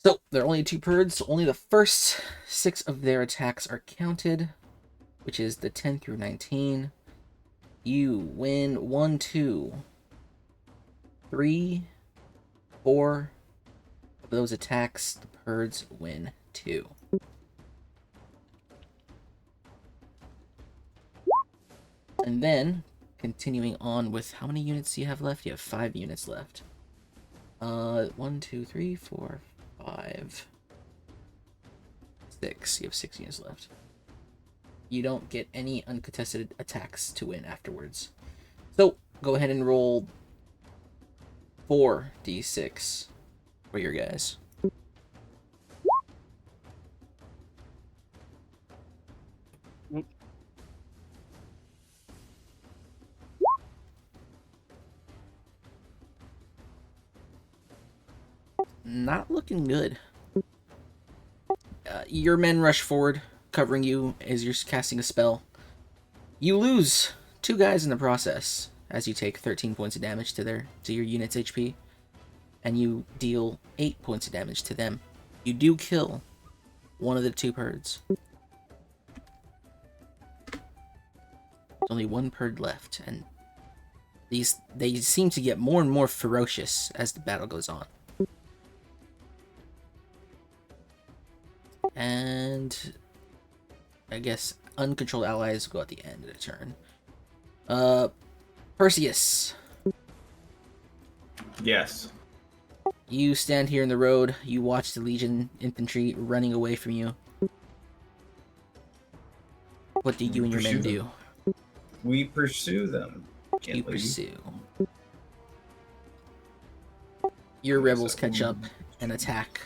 So, there are only 2 birds, so only the first 6 of their attacks are counted, which is the 10 through 19. You win 1, 2, 3, 4 of those attacks. The birds win 2. And then, continuing on with how many units do you have left? You have 5 units left. 1, 2, 3, 4, 5, 6. You have 6 units left. You don't get any uncontested attacks to win afterwards. So, go ahead and roll 4d6 for your guys. Not looking good. Your men rush forward, covering you as you're casting a spell. You lose 2 guys in the process as you take 13 points of damage to your unit's HP, and you deal 8 points of damage to them. You do kill one of the 2 birds. There's only 1 bird left, and they seem to get more and more ferocious as the battle goes on. And I guess uncontrolled allies go at the end of the turn. Perseus, Yes. you stand here in the road. You watch the Legion infantry running away from you. What do you and your men Pursue do? them. We pursue them. You Gently. pursue. Your rebels catch up and attack.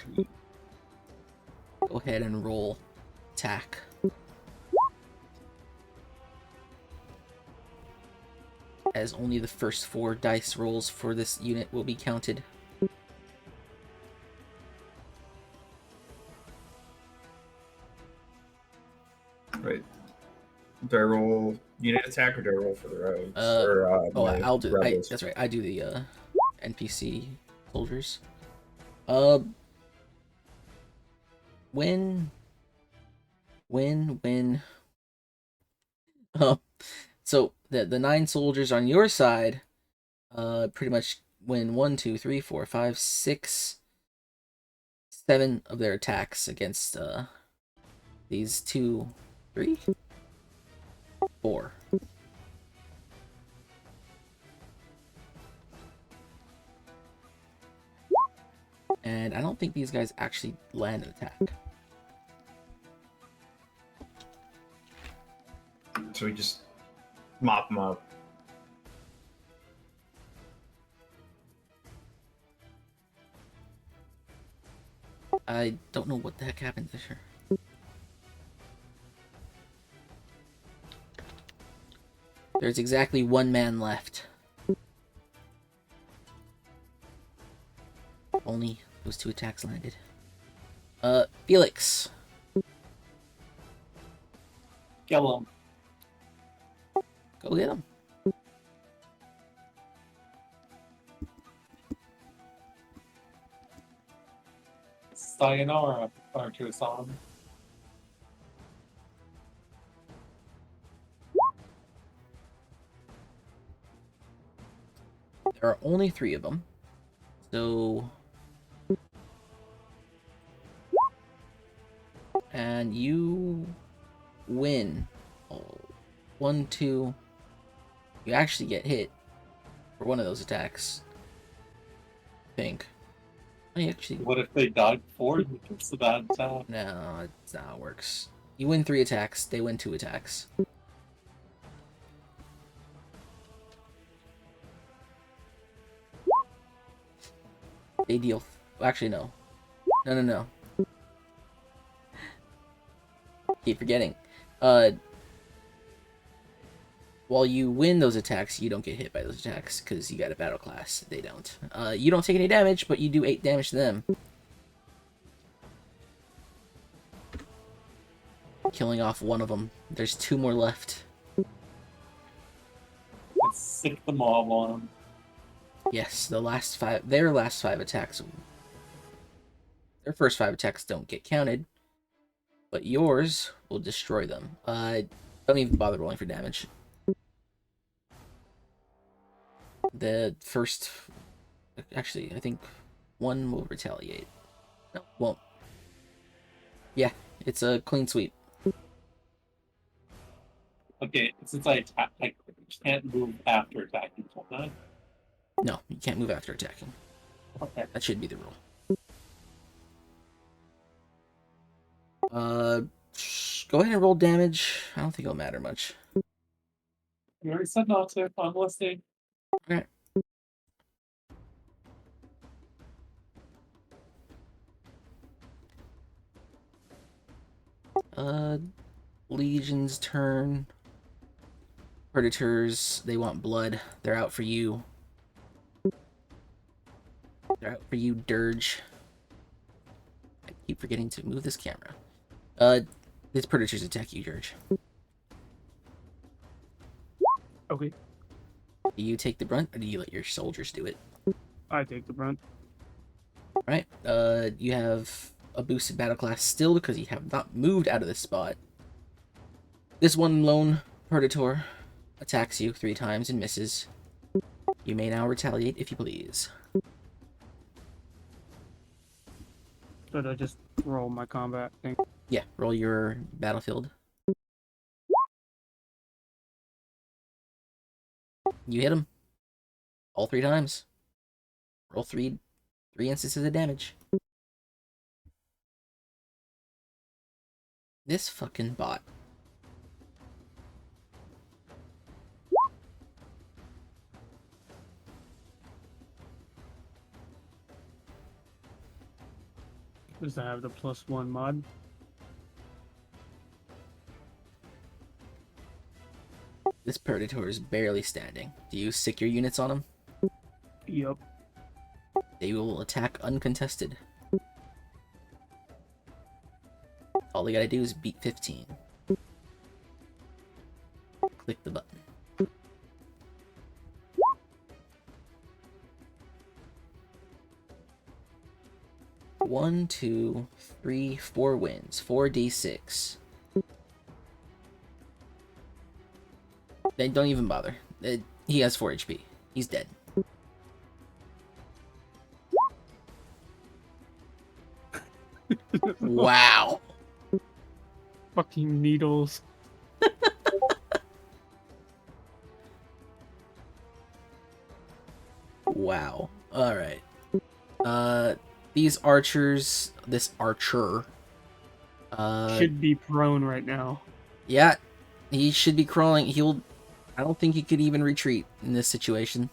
Go ahead and roll attack. As only the first 4 dice rolls for this unit will be counted. Right. Do I roll unit attack or do I roll for the rogues? Oh, my I'll do. rebels? That's right. I do the NPC soldiers. When. So the 9 soldiers on your side, pretty much win 1, 2, 3, 4, 5, 6, 7 of their attacks against these 2, 3, 4. And I don't think these guys actually land an attack. So we just mop them up. I don't know what the heck happened there. There's exactly 1 man left. Only those 2 attacks landed. Felix. Kill him. Go get him. Sayonara, Archer-san. There are only 3 of them. So... And you win. Oh, 1, 2... You actually get hit for one of those attacks. I think. I actually... What if they died before you? It's a bad attack. No, that's not how it works. You win 3 attacks, they win 2 attacks. They deal... Actually, no. No. Keep forgetting. While you win those attacks, you don't get hit by those attacks, because you got a battle class. They don't. You don't take any damage, but you do 8 damage to them. Killing off one of them. There's 2 more left. Let's sick the mob on them. Yes, their last 5 attacks. Their first 5 attacks don't get counted, but yours will destroy them. Don't even bother rolling for damage. The first, actually, I think 1 will retaliate. No, won't. Yeah, it's a clean sweep. Okay, since I can't move after attacking, can I? No, you can't move after attacking. Okay. That should be the rule. Go ahead and roll damage. I don't think it'll matter much. You already said not to. I'm listening. Okay. Legion's turn. Predators, they want blood. They're out for you. They're out for you, Dirge. I keep forgetting to move this camera. These predators attack you, Dirge. Okay, Do you take the brunt, or do you let your soldiers do it? I take the brunt. Right. You have a boosted battle class still because you have not moved out of this spot. This one lone predator attacks you 3 times and misses. You may now retaliate if you please. Should I just roll my combat thing? Yeah, roll your battlefield. You hit him. All 3 times. Roll 3 instances of damage. This fucking bot. Does that have the +1 mod? This predator is barely standing. Do you sick your units on him? Yup. They will attack uncontested. All they gotta do is beat 15. Click the button. One, 2, 3, 4 wins. 4d6. Then don't even bother. He has 4 HP. He's dead. Wow. Fucking needles. Wow. Alright. These archers, this archer, Should be prone right now. yeah, he should be crawling. I don't think he could even retreat in this situation.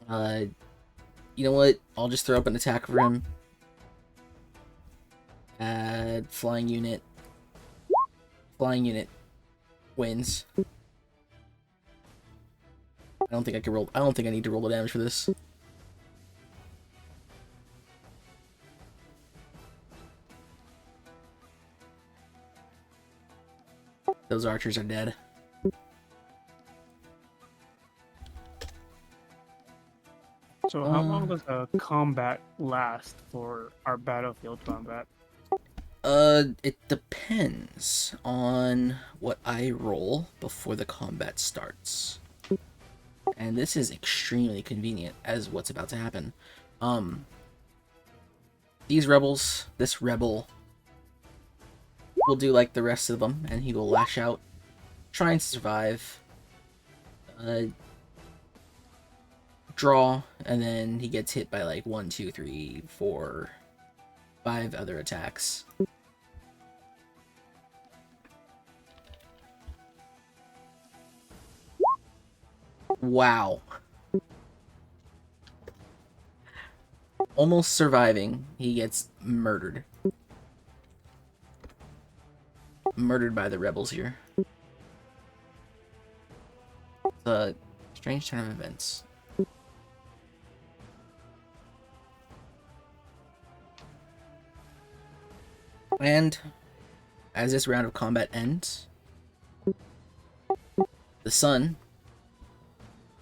You know what? I'll just throw up an attack for him. Add flying unit. Flying unit wins. I don't think I can roll. I don't think I need to roll the damage for this. Those archers are dead. So how long does a combat last for our battlefield combat? It depends on what I roll before the combat starts. And this is extremely convenient as what's about to happen. These rebels, this rebel will do like the rest of them, and he will lash out, trying to survive, draw, and then he gets hit by like 1, 2, 3, 4, 5 other attacks. Wow. Almost surviving, he gets murdered. Murdered by the rebels here. It's a strange turn of events. And as this round of combat ends, the sun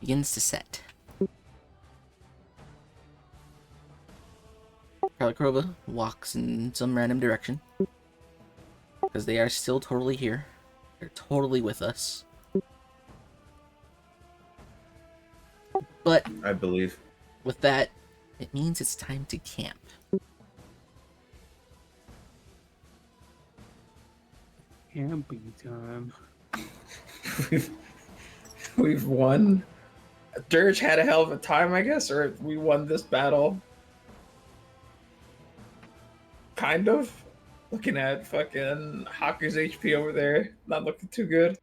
begins to set. Kalakrova walks in some random direction, because they are still totally here. They're totally with us. But I believe. with that, it means it's time to camp. Camping time. We've won. Dirge had a hell of a time, I guess, or we won this battle. Kind of. Looking at fucking Hawker's HP over there, not looking too good.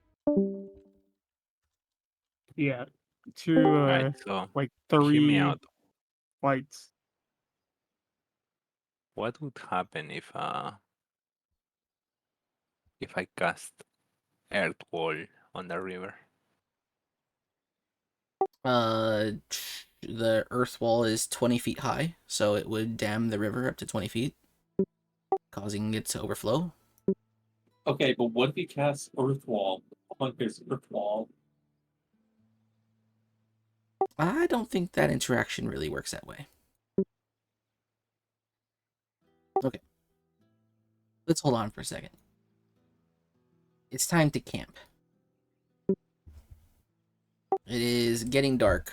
Yeah. Two Right, so like hear me 3 out. fights. What would happen if I cast Earth Wall on the river? The earth wall is 20 feet high, so it would dam the river up to 20 feet, causing it to overflow. Okay, but what if he casts Earth Wall on his Earth Wall? I don't think that interaction really works that way. Okay. Let's hold on for a second. It's time to camp. It is getting dark.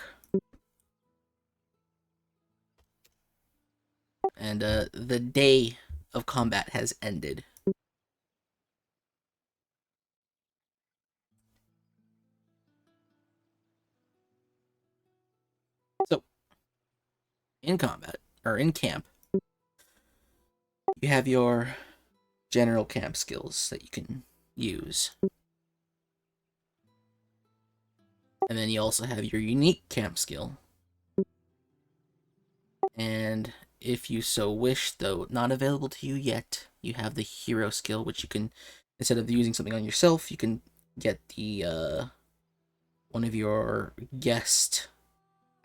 And the day of combat has ended. So, in combat, or in camp, you have your general camp skills that you can use. And then you also have your unique camp skill. And if you so wish, though not available to you yet, you have the hero skill, which you can, instead of using something on yourself, you can get the one of your guest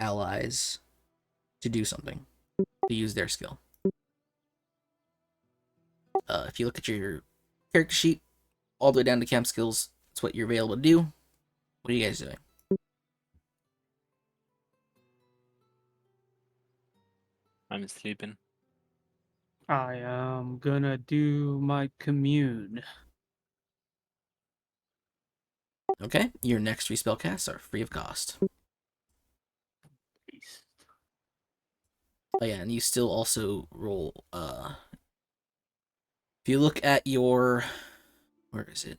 allies to do something, to use their skill. If you look at your character sheet, all the way down to camp skills, that's what you're available to do. What are you guys doing? I'm sleeping. I am gonna do my commune. Okay, your next 3 spellcasts are free of cost. Beast. Oh yeah, and you still also roll, if you look at your, where is it?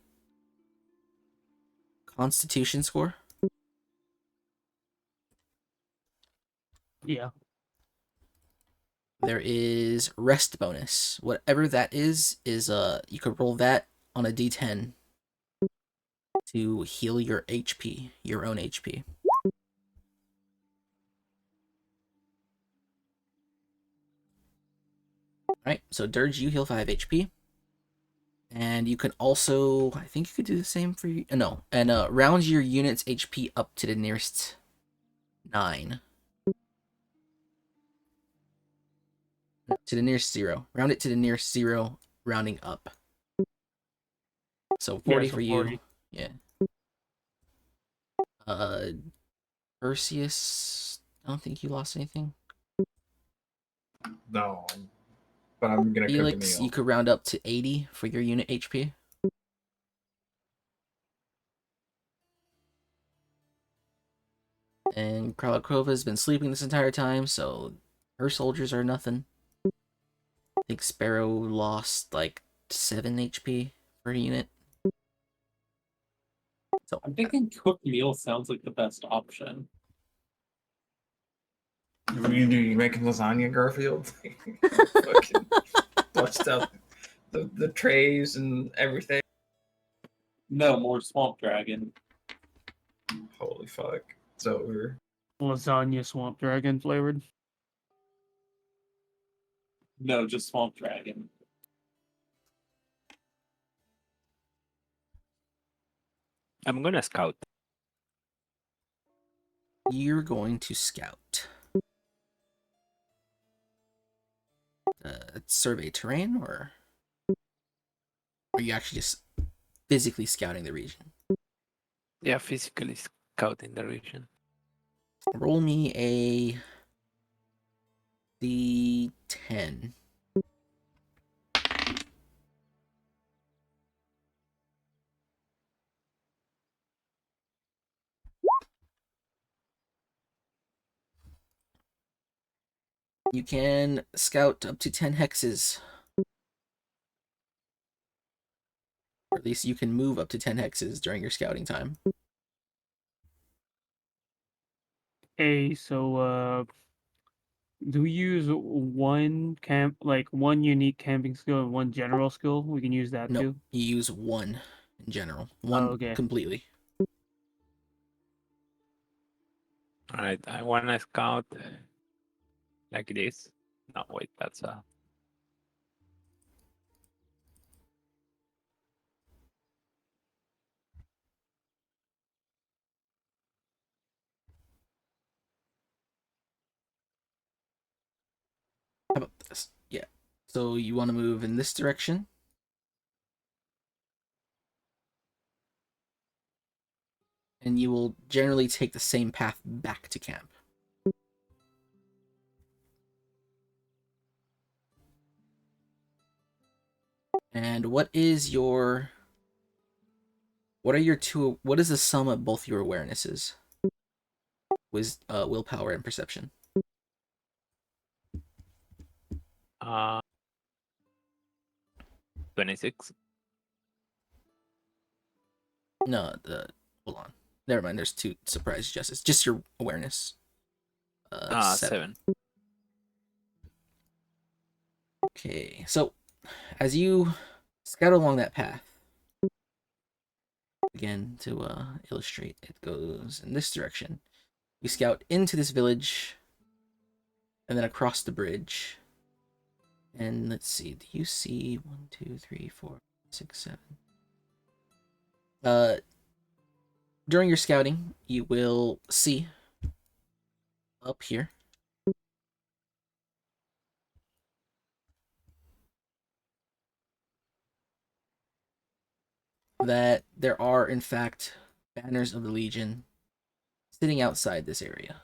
Constitution score? Yeah. There is rest bonus. Whatever that is you could roll that on a d10 to heal your HP, your own HP. Alright, so Dirge, you heal 5 HP. And you can also, I think you could do the same for you. No, and round your unit's HP up to the nearest 9. No, to the nearest 0. Round it to the nearest 0, rounding up. So 40 so for you. 40. Yeah. Perseus, I don't think you lost anything. No, but I'm gonna cook a Felix, meal. you could round up to 80 for your unit HP. And Kralakrova been sleeping this entire time, so her soldiers are nothing. I think Sparrow lost like 7 HP per unit. So I'm thinking cooked meal sounds like the best option. You making lasagna, Garfield? Fucking bust out the trays and everything. No, more swamp dragon. Holy fuck! It's over. Lasagna swamp dragon flavored. No, just swamp dragon. I'm gonna scout. you're going to scout. Survey terrain, or are you actually just physically scouting the region? Yeah, physically scouting the region. Roll me a D10. You can scout up to 10 hexes. Or at least you can move up to 10 hexes during your scouting time. So do we use one unique camping skill and one general skill? We can use that No, too. you use one in general. One okay. completely. Alright, I wanna scout like this. No, wait, that's How about this? Yeah. So you want to move in this direction. And you will generally take the same path back to camp. And what is the sum of both your awarenesses? Willpower and perception. 26. No, hold on. Never mind, there's 2 surprise justice. Just your awareness. 7. 7. Okay, so as you scout along that path, again, to illustrate, it goes in this direction. You scout into this village, and then across the bridge. And let's see, do you see 1, 2, 3, 4, 6, 7? During your scouting, you will see up here that there are, in fact, banners of the Legion sitting outside this area.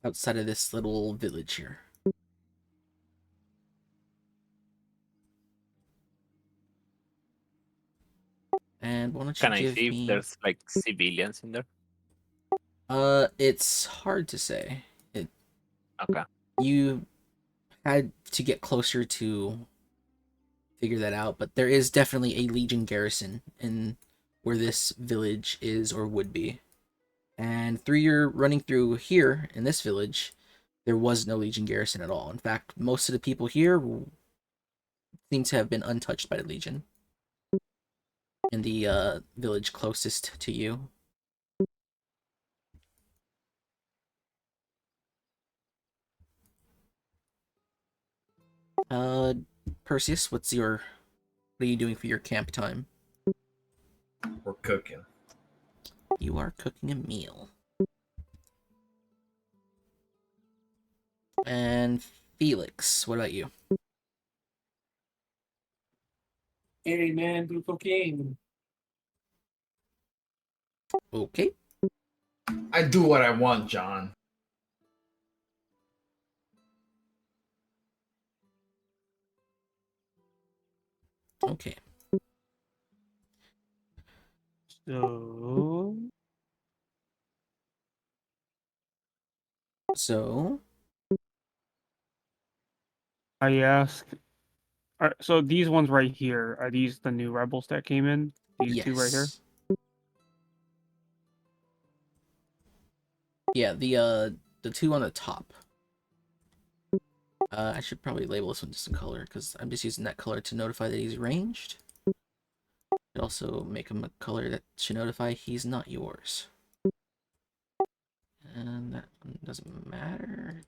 Outside of this little village here. And why don't you Can I give see me... if there's like civilians in there? It's hard to say. Okay. You had to get closer to figure that out, but there is definitely a Legion garrison in where this village is or would be. And through your running through here in this village, there was no Legion garrison at all. In fact, most of the people here seem to have been untouched by the Legion. In the village closest to you. Perseus, what are you doing for your camp time? We're cooking. You are cooking a meal. And Felix, what about you? Hey man, do cocaine. Okay. I do what I want, John. Okay. So So I ask. So these ones right here, are these the new rebels that came in? These two right here. yes. Yeah, the two on the top. I should probably label this one just in color because I'm just using that color to notify that he's ranged. Should also make him a color that should notify he's not yours. And that one doesn't matter.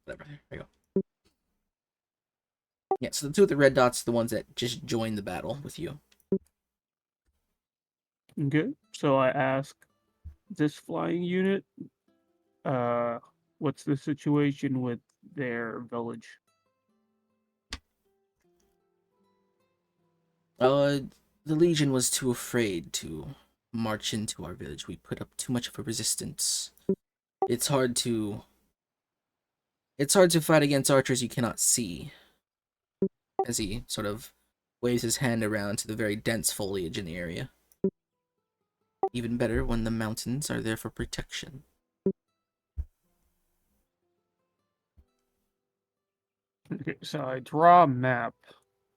Whatever. There you go. Yeah, so the two with the red dots are the ones that just joined the battle with you. Okay. So I ask this flying unit, uh, what's the situation with their village? The Legion was too afraid to march into our village. We put up too much of a resistance. It's hard to fight against archers you cannot see. As he sort of waves his hand around to the very dense foliage in the area. Even better when the mountains are there for protection. Okay, so I draw a map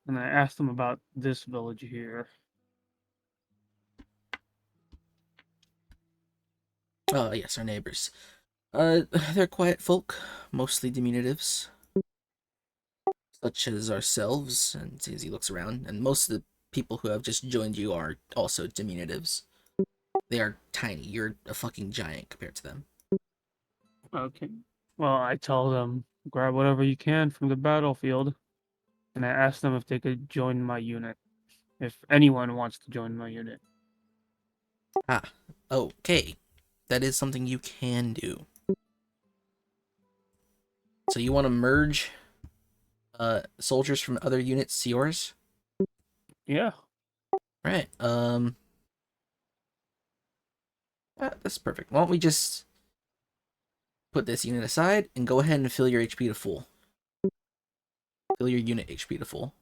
and I ask them about this village here. Yes, our neighbors. They're quiet folk, mostly diminutives, such as ourselves, and as he looks around, and most of the people who have just joined you are also diminutives. They are tiny. You're a fucking giant compared to them. Okay. Well, I tell them grab whatever you can from the battlefield, and I ask them if they could join my unit. If anyone wants to join my unit. Ah, okay. That is something you can do. So you want to merge soldiers from other units to yours? Yeah. Right. That's perfect. Why don't we just put this unit aside and go ahead and fill your HP to full. Fill your unit HP to full.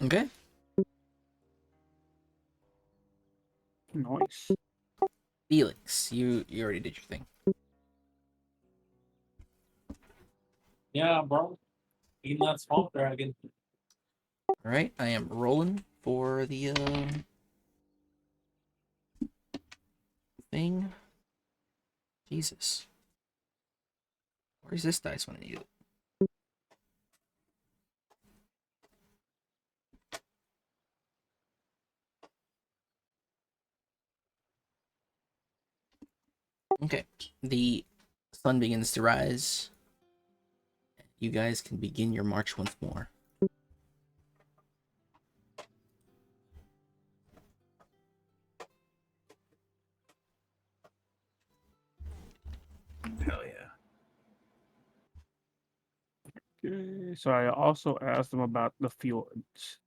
Okay. Nice. Felix, you already did your thing. Yeah, bro. Eating that swamp dragon. All right, I am rolling for the thing. Jesus, where's this dice when I need it? Okay, the sun begins to rise. You guys can begin your march once more. Hell yeah. Okay. So I also asked them about the fjords.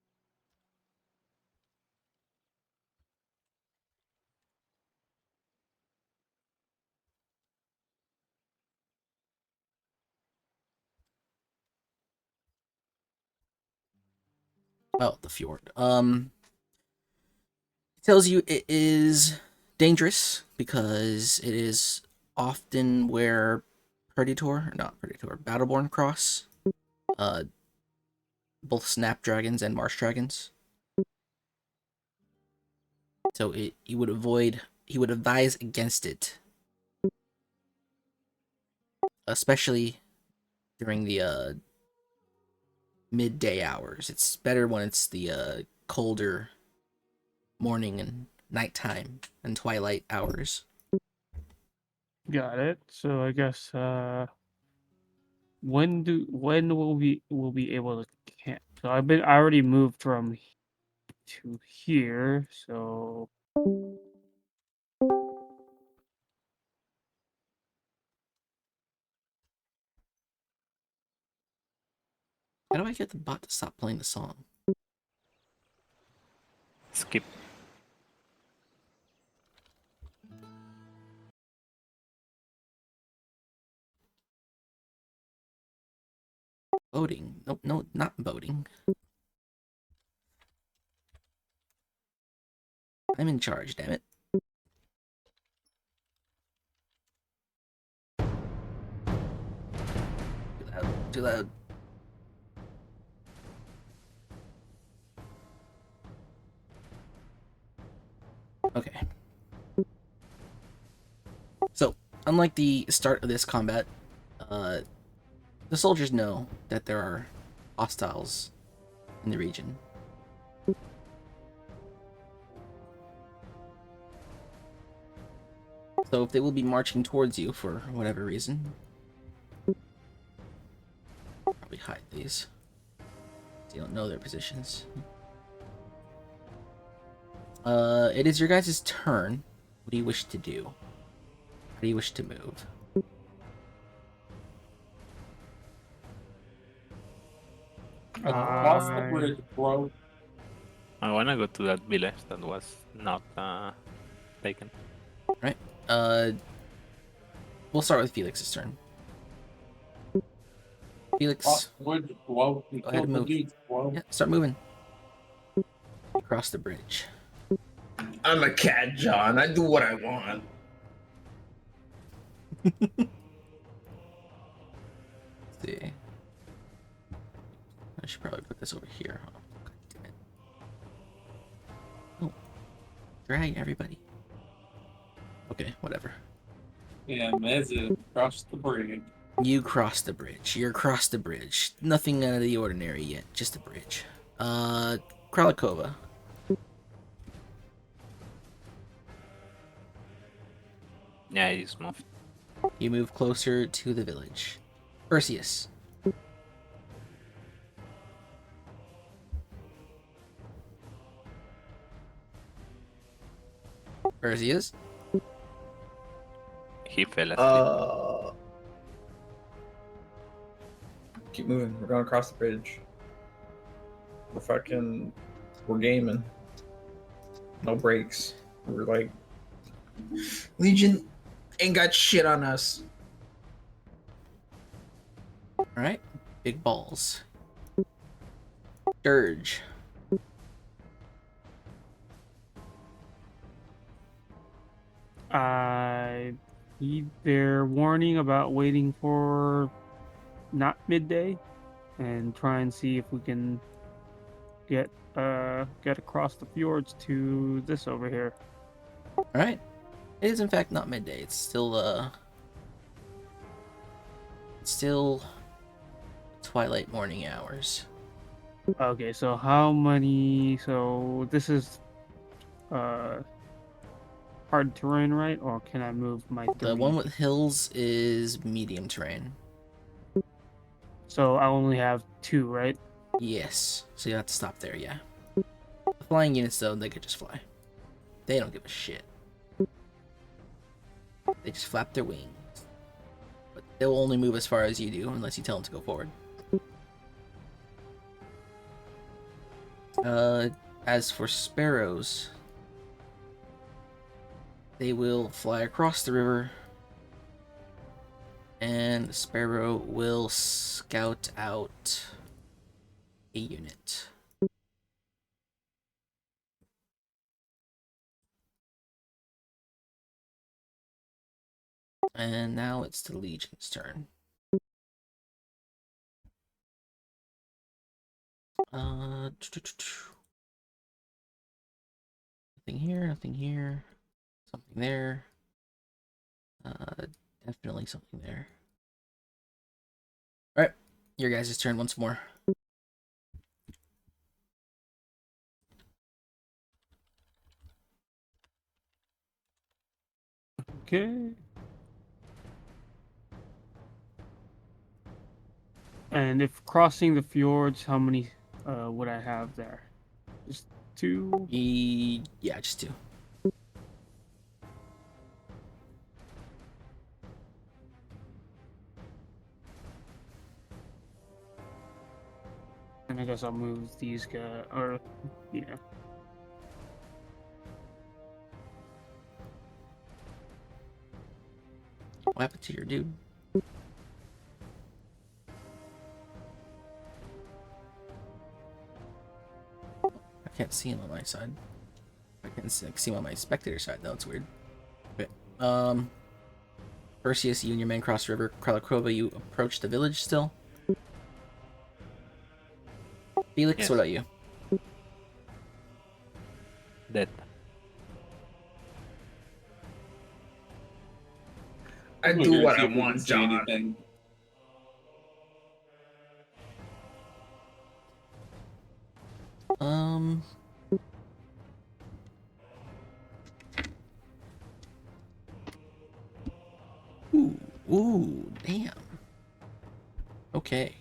Oh, the fjord. It tells you it is dangerous because it is often where Battleborn cross. Uh, both snapdragons and marsh dragons. So he would advise against it, especially during the midday hours. It's better when it's the colder morning and nighttime and twilight hours. Got it. So I guess when will be able to camp? So I already moved from to here, so How do I get the bot to stop playing the song? Skip. Voting. Nope, no, not voting. I'm in charge, damn it. Too loud, too loud. Okay. So, unlike the start of this combat, the soldiers know that there are hostiles in the region. So if they will be marching towards you for whatever reason, probably hide these. So you don't know their positions. It is your guys' turn. What do you wish to do? How do you wish to move? Across the I- bridge, bro. I wanna go to that village that was not taken. Uh, we'll start with Felix's turn. Felix, Across the bridge, bro. We Go ahead killed and the move. dudes, bro. yeah, start moving. You cross the bridge. I'm a cat, John. I do what I want. Let's see. I should probably put this over here. Oh, God damn it. Oh, drag everybody. Okay, whatever. Yeah, Mezza across the bridge. You cross the bridge. You're across the bridge. Nothing out of the ordinary yet. Just a bridge. Kralikova. Yeah, I just moved. You move closer to the village. Perseus. Perseus. He fell asleep. Keep moving. We're going across the bridge. We're gaming. No breaks. We're like, Legion ain't got shit on us. Alright. Big balls. Dirge. I heed their warning about waiting for not midday and try and see if we can get across the fjords to this over here. Alright. It is in fact not midday. It's still twilight morning hours. Okay, so how many? So this is hard terrain, right? Or can I move my The three? one with hills is medium terrain. So I only have two, right? Yes. So you have to stop there, yeah. The flying units though, they could just fly. They don't give a shit. They just flap their wings. But they'll only move as far as you do unless you tell them to go forward. As for sparrows, they will fly across the river, and the sparrow will scout out a unit. And now it's the Legion's turn. Nothing here, nothing here. Something there. Definitely something there. Alright, your guys' turn once more. Okay. And if crossing the fjords, how many would I have there? Just two? Yeah, just two. And I guess I'll move these guys, or yeah. What happened to your dude? I can't see him on my side. I can see him on my spectator side though. It's weird. Okay. Perseus, you and your men cross the river. Kralakrova, you approach the village still. Felix, Yes. what about you? Dead. I We're do gonna what see I if we can want, see John. anything. Um. Ooh, damn. Okay.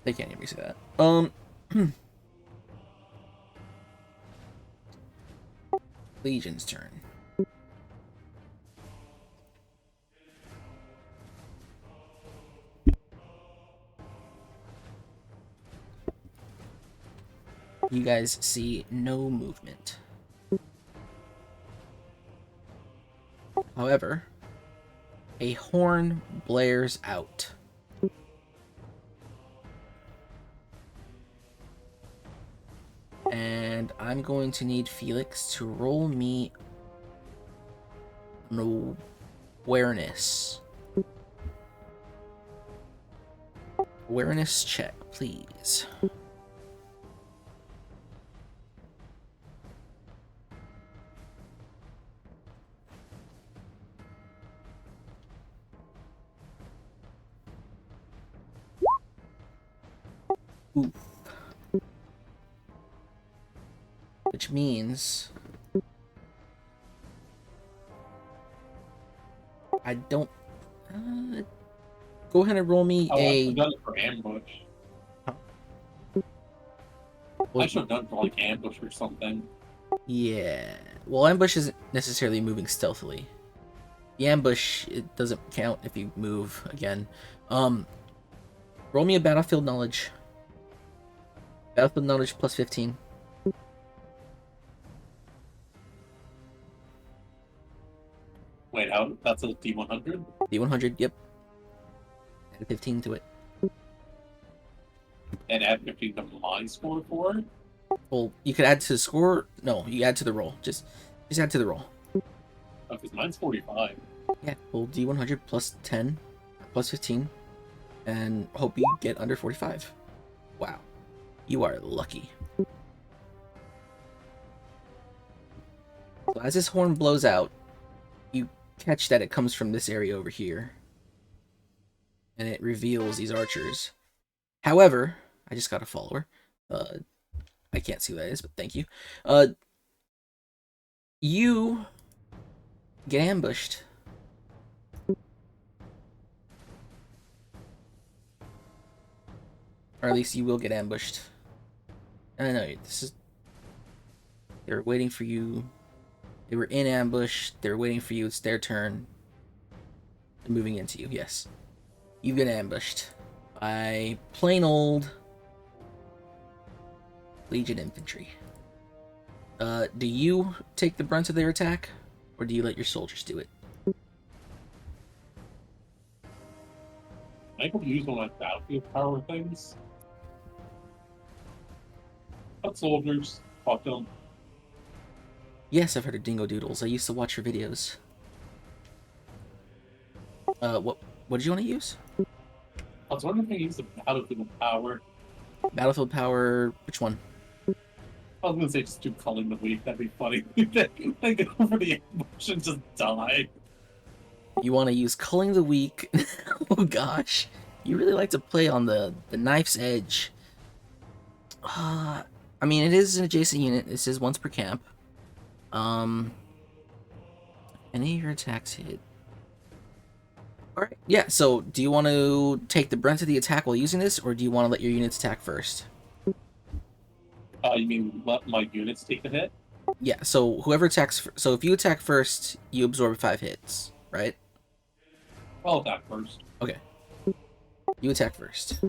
They can't hear me say that. Legion's turn. You guys see no movement. However, a horn blares out. And I'm going to need Felix to roll me an awareness. Awareness check, please. Oof. Which means I don't. Go ahead and roll me Oh, I should a. have done it for ambush. I should have done it for like ambush or something. Yeah. Well, ambush isn't necessarily moving stealthily. The ambush, it doesn't count if you move again. Roll me a battlefield knowledge. Battlefield knowledge plus 15. Wait, how? That's a D100? D100, yep. Add 15 to it. And add 15 to my score for it? Well, you could add to the score. No, you add to the roll. Just add to the roll. Oh, because mine's 45. Yeah, roll D100 plus 10, plus 15, and hope you get under 45. Wow. You are lucky. So as this horn blows out, you catch that it comes from this area over here. And it reveals these archers. However, I just got a follower. I can't see who that is, but thank you. You get ambushed. Or at least you will get ambushed. I know, this is... They were waiting for you. They were in ambush. They were waiting for you. It's their turn. They're moving into you, yes. You get ambushed by plain old Legion infantry. Do you take the brunt of their attack? Or do you let your soldiers do it? I could use one of my battlefield power things. But soldiers, fuck them. Yes, I've heard of Dingo Doodles. I used to watch your videos. What did you want to use? I was wondering if I use the battlefield power. Battlefield power, which one? I was gonna say just do Culling the Weak, that'd be funny. They go for the ambush and just die. You want to use Culling the Weak? Oh gosh. You really like to play on the knife's edge. I mean, it is an adjacent unit. This is once per camp. Any of your attacks hit. Alright, yeah, so do you want to take the brunt of the attack while using this, or do you want to let your units attack first? You mean let my units take the hit? Yeah, so whoever attacks... So if you attack first, you absorb 5 hits, right? I'll attack first. Okay. You attack first.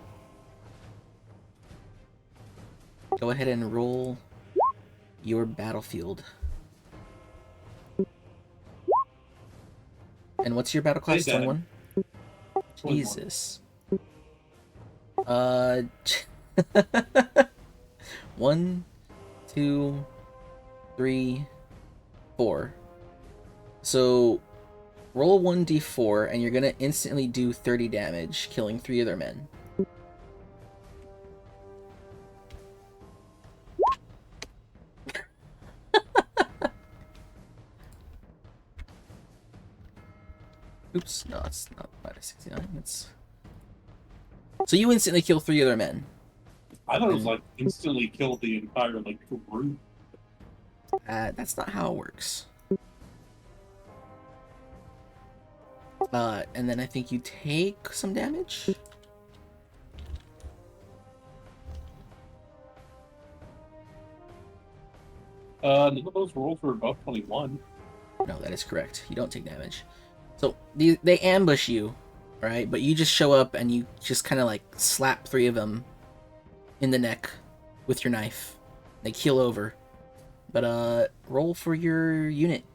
Go ahead and roll your battlefield. And what's your battle class? Hey, Dad. 21? 21. Jesus. 1, 2, 3, 4. So roll 1d4 and you're gonna instantly do 30 damage, killing 3 other men. Oops, no, it's not minus 69. It's... So you instantly kill 3 other men. I thought it was like instantly killed the entire like group. That's not how it works. And then I think you take some damage. None of those rolls were above 21. No, that is correct. You don't take damage. So they ambush you, right? But you just show up and you just kind of like slap 3 of them in the neck with your knife. They keel over. But roll for your unit.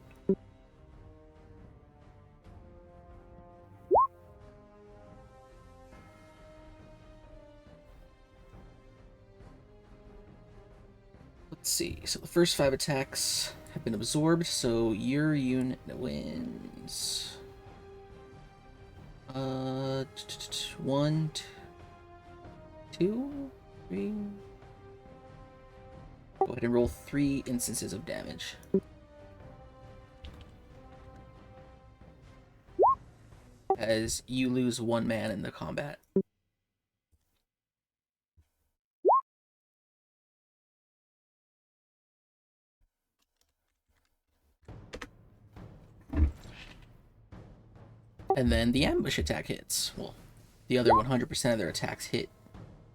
Let's see. So the first 5 attacks have been absorbed, so your unit wins. 1, 2, 3. Go ahead and roll 3 instances of damage. As you lose 1 man in the combat. And then the ambush attack hits. Well, the other 100% of their attacks hit.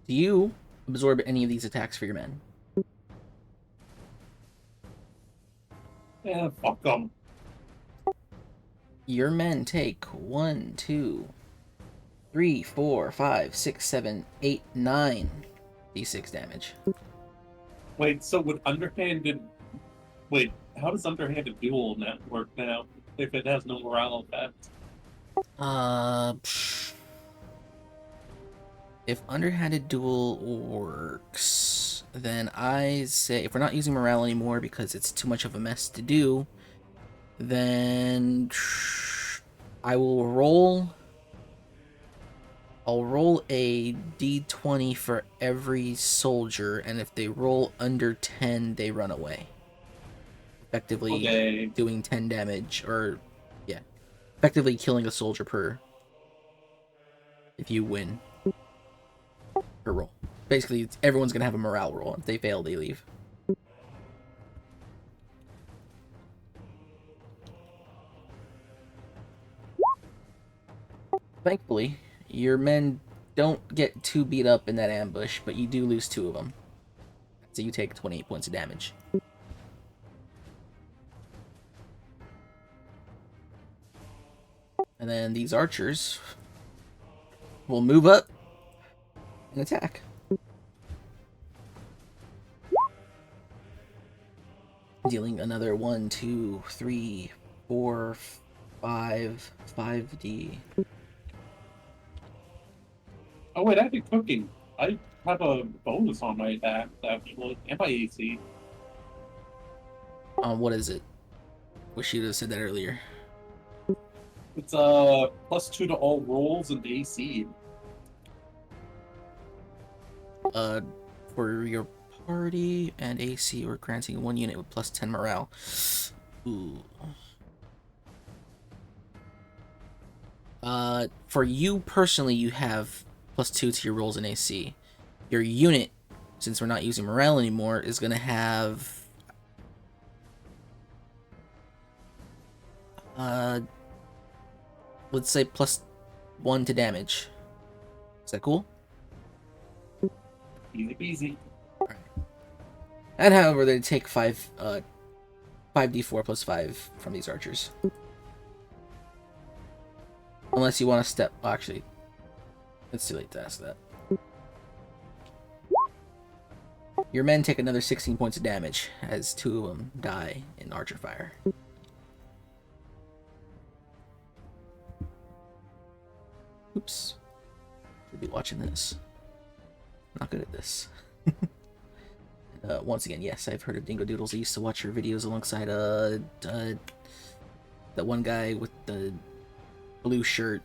Do you absorb any of these attacks for your men? Yeah, fuck them. Your men take 1, 2, 3, 4, 5, 6, 7, 8, 9 d6 damage. Wait, so with underhanded... Wait, how does underhanded duel net work now if it has no morale effect? If underhanded duel works, then I say if we're not using morale anymore because it's too much of a mess to do, then I will roll. I'll roll a d20 for every soldier, and if they roll under 10, they run away. Effectively Okay. doing 10 damage, or yeah, effectively killing a soldier per if you win per roll. Basically, everyone's gonna have a morale roll. If they fail, they leave. Thankfully, your men don't get too beat up in that ambush, but you do lose 2 of them. So you take 28 points of damage. And then these archers will move up and attack. Dealing another 1, 2, 3, 4, 5, 5d. Oh wait, I did cooking. I have a bonus on my attack actually, and my AC. What is it? Wish you'd have said that earlier. It's +2 to all rolls and AC. For your party and AC, we're granting 1 unit with +10 morale. Ooh. For you personally, you have +2 to your rolls and AC. Your unit, since we're not using morale anymore, is gonna have let's say +1 to damage. Is that cool? Easy peasy. And however, they take 5d4 plus 5 from these archers. Unless you want to step... Well, actually, It's too late to ask that. Your men take another 16 points of damage as 2 of them die in archer fire. Oops. Should be watching this. Not good at this. Once again, yes, I've heard of Dingo Doodles. I used to watch your videos alongside that one guy with the blue shirt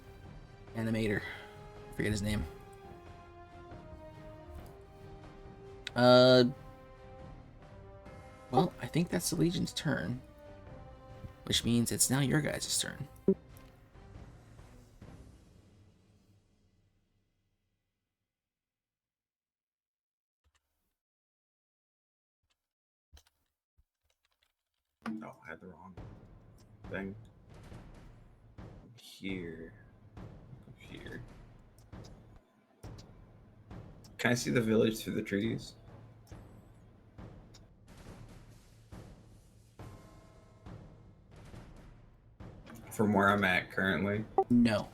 animator. I forget his name. Well, I think that's the Legion's turn, which means it's now your guys' turn. Oh, I had the wrong thing. Here. Here. Can I see the village through the trees? From where I'm at currently. No.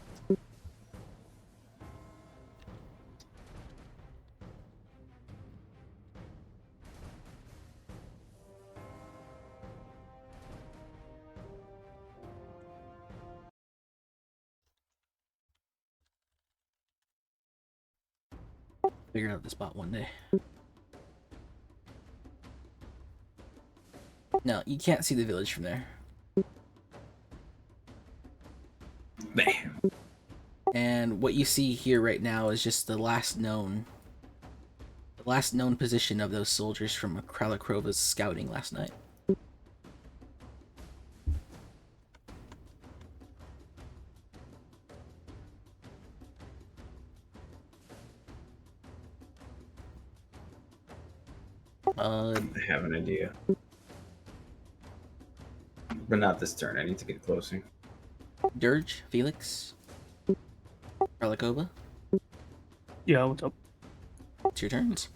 Figure out the spot one day. No, you can't see the village from there. Bam. And what you see here right now is just the last known position of those soldiers from Kralakrova's scouting last night. I have an idea. But not this turn. I need to get closer. Dirge, Felix, Kralakova, Yeah, what's up? it's your turns.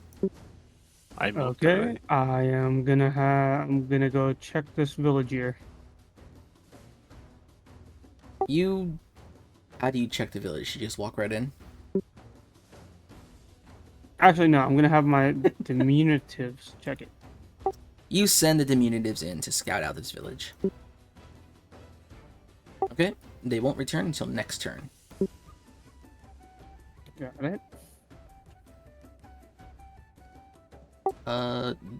I moved Okay, already. I'm gonna go check this village here. How do you check the village? You just walk right in? Actually, no, I'm gonna have my diminutives check it. You send the diminutives in to scout out this village. Okay, they won't return until next turn. Got it.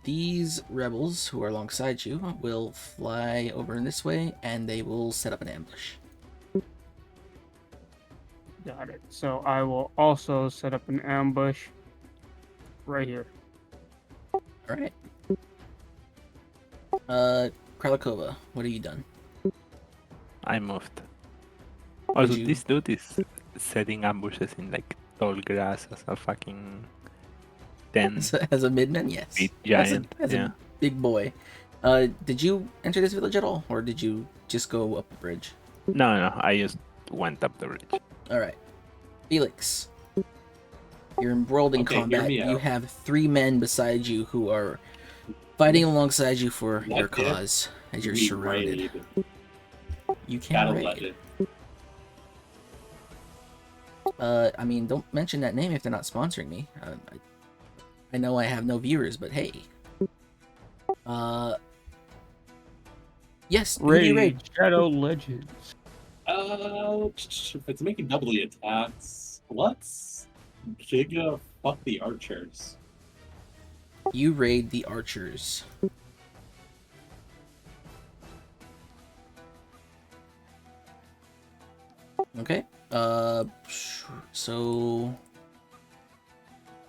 These rebels who are alongside you will fly over in this way, and they will set up an ambush. Got it. So I will also set up an ambush right here. Alright. Kralakova, what have you done? I moved. Also, you- this dude is setting ambushes in like tall grass as a fucking 10 As a midman, yes. feet As giant. a Yeah. big boy. Did you enter this village at all, or did you just go up the bridge? No, I just went up the ridge. Alright. Felix. You're embroiled in Okay, hear combat. me You out. have 3 men beside you who are fighting alongside you for your Like it. cause as you're We surrounded. raid. You Gotta can let raid. it. I mean, don't mention that name if they're not sponsoring me. I know I have no viewers, but hey. Yes, who do you raid? Shadow Legends. If it's making doubly attacks, let's Giga fuck the archers. You raid the archers. Okay. So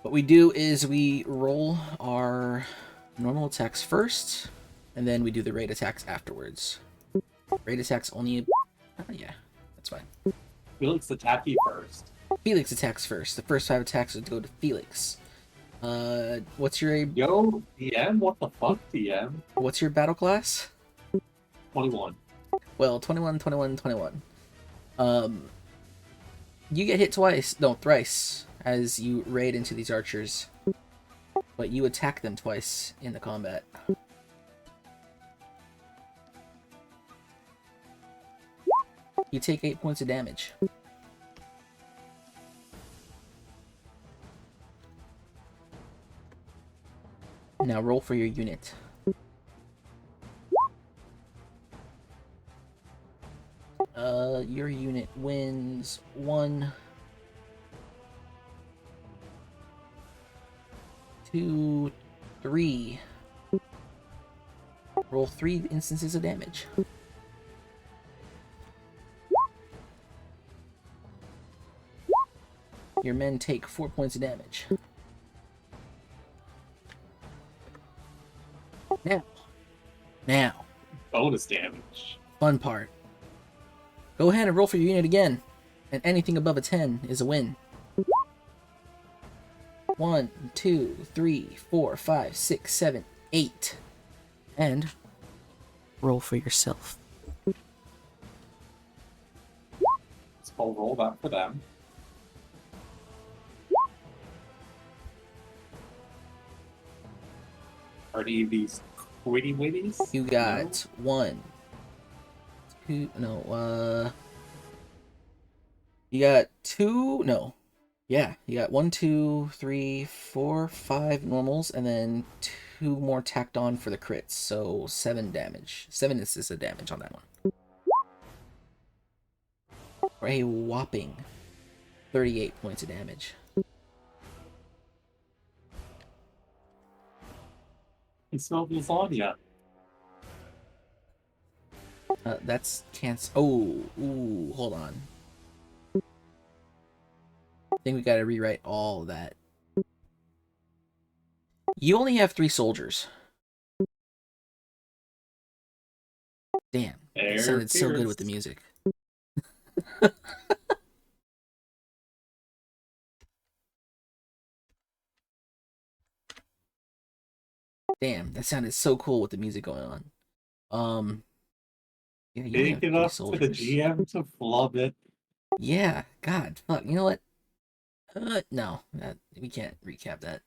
what we do is we roll our normal attacks first, and then we do the raid attacks afterwards. Raid attacks only. Yeah, that's fine. Felix attack you first. Felix attacks first. The first 5 attacks would go to Felix. What's your Yo, DM, what the fuck, DM? what's your battle class? 21. Well, 21, 21, 21. You get hit twice, no, thrice, as you raid into these archers. But you attack them twice in the combat. You take 8 points of damage. Now roll for your unit. Your unit wins 1, 2, 3. Roll 3 instances of damage. Your men take 4 points of damage. Now, Bonus damage. fun part. Go ahead and roll for your unit again, and anything above a 10 is a win. 1, 2, 3, 4, 5, 6, 7, 8. And roll for yourself. So I'll roll that for them. Are any of these quitty witties? You got 1, 2, no, you got 2, no. Yeah, you got 1, 2, 3, 4, 5 normals, and then 2 more tacked on for the crits, so 7 damage. 7 instances of damage on that one. For a whopping 38 points of damage. I smell lasagna. That's Oh, ooh, hold on. I think we gotta rewrite all of that. You only have 3 soldiers. Damn, it sounded so good with the music. Damn, that sounded so cool with the music going on. Yeah, you only have Big 3 enough for the soldiers. GM to flub it. Yeah, God, fuck. You know what? No, we can't recap that.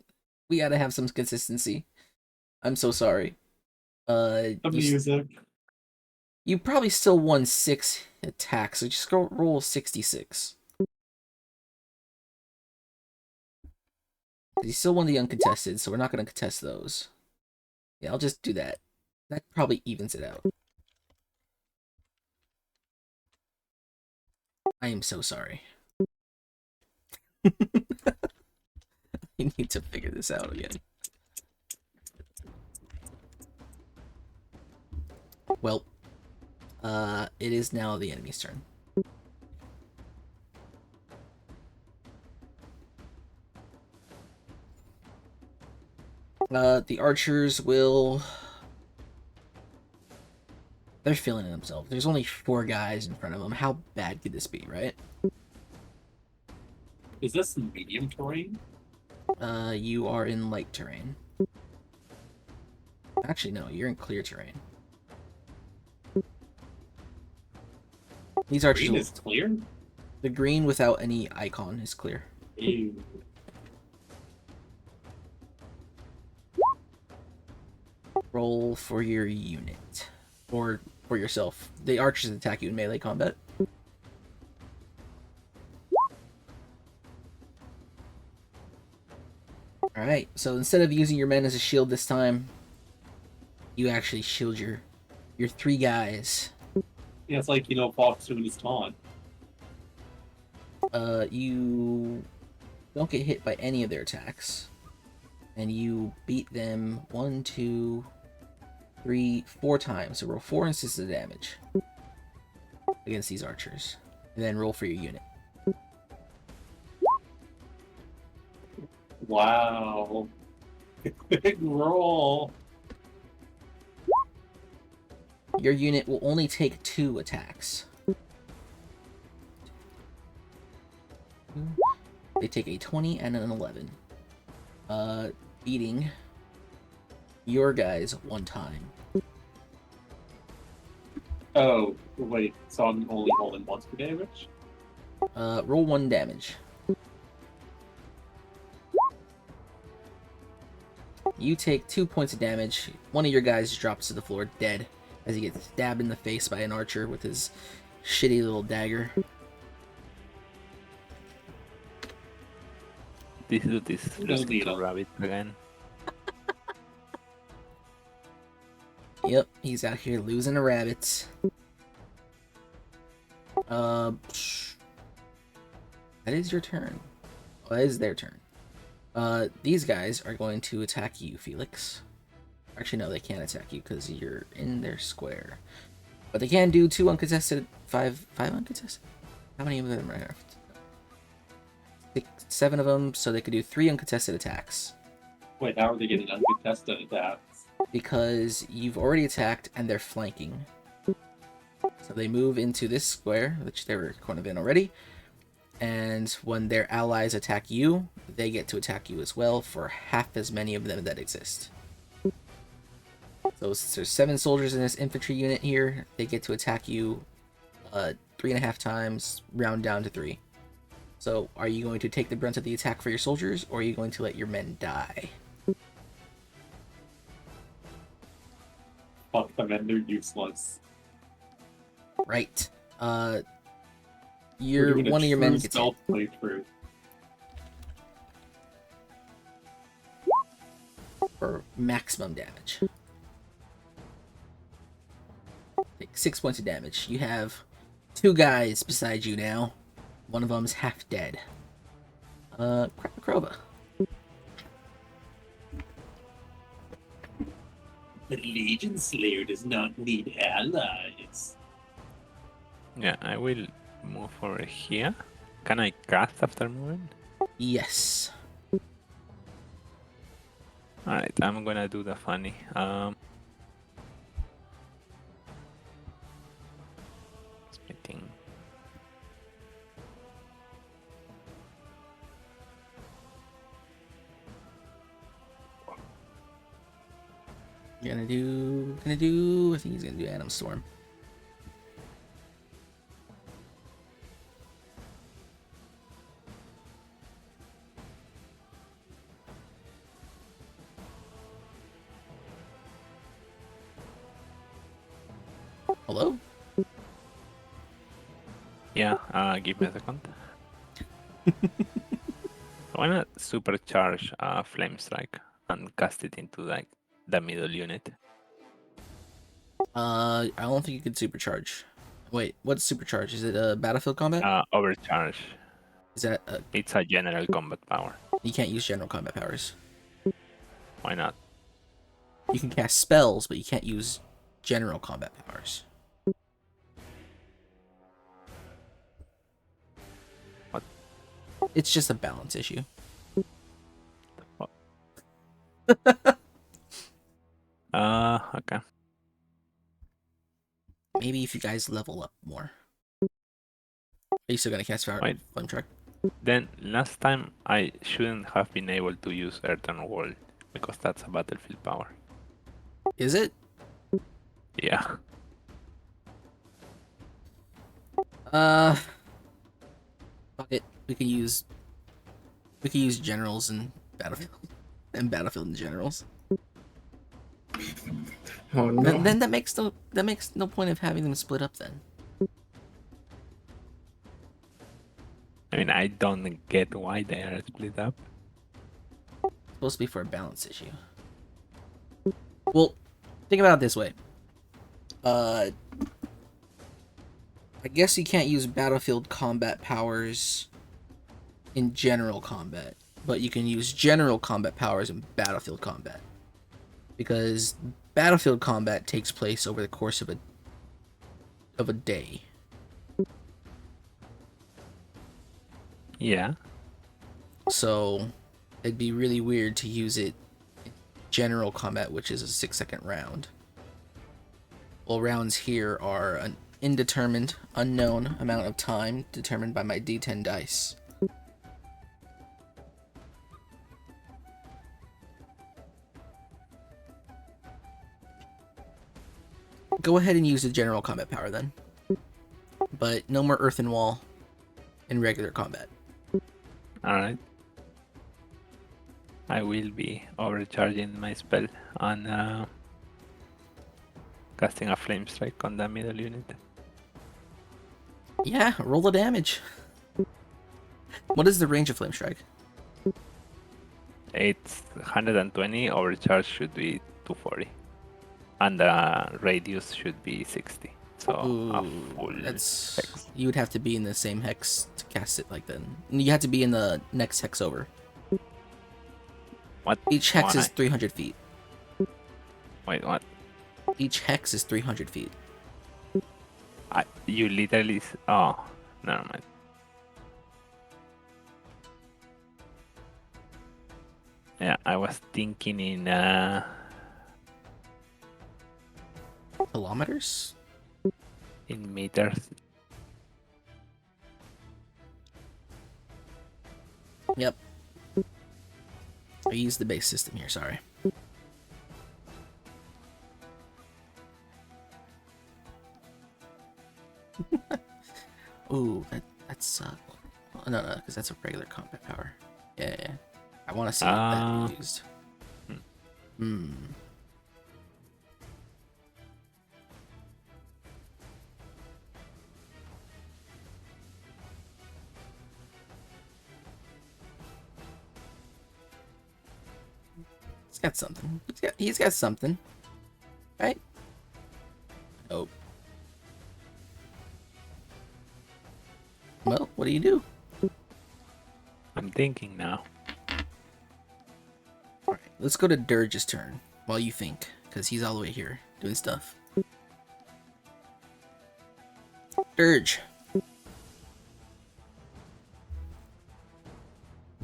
We gotta have some consistency. I'm so sorry. The music. You probably still won 6 attacks, so just go roll 66. You still won the uncontested, so we're not gonna contest those. Yeah, I'll just do that. That probably evens it out. I am so sorry. I need to figure this out again. Well, it is now the enemy's turn. The archers will... They're feeling it themselves. There's only 4 guys in front of them. How bad could this be, right? Is this medium terrain? You are in light terrain. Actually, no, you're in clear terrain. These archers... Green is clear? The green without any icon is clear. Ew. Roll for your unit. Or for yourself. The archers attack you in melee combat. Alright, so instead of using your men as a shield this time, you actually shield your 3 guys. Yeah, it's like, Fox doing his taunt. You don't get hit by any of their attacks. And you beat them 1, 2, 3, 4 times. So roll 4 instances of damage against these archers. And then roll for your unit. Wow. Big roll. Your unit will only take 2 attacks. They take a 20 and an 11. Beating your guys 1 time. Oh, wait. So I'm only rolling once for damage? Roll 1 damage. You take 2 points of damage. One of your guys drops to the floor dead as he gets stabbed in the face by an archer with his shitty little dagger. This dude is No just need two it. rabbits again. Yep, he's out here losing a rabbit. That is your turn. Well, that is their turn. These guys are going to attack you, Felix. Actually, no, they can't attack you because you're in their square. But they can do 2 uncontested, 5 uncontested? How many of them are there? 7 of them, so they could do 3 uncontested attacks. Wait, how are they getting uncontested attacks? Because you've already attacked and they're flanking. So they move into this square, which they were kind of in already. And when their allies attack you, they get to attack you as well for half as many of them that exist. So there's 7 soldiers in this infantry unit here. They get to attack you 3.5 times, round down to 3. So are you going to take the brunt of the attack for your soldiers, or are you going to let your men die? Fuck them and they're useless. Right. We're One of your men gets hit. stealth playthrough. For maximum damage. Take 6 points of damage. You have 2 guys beside you now. One of them's half dead. Krova. The Legion Slayer does not need allies. Yeah, I will move over here. Can I cast after moving? Yes. Alright, I'm gonna do the funny. Smithing. Gonna do. I think he's gonna do Atom Storm. Hello? Yeah, give me a second. Why not supercharge Flame Strike and cast it into like the middle unit? I don't think you could supercharge. Wait, what's supercharge? Is it a battlefield combat? Overcharge. Is that It's a general combat power. you can't use general combat powers? Why not? You can cast spells, but you can't use general combat powers. What? It's just a balance issue. Okay. Maybe if you guys level up more. Are you still gonna cast Wait. Flame Strike? Then last time I shouldn't have been able to use Earthen Wall because that's a battlefield power. Is it? Yeah. Fuck it. We could use generals and battlefield and generals. Oh no. Then that makes no point of having them split up then. I mean, I don't get why they are split up. It's supposed to be for a balance issue. Well, think about it this way. I guess you can't use battlefield combat powers in general combat, but you can use general combat powers in battlefield combat. Because battlefield combat takes place over the course of a day. Yeah. So it'd be really weird to use it in general combat, which is a 6-second round. Well, rounds here are an indeterminate, unknown amount of time determined by my D10 dice. Go ahead and use the general combat power then. But no more Earthen Wall in regular combat. Alright. I will be overcharging my spell on casting a Flame Strike on the middle unit. Yeah, roll the damage. What is the range of Flame Strike? It's 120, overcharge should be 240. And the radius should be 60. So a Ooh, full that's hex. you would have to be in the same hex to cast it like then. You have to be in the next hex over. What? Each hex is Why? 300 feet. Wait, what? Each hex is 300 feet. You literally. Oh, never mind. Yeah, I was thinking in Kilometers? meters. Yep. I used the base system here, sorry. Ooh, that's oh, no, because that's a regular combat power. Yeah, yeah. I want to see Ah. that used. Hmm. He's got something. He's got something. Right? Oh. Well, what do you do? I'm thinking now. Alright, let's go to Dirge's turn while you think, because he's all the way here doing stuff. Dirge.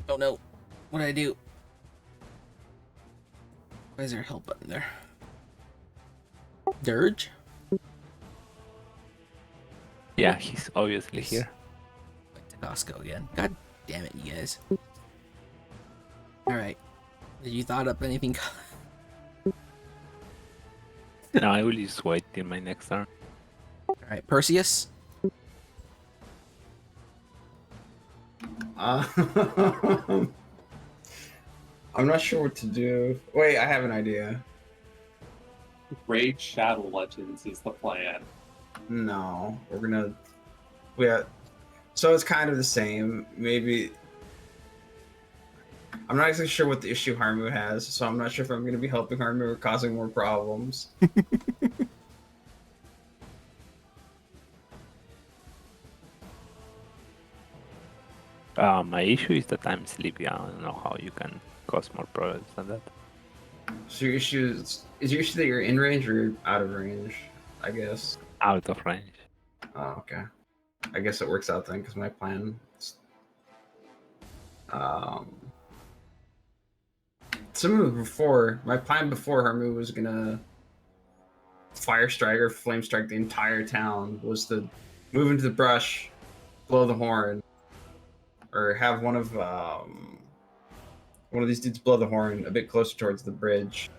Oh no. What did I do? Why is there a help button there? Dirge? Yeah, he's obviously here. Went to Costco again. God damn it, you guys. Alright. Did you thought up anything? No, I will just wait till my next turn. Alright, Perseus? I'm not sure what to do. Wait, I have an idea. Raid Shadow Legends is the plan. No, yeah. So it's kind of the same. Maybe I'm not exactly sure what the issue Harmu has, so I'm not sure if I'm going to be helping Harmu or causing more problems. My issue is that I'm sleepy. I don't know how you can cause more problems than that. So your issue is your issue that you're in range or out of range? I guess. Out of range. Oh, okay. I guess it works out then, because my plan. Similar before, my plan before Harmu was gonna fire strike or flame strike the entire town. Was to move into the brush, blow the horn, or have one of these dudes blow the horn a bit closer towards the bridge.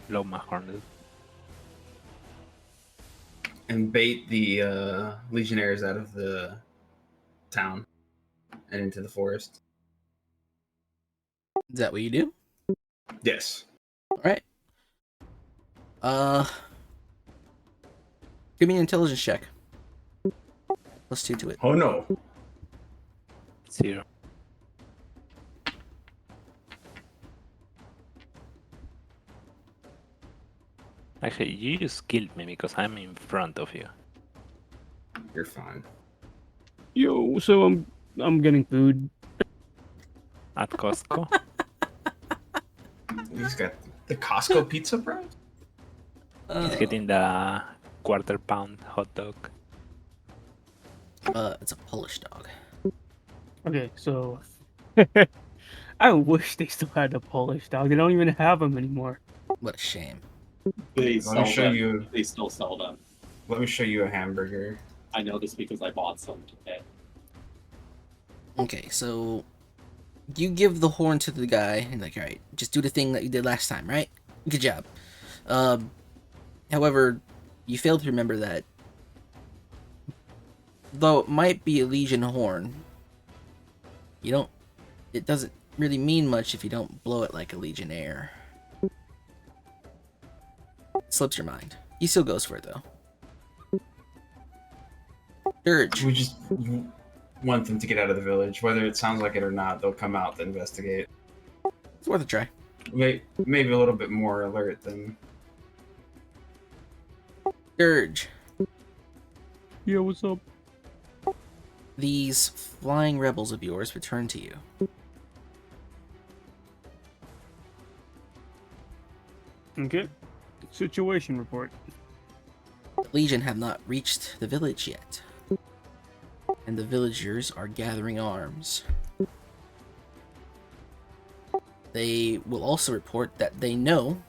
Blow my horn. And bait the legionnaires out of the town and into the forest. Is that what you do? Yes. Alright. Give me an intelligence check. +2 to it. Oh no. 0. Actually, you just killed me because I'm in front of you. You're fine. Yo, so I'm getting food. At Costco. He's got the Costco pizza, bro. He's getting the quarter-pound hot dog. It's a Polish dog. Okay, so I wish they still had the Polish dog. They don't even have them anymore. What a shame. They Let sell me show them. you. They still sell them. Let me show you a hamburger. I know this because I bought some today. Okay, so you give the horn to the guy and like, alright, just do the thing that you did last time, right? Good job. However, you failed to remember that though it might be a Legion horn, it doesn't really mean much if you don't blow it like a Legionnaire. Slips your mind. He still goes for it though. Dirge. We just want them to get out of the village. Whether it sounds like it or not, they'll come out to investigate. It's worth a try. Maybe a little bit more alert than Dirge, Yeah, what's up? these flying rebels of yours return to you. Okay. Situation report. The Legion have not reached the village yet, and the villagers are gathering arms. They will also report that they know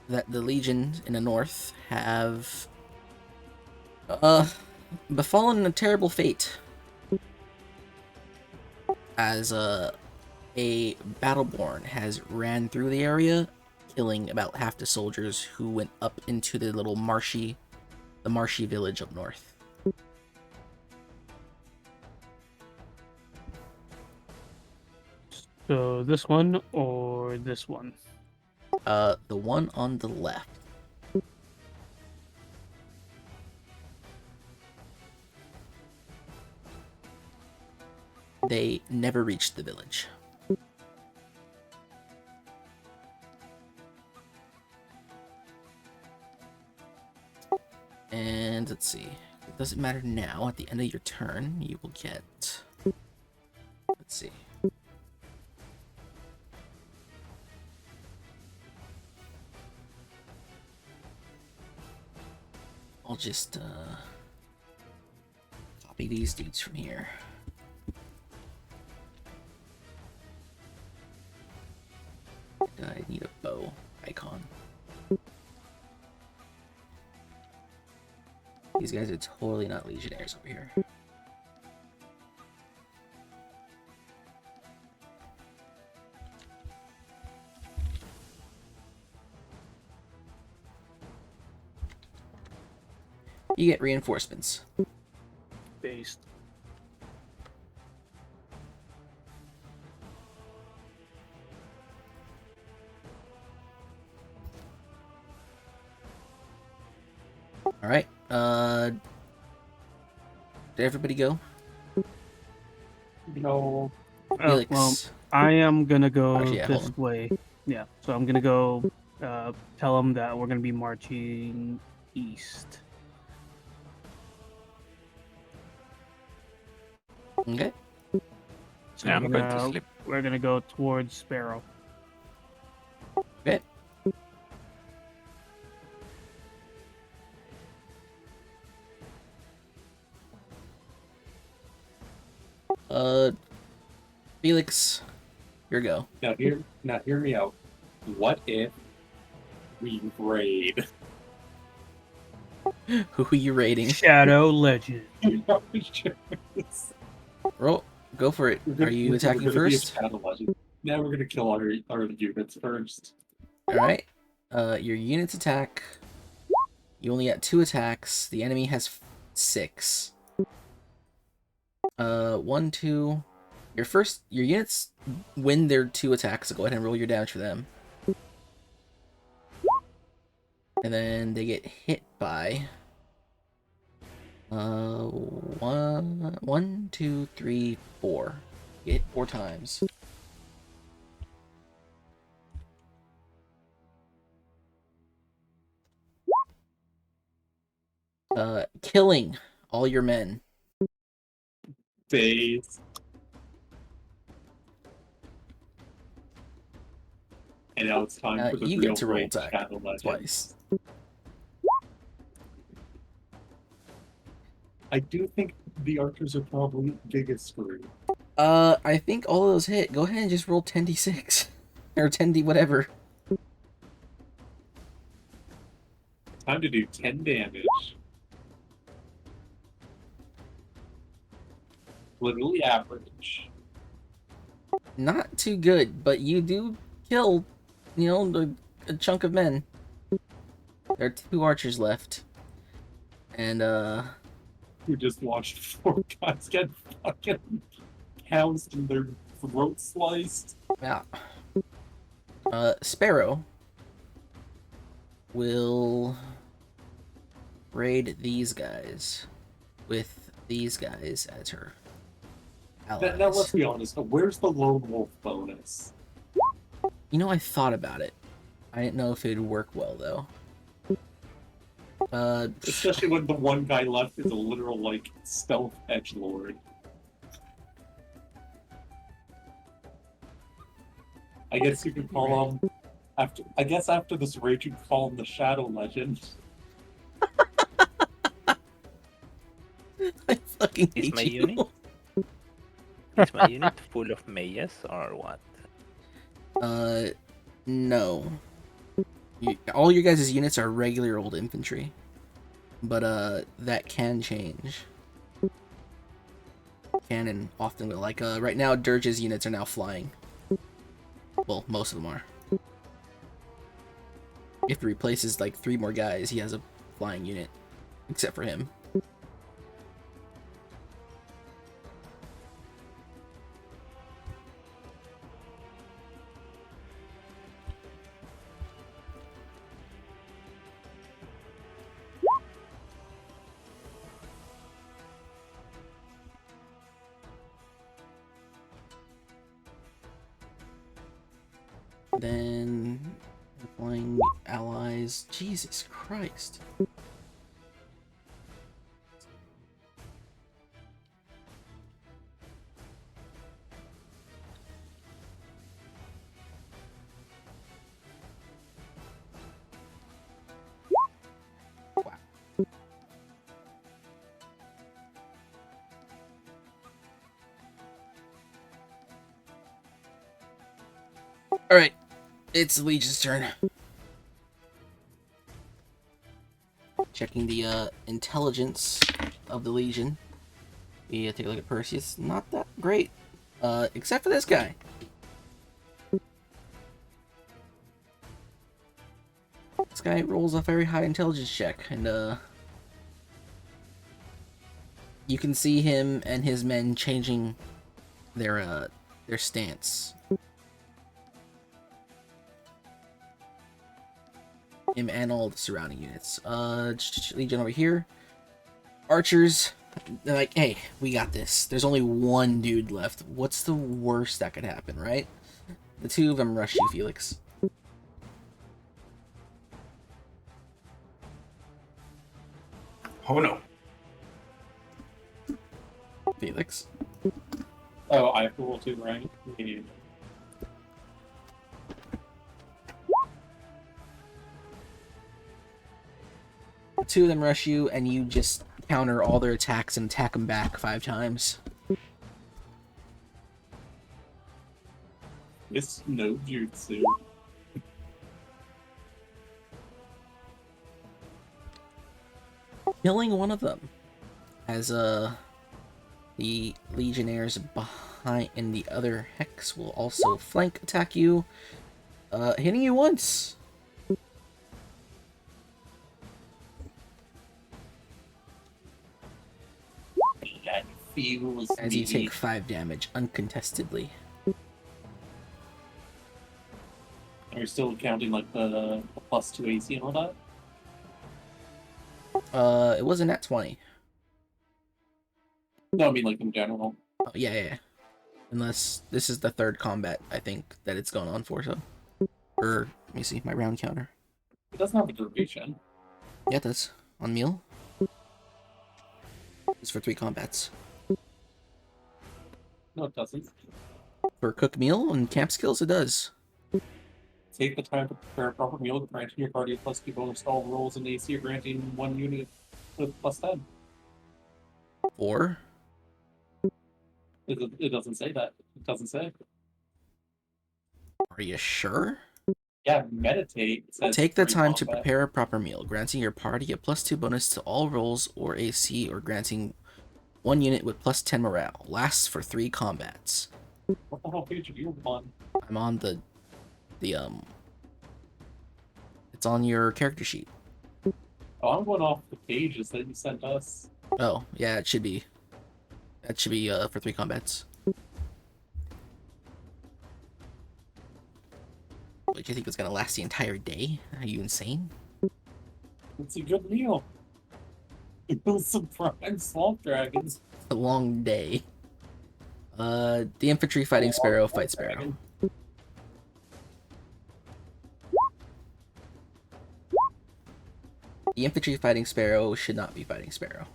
that the Legion in the north have befallen a terrible fate, as a Battleborn has ran through the area, killing about half the soldiers who went up into the little marshy village up north. So this one or this one? The one on the left. They never reached the village. And let's see. It doesn't matter now. At the end of your turn, you will get. Let's see. I'll just copy these dudes from here. I need a bow icon. These guys are totally not legionnaires over here. You get reinforcements. Based. Alright, did everybody go? No. Felix. Well, I am gonna go Actually, yeah, hold this on. way. Yeah, so I'm gonna go tell them that we're gonna be marching east. Okay. So Yeah, I'm we're going to gonna- sleep. We're gonna go towards Sparrow. Okay. Felix, your go. Now hear me out. What if we raid? Who are you raiding? Shadow Legend. Roll. Go for it. Are you attacking first? Now we're gonna kill our units first. Alright. Your units attack. You only got 2 attacks. The enemy has 6. 1, 2. Your units win their 2 attacks, so go ahead and roll your damage for them. And then they get hit by 1, 2, 3, 4. Get hit 4 times. Killing all your men. Phase. And now it's time for the You real get to roll raid attack Shadow Legends. twice. I do think the archers are probably biggest screwed. I think all of those hit. Go ahead and just roll 10d6. Or 10d whatever. Time to do 10 damage. Literally average. Not too good, but you do kill, a chunk of men. There are 2 archers left. And, We just watched 4 guys get fucking pounced and their throat sliced. yeah. Sparrow will raid these guys with these guys as her allies. Now let's be honest, where's the lone wolf bonus? I thought about it. I didn't know if it would work well, though. Especially when the one guy left is a literal like stealth edgelord. I guess you could call him after this raid you could call him the Shadow Legend. I fucking Is hate my you. unit? Is my unit full of mages or what? No. All your guys' units are regular old infantry. But, that can change. Can and often will. Like, right now, Dirge's units are now flying. Well, most of them are. If he replaces, like, 3 more guys, he has a flying unit. Except for him. Then flying allies. Jesus Christ. Wow. All right. It's the Legion's turn. Checking the intelligence of the Legion. We take a look at Perseus. Not that great. Except for this guy. This guy rolls a very high intelligence check, and you can see him and his men changing their stance. Him and all the surrounding units. Legion over here. Archers, they're like, hey, we got this. There's only one dude left. What's the worst that could happen, right? The 2 of them rush you, Felix. Oh no. Felix. Oh, I have to roll 2, right? Yeah. The 2 of them rush you, and you just counter all their attacks and attack them back 5 times. It's no jutsu. Killing one of them. As the Legionnaires behind in the other Hex will also flank attack you. Hitting you once. That feels As you take 5 damage uncontestedly. Are you still counting like the +2 AC and all that? It wasn't at 20. No, I mean like in general. Oh, yeah. Unless this is the 3rd combat, I think, that it's going on for, so. Or, let me see, my round counter. It doesn't have a duration. Yeah, it does. On meal. It's for 3 combats. No, it doesn't. For cook meal and camp skills, it does. Take the time to prepare a proper meal, granting your party +2 bonus to all rolls and AC, or granting 1 unit with +10. Or, It doesn't say that. It doesn't say. are you sure? Yeah, meditate. Says Take the 3 time to combat. prepare a proper meal, granting your party a +2 bonus to all rolls or AC, or granting 1 unit with +10 morale. Lasts for 3 combats. What the hell page are you on? I'm on the it's on your character sheet. Oh, I'm going off the pages that you sent us. Oh, yeah, it should be. That should be for 3 combats. What, do you think it's gonna last the entire day? Are you insane? It's a good meal. It was some prime swamp dragons. A long day. The infantry fighting Sparrow fight Sparrow. The infantry fighting Sparrow should not be fighting Sparrow.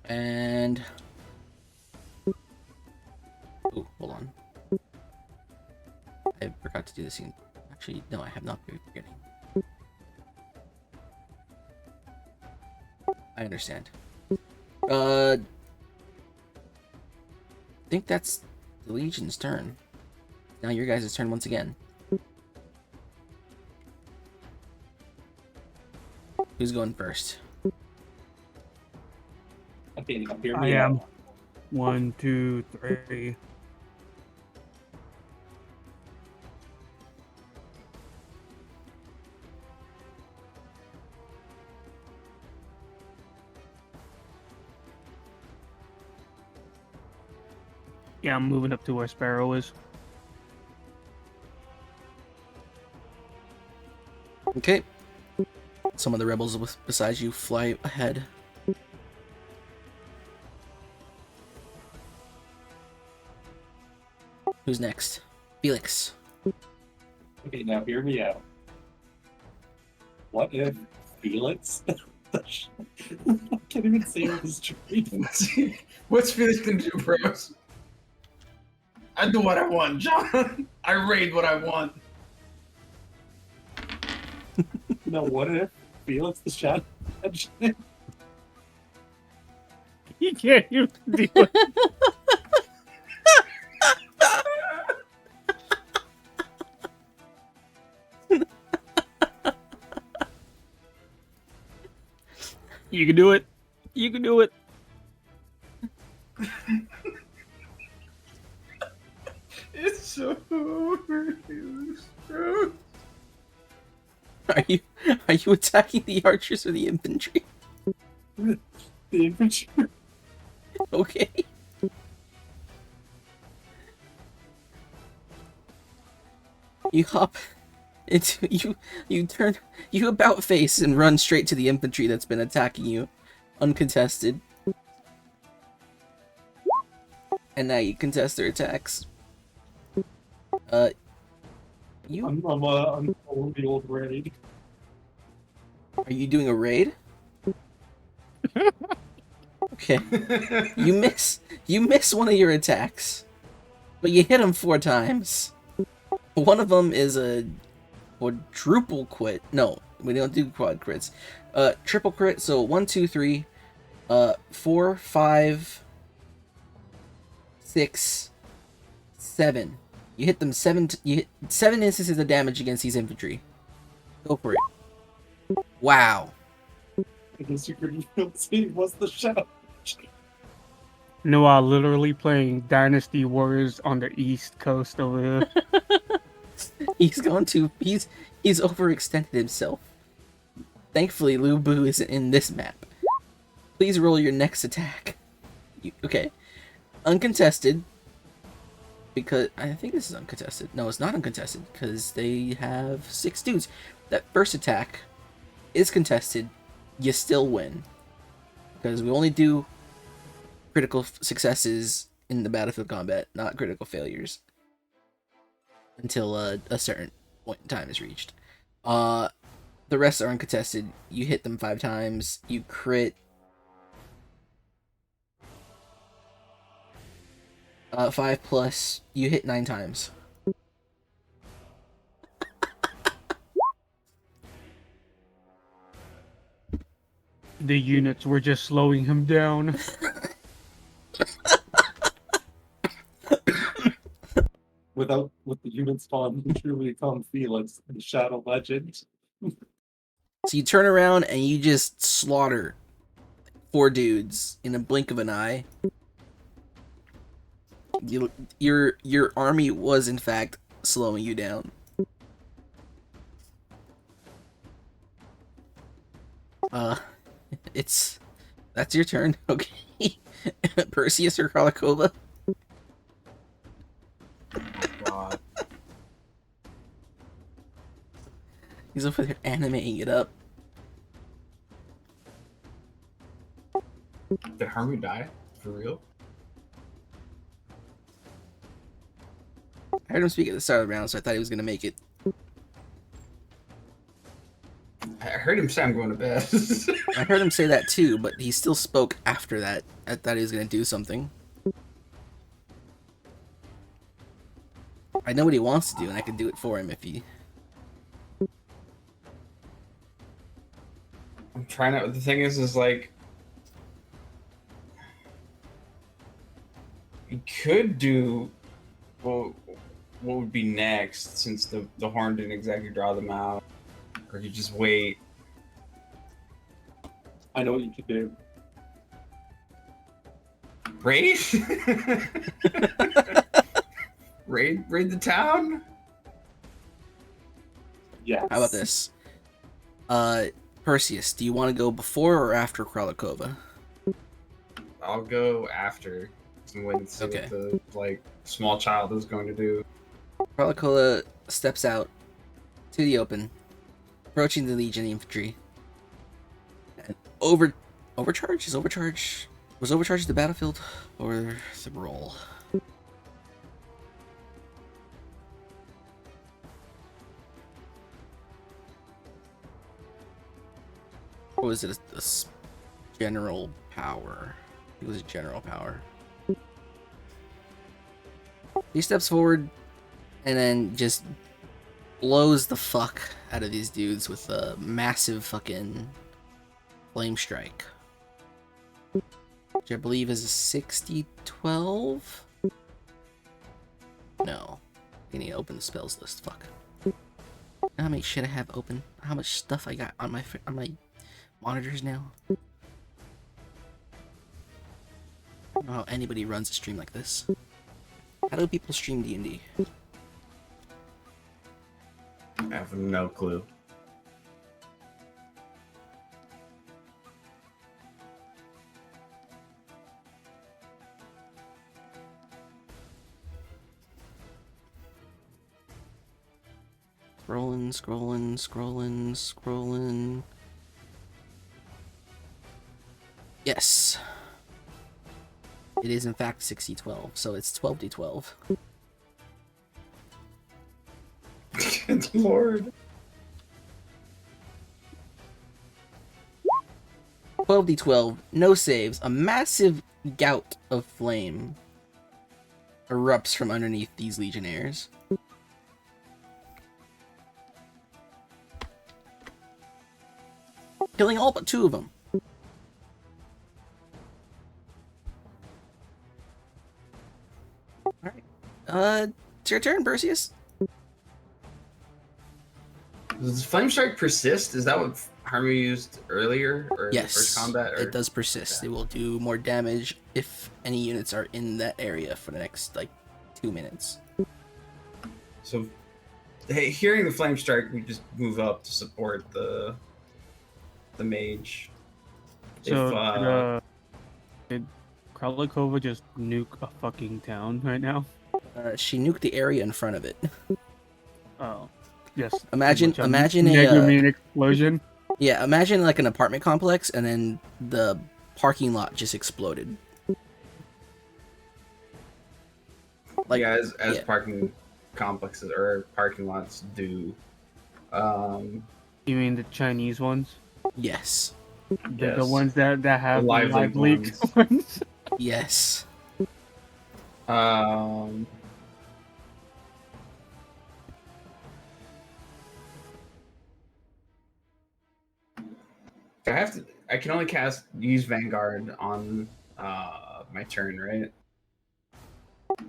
And oh, hold on. I forgot to do the scene. Actually, no, I have not been forgetting. I understand. I think that's the Legion's turn. Now your guys' turn once again. Who's going first? Okay, now hear I me am. out. 1, 2, 3. Yeah, I'm moving up to where Sparrow is. Okay. Some of the rebels besides you fly ahead. Who's next? Felix. Okay, now hear me out. What if Felix? I can't even say it was true. What's Felix gonna do, bros? I do what I want, John. I raid what I want. No, what if Felix the Shadow Legend? You can't even do it. You can do it. You can do it. It's so over, Felix, bro. Are you attacking the archers or the infantry? The infantry. Okay. You hop into you about face and run straight to the infantry that's been attacking you, uncontested. And now you contest their attacks. You I'm following the old raid. are you doing a raid? Okay. You miss one of your attacks, but you hit him 4 times. One of them is a quadruple crit. No, we don't do quad crits. Triple crit. So 1, 2, 3, 4, 5, 6, 7. You hit them 7. You hit 7 instances of damage against these infantry. Go for it. Wow. I guess you could say what's the Shadow Legend? Noah literally playing Dynasty Warriors on the East Coast over here. He's overextended himself. Thankfully, Lu Bu isn't in this map. Please roll your next attack. Okay. Uncontested. Because I think this is uncontested. No, it's not uncontested because they have 6 dudes. That first attack is contested. You still win. Because we only do critical successes in the battlefield combat, not critical failures. Until a certain point in time is reached. The rest are uncontested. You hit them 5 times. You crit. 5 plus. You hit 9 times. The units were just slowing him down. With the unit spawn, you truly become Felix, the Shadow Legend. So you turn around and you just slaughter 4 dudes in a blink of an eye. Your army was in fact slowing you down. That's your turn. Okay. Perseus or Karlakova? God. He's over there animating it up. Did Harmu die? For real? I heard him speak at the start of the round, so I thought he was gonna make it. I heard him say I'm going to bed. I heard him say that too, but he still spoke after that. I thought he was gonna do something. I know what he wants to do, and I can do it for him if he. I'm trying to. The thing is like, you could do what would be next, since the horn didn't exactly draw them out, or you just wait. I know what you could do. Raid? raid the town? Yes. How about this? Perseus, do you want to go before or after Kralakova? I'll go after. I'm waiting to see Okay. what the small child is going to do. Kralakova steps out to the open, approaching the Legion infantry. And overcharge? Was overcharge the battlefield or the roll? Or was it a general power? It was a general power. He steps forward and then just blows the fuck out of these dudes with a massive fucking flame strike. Which I believe is a 60-12? No. I need to open the spells list, fuck. How many shit I have open? How much stuff I got on my monitors now? I don't know how anybody runs a stream like this. How do people stream D&D? I have no clue. Scrolling. Yes. It is in fact 60-12, so it's 12d12. Good lord. 12d12, no saves. A massive gout of flame erupts from underneath these legionnaires. Killing all but 2 of them. Alright. It's your turn, Perseus. Does Flame Strike persist? Is that what Harmu used earlier, or in the Yes, first combat? Or? it does persist. Okay. It will do more damage if any units are in that area for the next, 2 minutes. So, hey, hearing the Flame Strike, we just move up to support the mage. So, did Kralakova just nuke a fucking town right now? She nuked the area in front of it. Oh, yes. Imagine a a Megaman explosion. yeah, imagine like an apartment complex and then the parking lot just exploded. Yeah, as yeah. parking complexes or parking lots do. You mean the Chinese ones? Yes. The Yes. ones that have The live live leak leak ones? Yes. I can only use Vanguard on my turn, right?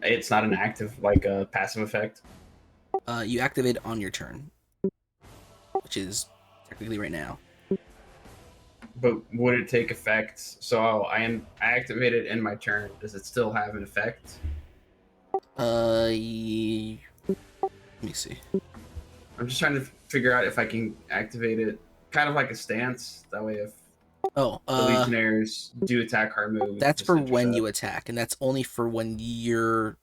It's not an active, a passive effect. You activate on your turn, which is technically right now. But would it take effect? So I activate it in my turn. Does it still have an effect? Let me see. I'm just trying to figure out if I can activate it, kind of like a stance. That way, if Oh, the Legionnaires do attack Harmu, that's just for when intercept. you attack, and that's only for when your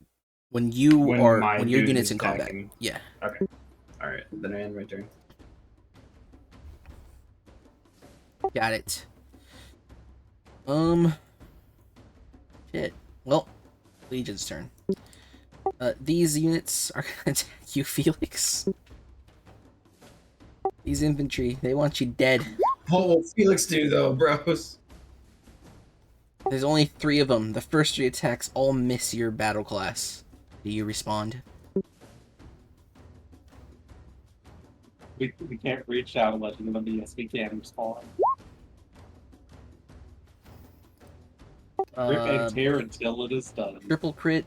When my units dude in is combat. attacking. Yeah. Okay. All right. Then I end my turn. Got it. Shit. Well, Legion's turn. These units are gonna attack you, Felix. These infantry, they want you dead. Oh, Felix do though, bros. There's only 3 of them. The first 3 attacks all miss your battle class. Do you respond? We can't reach out and let them know, yes, we can respond. Rip and tear until it is done. Triple crit.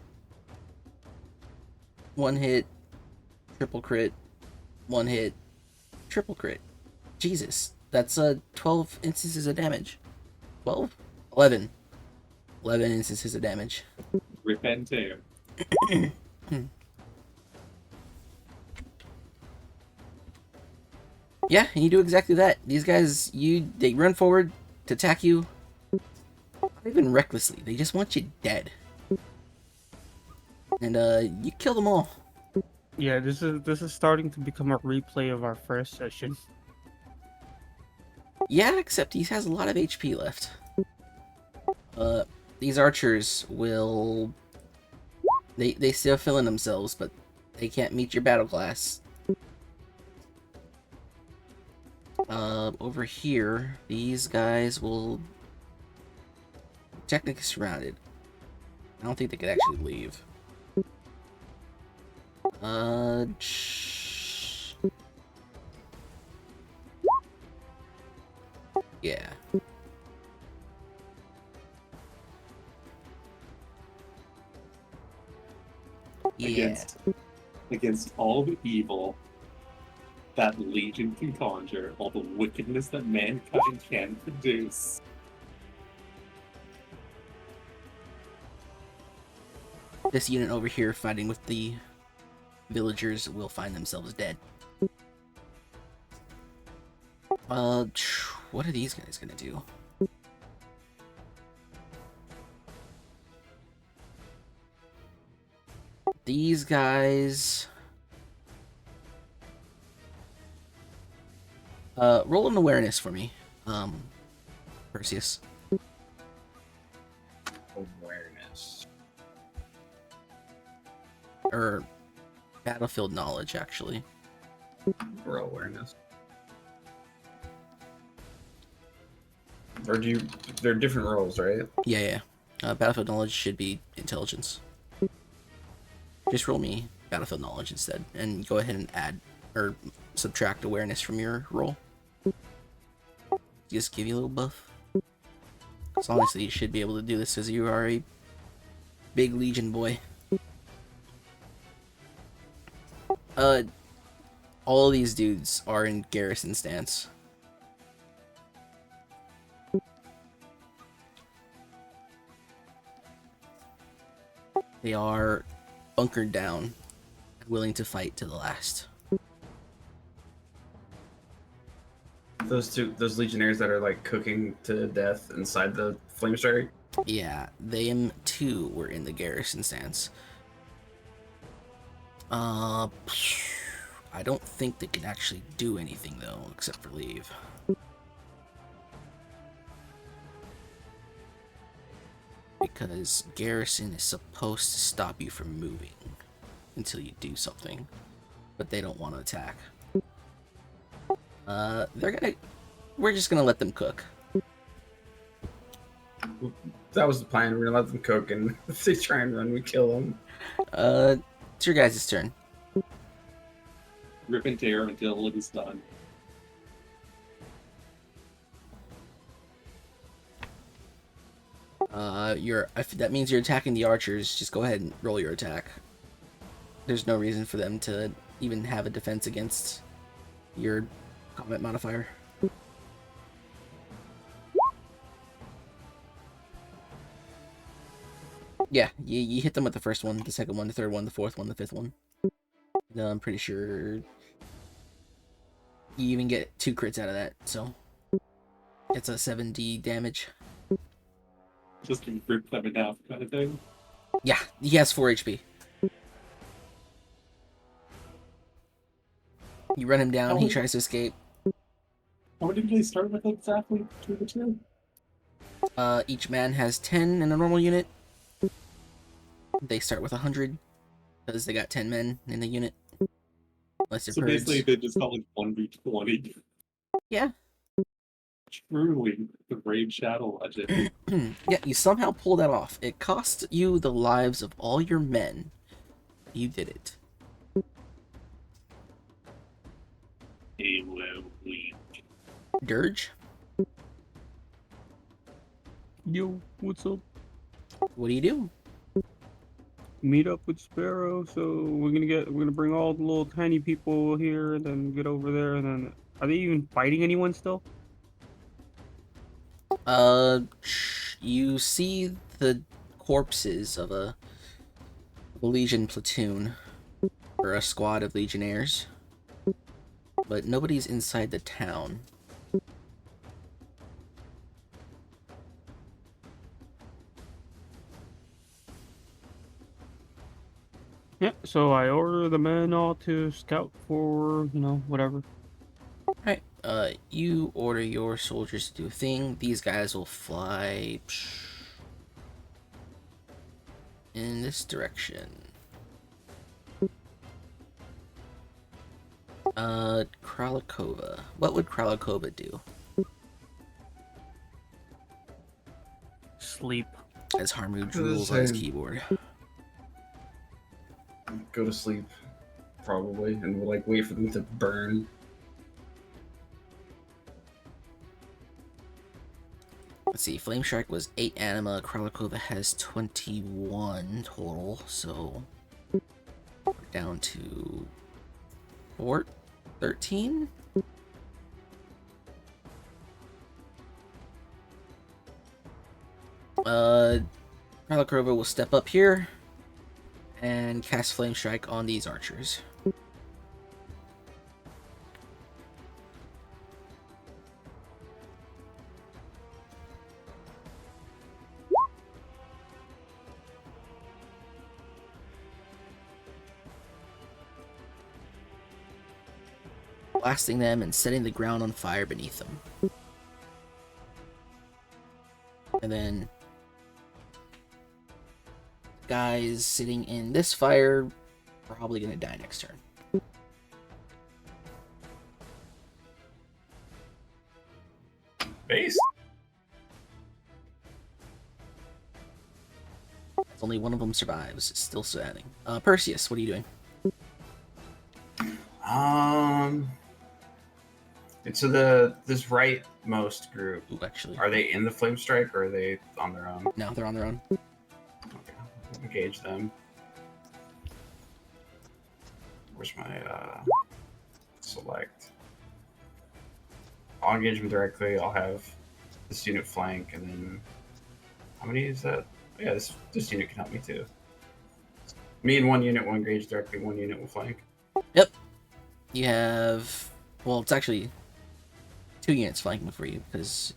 1 hit. Triple crit. 1 hit. Triple crit. Jesus. That's 12 instances of damage. 12? 11. 11 instances of damage. Rip and tear. Yeah, and you do exactly that. These guys, they run forward to attack you. Not even recklessly. They just want you dead. And you kill them all. Yeah, this is starting to become a replay of our first session. Yeah, except he has a lot of HP left. These archers will... They still filling themselves, but they can't meet your battle class. Over here, these guys will... Technically surrounded. I don't think they could actually leave. Yeah. Yeah. Against all the evil that Legion can conjure, all the wickedness that mankind can produce. This unit over here fighting with the villagers will find themselves dead. What are these guys gonna do? These guys... roll an awareness for me, Perseus. Awareness. Or battlefield knowledge, actually. Or awareness. Or do you... They're different roles, right? Yeah. Battlefield knowledge should be intelligence. Just roll me battlefield knowledge instead, and go ahead and add or subtract awareness from your roll. Just give you a little buff. Because honestly, you should be able to do this as you are a big Legion boy. All of these dudes are in garrison stance. They are bunkered down, willing to fight to the last. Those legionnaires that are like cooking to death inside the flame striker. Yeah, them too were in the garrison stance. I don't think they can actually do anything though, except for leave. Because garrison is supposed to stop you from moving until you do something, but they don't want to attack. We're just gonna let them cook. That was the plan. We're gonna let them cook, and if they try and run, we kill them. It's your guys' turn. Rip and tear until it is done. If that means you're attacking the archers, just go ahead and roll your attack. There's no reason for them to even have a defense against your combat modifier. Yeah, you hit them with the first one, the second one, the third one, the fourth one, the fifth one. No, I'm pretty sure you even get 2 crits out of that, so it's a 7d damage. Just to rip them in half kind of thing. Yeah, he has 4 HP. You run him down, he tries to escape. How many do they start with exactly between the two? Each man has 10 in a normal unit. They start with 100 because they got 10 men in the unit. Unless they're So birds. basically, they just got like 1v20. Yeah. Truly, the Raid Shadow Legend. Yeah, you somehow pull that off. It cost you the lives of all your men. You did it. Dirge, Yo, what's up? what do you do? Meet up with Sparrow. So we're gonna bring all the little tiny people here, and then get over there, and then are they even fighting anyone still? You see the corpses of a Legion platoon, or a squad of Legionnaires, but nobody's inside the town. Yeah. So I order the men all to scout for whatever. Alright, you order your soldiers to do a thing. These guys will fly in this direction. Kralakova. What would Kralakova do? Sleep. As Harmu drools on his keyboard. Go to sleep, probably, and we'll like wait for them to burn. Let's see, Flame Strike was 8 anima, Kralakova has 21 total, so we're down to 13? Kralakova will step up here and cast Flame Strike on these archers. Blasting them and setting the ground on fire beneath them. And then guys sitting in this fire are probably gonna die next turn. Base. Only one of them survives. It's still standing. Perseus, what are you doing? So this rightmost group, Ooh, actually, are they in the flame strike or are they on their own? no, they're on their own. Okay, engage them. Where's my select? I'll engage them directly. I'll have this unit flank, and then how many is that? Yeah, this unit can help me too. Me and one unit will engage directly. One unit will flank. Yep. You have, well, it's actually 2 units flanking for you because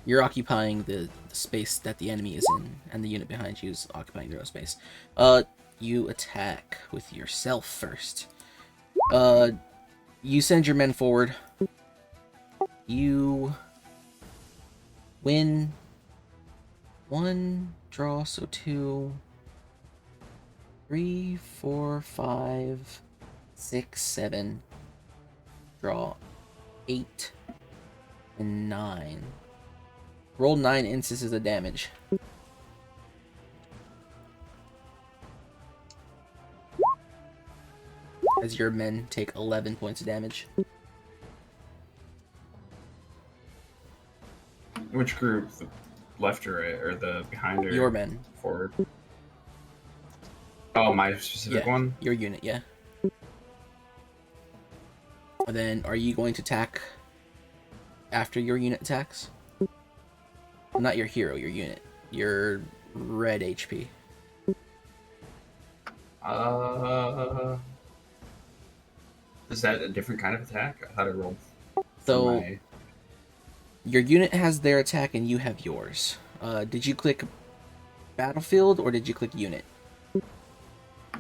you're occupying the space that the enemy is in, and the unit behind you is occupying their own space. You attack with yourself first. You send your men forward. You win 1 draw, so 2, 3, 4, 5, 6, 7, draw 8, and 9. Roll 9 instances of damage. As your men take 11 points of damage. Which group? The left or right, or the behind or Your men. forward? Oh, my specific Yeah. one? Your unit, yeah. And then, are you going to attack after your unit attacks? Not your hero, your unit. Your red HP. Is that a different kind of attack? I thought I rolled. for So, my- your unit has their attack and you have yours. Did you click Battlefield or did you click Unit?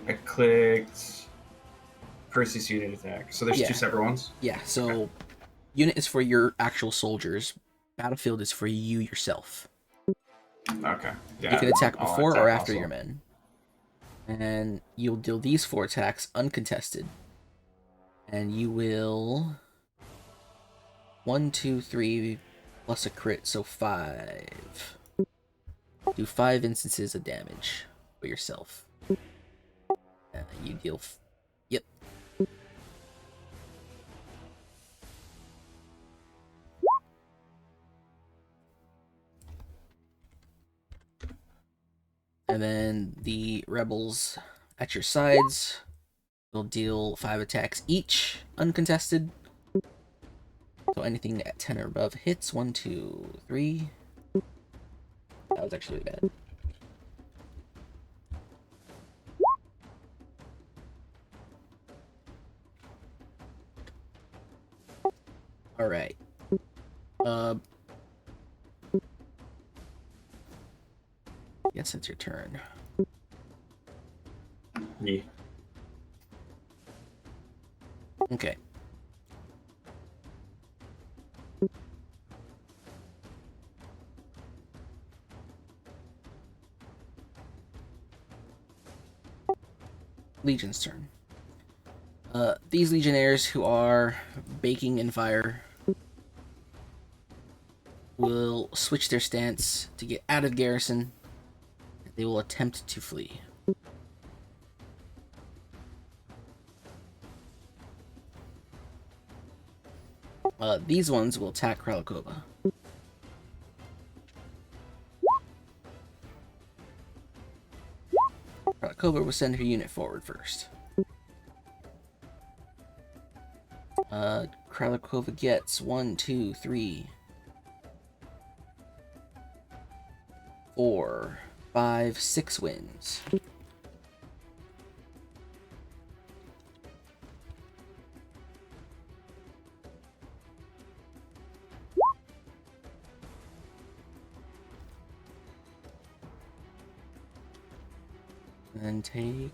I clicked Percy's unit attack. So there's Yeah. 2 separate ones. Yeah, so Unit is for your actual soldiers. Battlefield is for you yourself. Okay. Yeah. You can attack I'll before or attack after also. your men. And you'll deal these 4 attacks uncontested. And you will 1, 2, 3 plus a crit, so 5. Do 5 instances of damage for yourself. You deal. Yep. And then the rebels at your sides will deal 5 attacks each, uncontested. So anything at 10 or above hits. 1, 2, 3. That was actually really bad. Alright. Guess it's your turn. Yeah. Okay. Legion's turn. These legionnaires who are baking in fire will switch their stance to get out of garrison. They will attempt to flee. These ones will attack Kralakova. Kralakova will send her unit forward first. Kralakova gets 1, 2, 3, 4, 5, 6 wins. And then take...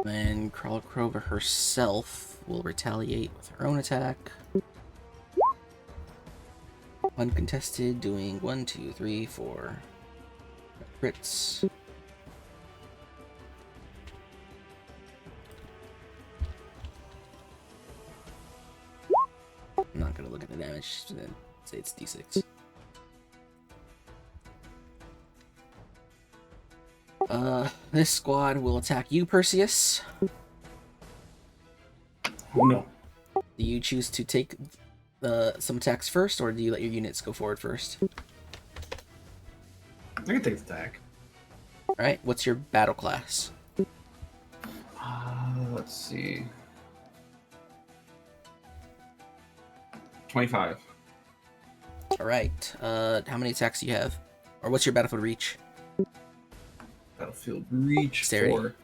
Then Kralakova herself will retaliate with her own attack. Uncontested, doing 1, 2, 3, 4 crits. I'm not gonna look at the damage, then say it's d6. This squad will attack you, Perseus. Oh no. Do you choose to take some attacks first, or do you let your units go forward first? I can take the attack. Alright, what's your battle class? Let's see. 25. Alright, how many attacks do you have? Or what's your battlefield reach? Battlefield reach Dexterity. 4.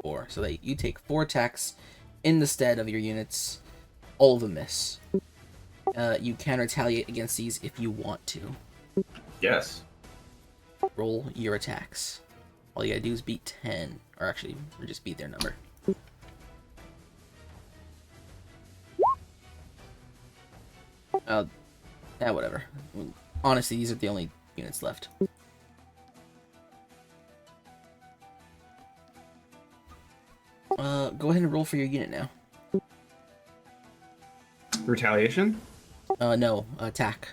4. So that you take 4 attacks in the stead of your units. All of them miss. You can retaliate against these if you want to. Yes. Roll your attacks. All you gotta do is beat 10. Or actually, or just beat their number. Whatever. Honestly, these are the only units left. Go ahead and roll for your unit now. Retaliation? No, attack.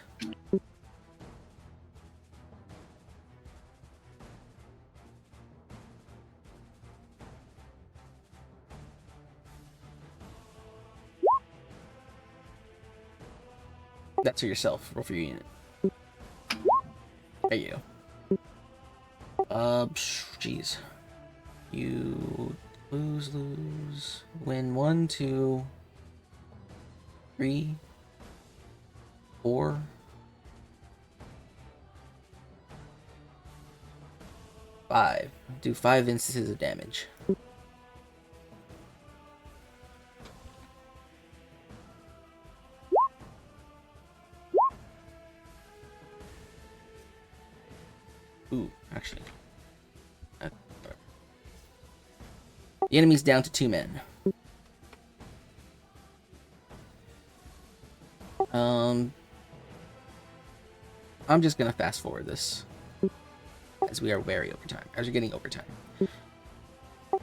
That's for yourself. Roll for your unit. There you go. Jeez. You lose. Win 1, 2, 3, 4. 5. Do 5 instances of damage. Ooh, actually. The enemy's down to 2 men. I'm just gonna fast forward this, as we are very overtime. As you're getting overtime.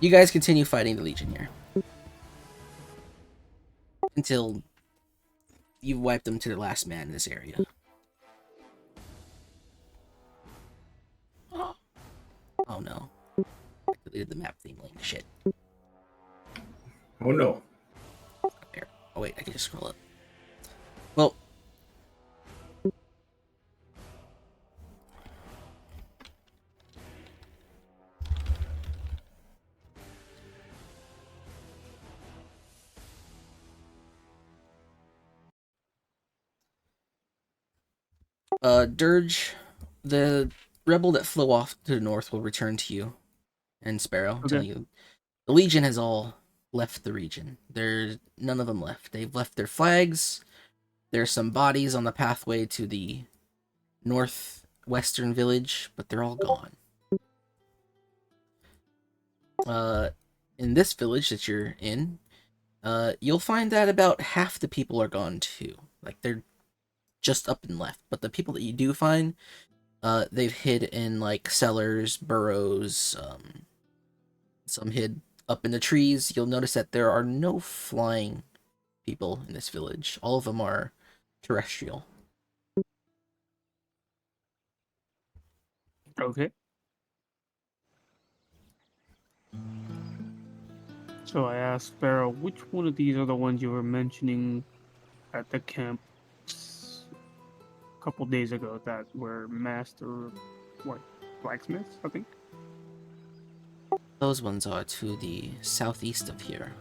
You guys continue fighting the Legion here. Until you've wiped them to their last man in this area. Oh no. I deleted the map theme link. Shit. Oh no. There. Oh wait, I can just scroll up. Well. Dirge, the rebel that flew off to the north will return to you. And Sparrow, Okay. telling you the Legion has all left the region. There's none of them left. They've left their flags. There's some bodies on the pathway to the northwestern village, but they're all gone. In this village that you're in, you'll find that about half the people are gone too. Like, they're just up and left. But the people that you do find, they've hid in, like, cellars, burrows, some hid up in the trees. You'll notice that there are no flying people in this village. All of them are terrestrial. Okay. So I asked Sparrow, which one of these are the ones you were mentioning at the camp a couple days ago that were master, what, blacksmiths, I think? Those ones are to the southeast of here.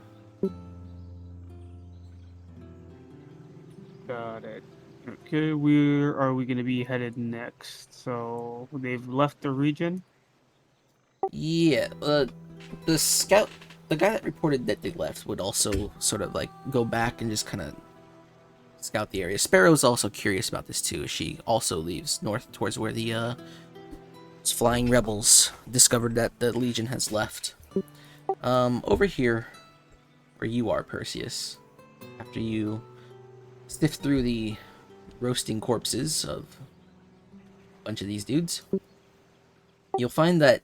Got it. Okay, where are we going to be headed next? So they've left the region? Yeah, the scout, the guy that reported that they left would also sort of like go back and just kind of scout the area. Sparrow's also curious about this too. She also leaves north towards where the flying rebels discovered that the Legion has left. Over here, where you are, Perseus, after you sift through the roasting corpses of a bunch of these dudes, you'll find that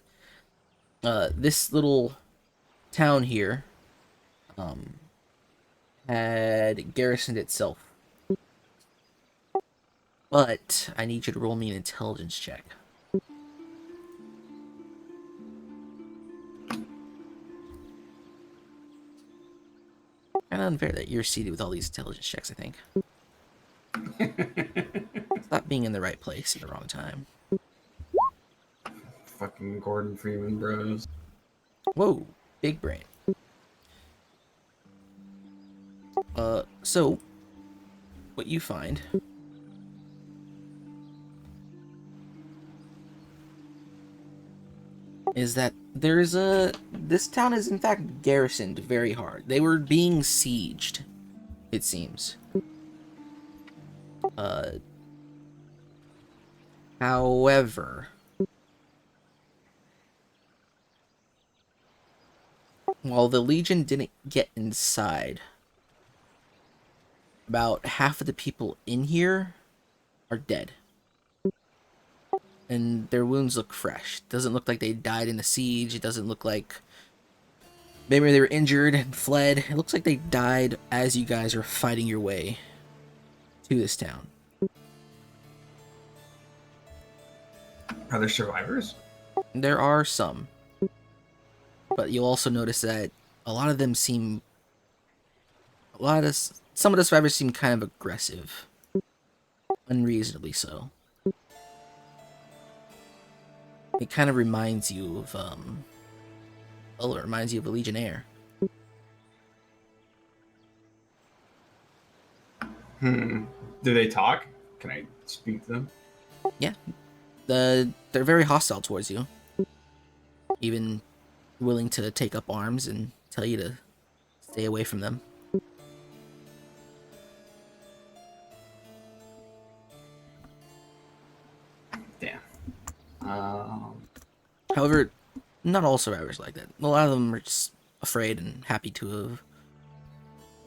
this little town here had garrisoned itself. But I need you to roll me an intelligence check. Kind of unfair that you're seated with all these intelligence checks, I think. Stop being in the right place at the wrong time. Fucking Gordon Freeman bros. Whoa, big brain. So, what you find is that this town is in fact garrisoned very hard. They were being sieged, it seems. However, while the Legion didn't get inside, about half of the people in here are dead. And their wounds look fresh. Doesn't look like they died in the siege. It doesn't look like maybe they were injured and fled. It looks like they died as you guys are fighting your way to this town. Are there survivors? There are some. But you'll also notice that a lot of them seem... Some of the survivors seem kind of aggressive. Unreasonably so. It kind of reminds you of, well, it reminds you of a Legionnaire. Do they talk? Can I speak to them? Yeah. They're very hostile towards you. Even willing to take up arms and tell you to stay away from them. Damn. However, not all survivors like that. A lot of them are just afraid and happy to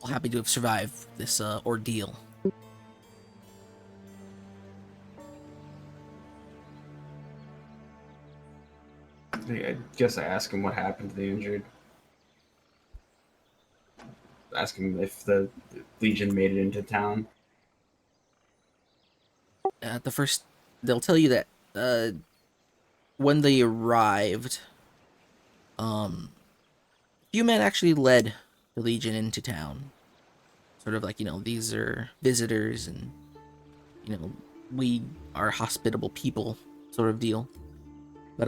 have survived this ordeal. I guess I ask him what happened to the injured. Ask him if the Legion made it into town. At the first, they'll tell you that when they arrived, few men actually led the Legion into town. Sort of like, these are visitors and, we are hospitable people sort of deal. But,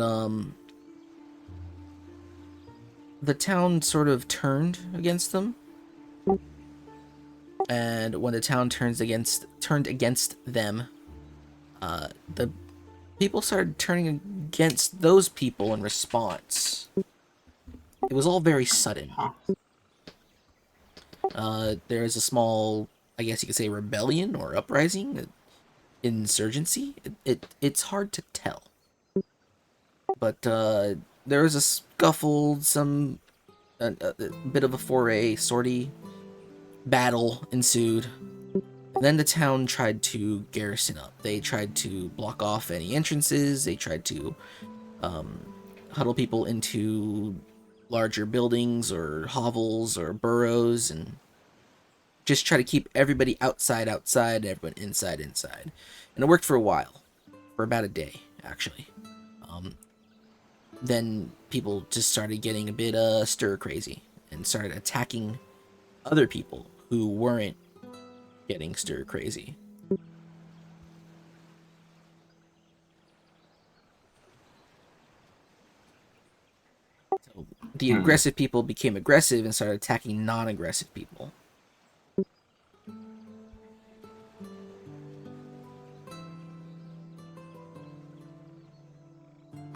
the town sort of turned against them. And when the town turned against them, the people started turning against those people in response. It was all very sudden. There is a small, I guess you could say, rebellion or uprising, insurgency. It's hard to tell. But there was a scuffle, a bit of a foray, sortie, battle ensued. And then the town tried to garrison up. They tried to block off any entrances. They tried to huddle people into larger buildings or hovels or burrows and just try to keep everybody outside, and everyone inside. And it worked for a while. For about a day, actually. Then people just started getting a bit stir crazy and started attacking other people who weren't getting stir crazy. So the aggressive people became aggressive and started attacking non-aggressive people.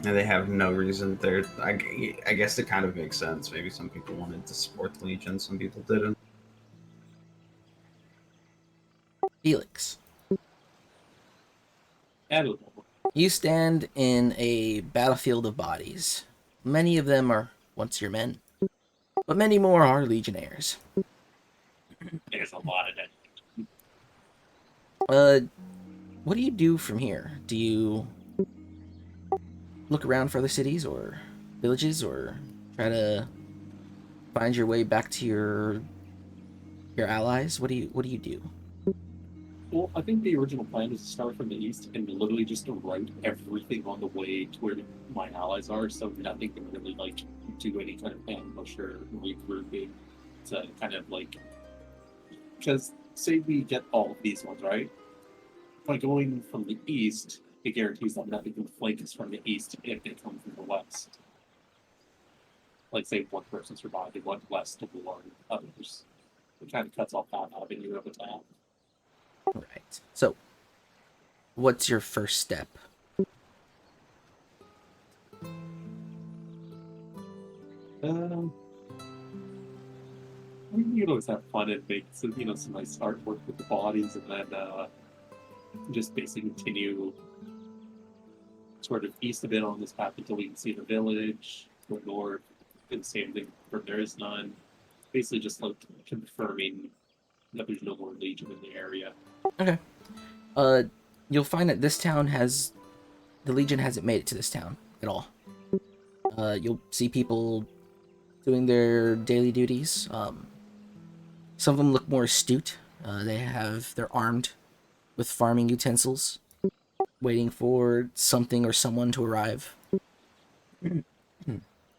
And they have no reason. I guess it kind of makes sense. Maybe some people wanted to support the Legion, some people didn't. Felix, Hello. you stand in a battlefield of bodies. Many of them are once your men, but many more are legionnaires. There's a lot of that. What do you do from here? Do you look around for other cities or villages, or try to find your way back to your allies? What do you do? Well, I think the original plan was to start from the east and literally just to route everything on the way to where my allies are, so nothing can really do any kind of ambush or regrouping to kind of because say we get all of these ones right, by going from the east, it guarantees that nothing can flank us from the east if they come from the west. Like say one person survived, they went west to warn others. It kind of cuts off that avenue of attack. Right. So, what's your first step? We always have fun and make some nice artwork with the bodies, and then just basically continue sort of east a bit on this path until we can see the village. Go north, do the same thing where there is none. Basically, just confirming that there's no more Legion in the area. Okay. You'll find that the Legion hasn't made it to this town at all. You'll see people doing their daily duties. Some of them look more astute. They're armed with farming utensils, waiting for something or someone to arrive. And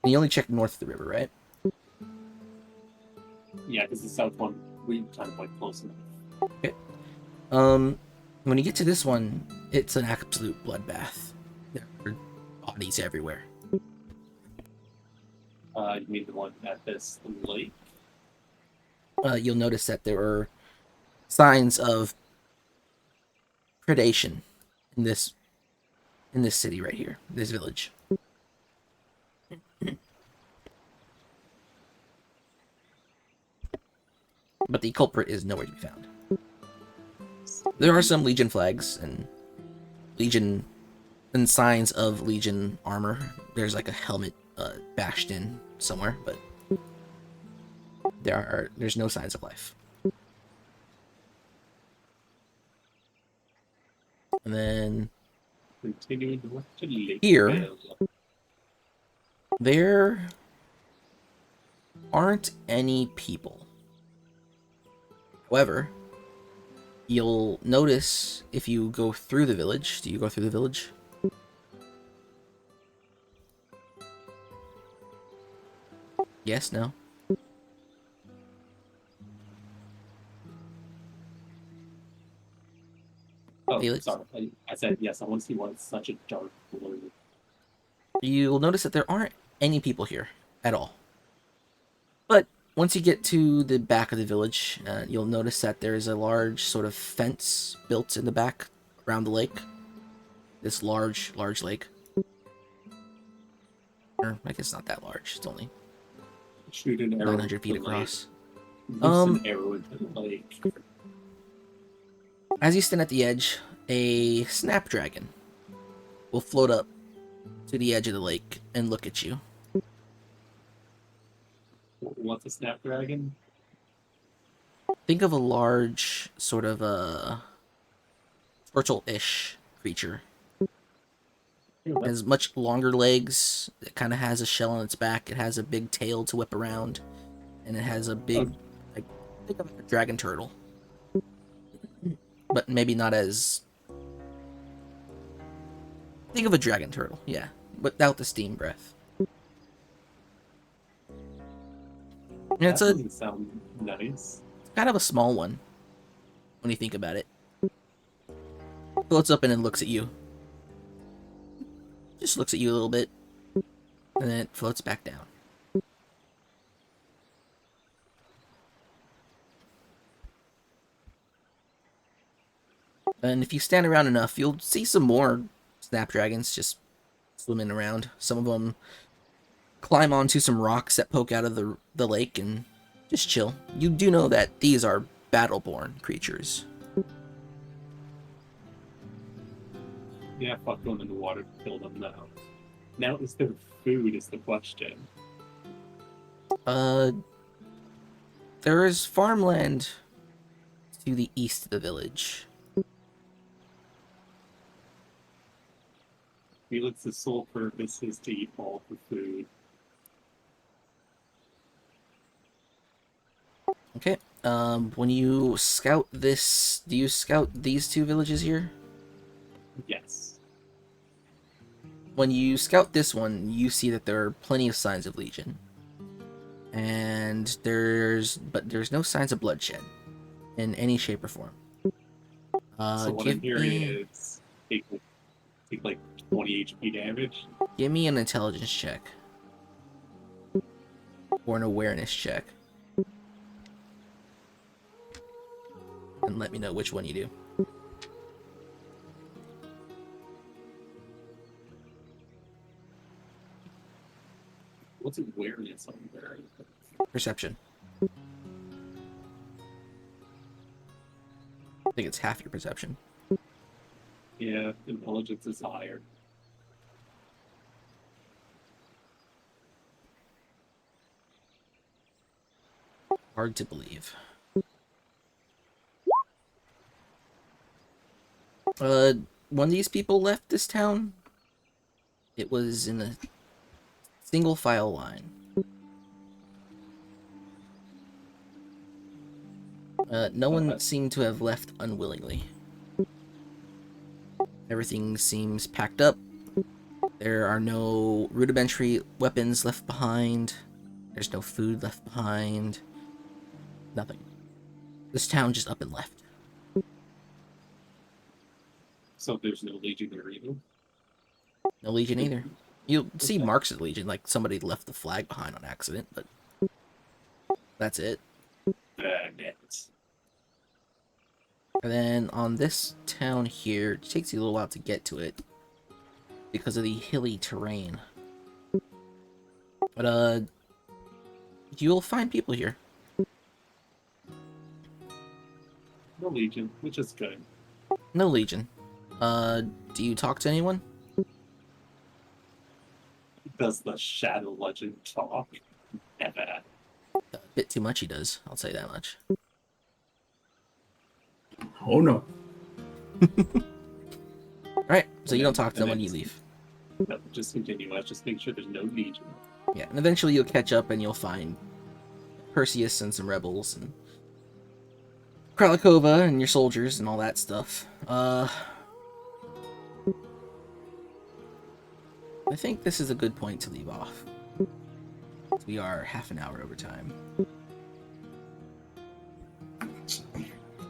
you only check north of the river, right? Yeah, because the south one, we kind of close enough. Okay. When you get to this one, it's an absolute bloodbath. There are bodies everywhere. You mean the one at this lake? You'll notice that there are signs of predation in this city right here, this village. But the culprit is nowhere to be found. There are some Legion flags and Legion and signs of Legion armor. There's like a helmet bashed in somewhere, but there's no signs of life. And then Continuing north to Lake Here. Vale. there aren't any people. However, you'll notice if you go through the village. Do you go through the village? Yes, no? Oh, Felix? sorry. I said yes. I want to see why it's such a dark blue. You'll notice that there aren't any people here at all. But once you get to the back of the village, you'll notice that there's a large sort of fence built in the back around the lake. This large lake. Or, I guess not that large. It's only Shoot an arrow. 900 feet into the lake. across. Loose an arrow into the lake. As you stand at the edge, a snapdragon will float up to the edge of the lake and look at you. What's a snapdragon? Think of a large, sort of a turtle-ish creature. It has much longer legs. It kind of has a shell on its back. It has a big tail to whip around, and it has a big, like, think of a dragon turtle, but maybe not as. Think of a dragon turtle, yeah, without the steam breath. And That it's a doesn't sound nice. kind of a small one when you think about it. Floats up and then looks at you. Just looks at you a little bit, and then it floats back down. And if you stand around enough, you'll see some more snapdragons just swimming around. Some of them climb onto some rocks that poke out of the lake and just chill. You do know that these are battleborn creatures. Yeah, fuck going in the water to kill them now. Now is there food is the question. There is farmland to the east of the village. Felix's sole purpose is to eat all the food. Okay. When you scout this, do you scout these two villages here? Yes. When you scout this one, you see that there are plenty of signs of Legion. And there's no signs of bloodshed in any shape or form. So what I'm hearing is take like 20 HP damage. Give me an intelligence check. Or an awareness check. And let me know which one you do. What's awareness on there? Perception. I think it's half your perception. Yeah, intelligence is higher. Hard to believe. When these people left this town, it was in a single file line. No one seemed to have left unwillingly. Everything seems packed up. There are no rudimentary weapons left behind. There's no food left behind. Nothing. This town just up and left. So there's no Legion there either. No Legion either. You'll see marks of Legion, like somebody left the flag behind on accident, but that's it. Net. And then on this town here, it takes you a little while to get to it because of the hilly terrain. But you'll find people here. No Legion, which is good. No Legion. Do you talk to anyone? Does the Shadow Legend talk? Never. A bit too much he does, I'll say that much. Oh no. Alright, so And you don't then- talk to them and when then you leave. No, just continue. Let's just make sure there's no Legion. Yeah, and eventually you'll catch up and you'll find Perseus and some rebels and Kralikova and your soldiers and all that stuff. I think this is a good point to leave off. We are half an hour over time.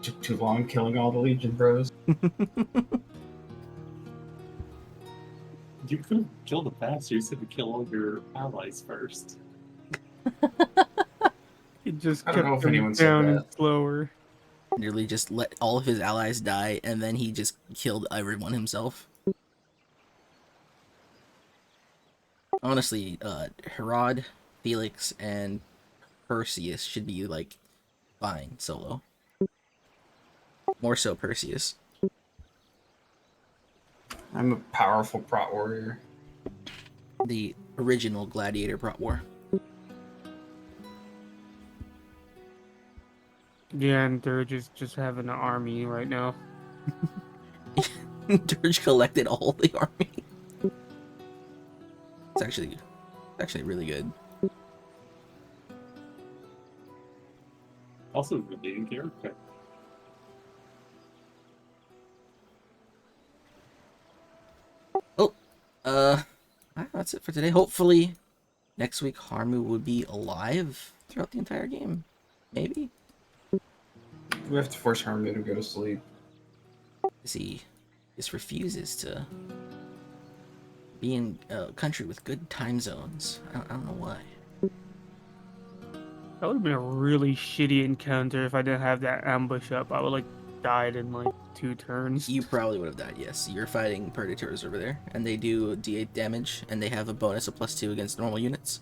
Took too long killing all the Legion bros. You could have killed the faster. You said to kill all your allies first. It just I kept don't know if coming anyone said down and that. slower. Literally just let all of his allies die and then he just killed everyone himself. Honestly, Herod, Felix, and Perseus should be like fine solo. More so Perseus. I'm a powerful prot warrior. The original gladiator brought war. Yeah, and they're just having an army right now. Dirge collected all the army. It's actually really good. Also, relating character. That's it for today. Hopefully, next week Harmu will be alive throughout the entire game. Maybe. We have to force Harmu to go to sleep. Because he just refuses to be in a country with good time zones. I don't know why. That would have been a really shitty encounter if I didn't have that ambush up. I would like died in like 2 turns. You probably would have died, yes. You're fighting Predators over there, and they do D8 damage, and they have a bonus of +2 against normal units.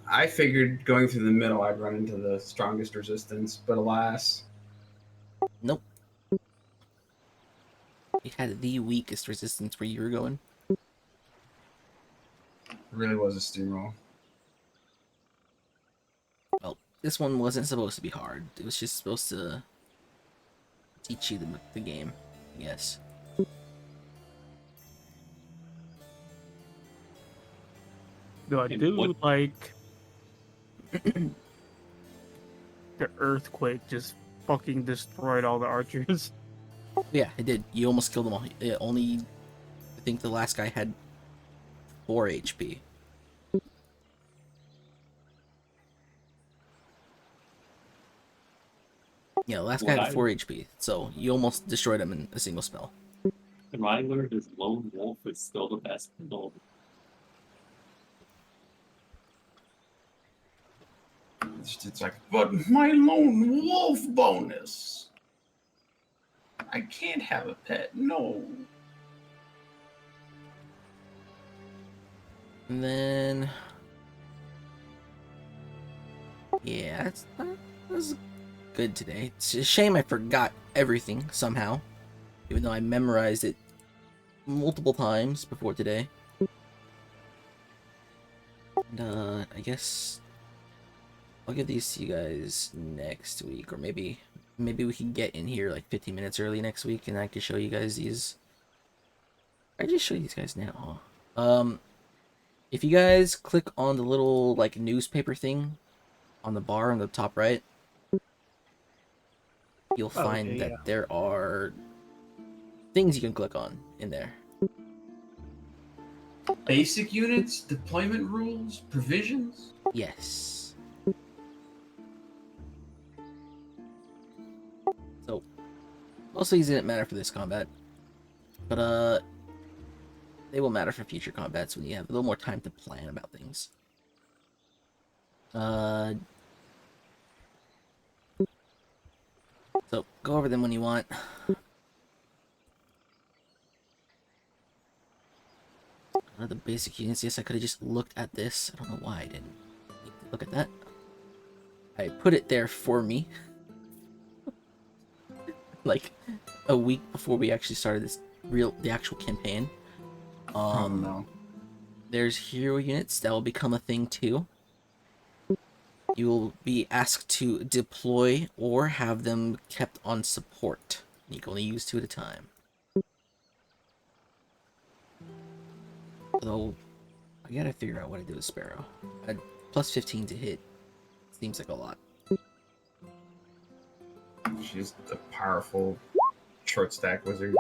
I figured going through the middle I'd run into the strongest resistance, but alas. Nope. It had the weakest resistance where you were going. It really was a steamroll. Well, this one wasn't supposed to be hard. It was just supposed to teach you the game, yes. Though I And do what- like the earthquake just fucking destroyed all the archers. Yeah, it did. You almost killed them all. It only, I think the last guy had 4 HP. Yeah, the last guy What had I- 4 HP, so you almost destroyed him in a single spell. And I learned is Lone Wolf is still the best build. It's like, but my lone wolf bonus. I can't have a pet, no. And then, yeah, that was good today. It's a shame I forgot everything somehow, even though I memorized it multiple times before today. And I guess I'll give these to you guys next week, or maybe we can get in here like 15 minutes early next week, and I can show you guys these. I just show you these guys now, huh? If you guys click on the little like newspaper thing on the bar on the top right, you'll find okay, that yeah. there are things you can click on in there. Basic units, deployment rules, provisions. Yes. So, most of these didn't matter for this combat, but they will matter for future combats when you have a little more time to plan about things. So go over them when you want. The basic units. Yes, I could have just looked at this. I don't know why I didn't look at that. I put it there for me. Like a week before we actually started the actual campaign. Oh no. There's hero units that will become a thing too. You will be asked to deploy or have them kept on support. You can only use 2 at a time. Though, I gotta figure out what to do with Sparrow. Plus 15 to hit seems like a lot. She's a powerful short stack wizard.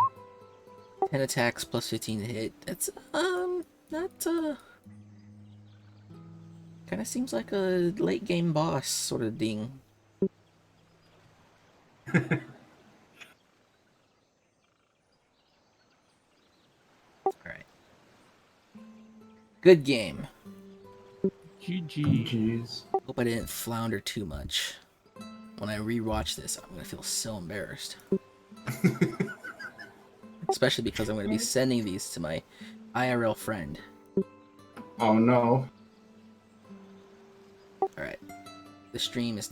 10 attacks plus 15 to hit. That's not kind of seems like a late game boss sort of thing. All right. Good game. GG. Jeez. Hope I didn't flounder too much. When I rewatch this, I'm gonna feel so embarrassed. Especially because I'm gonna be sending these to my IRL friend. Oh no. Alright. The stream is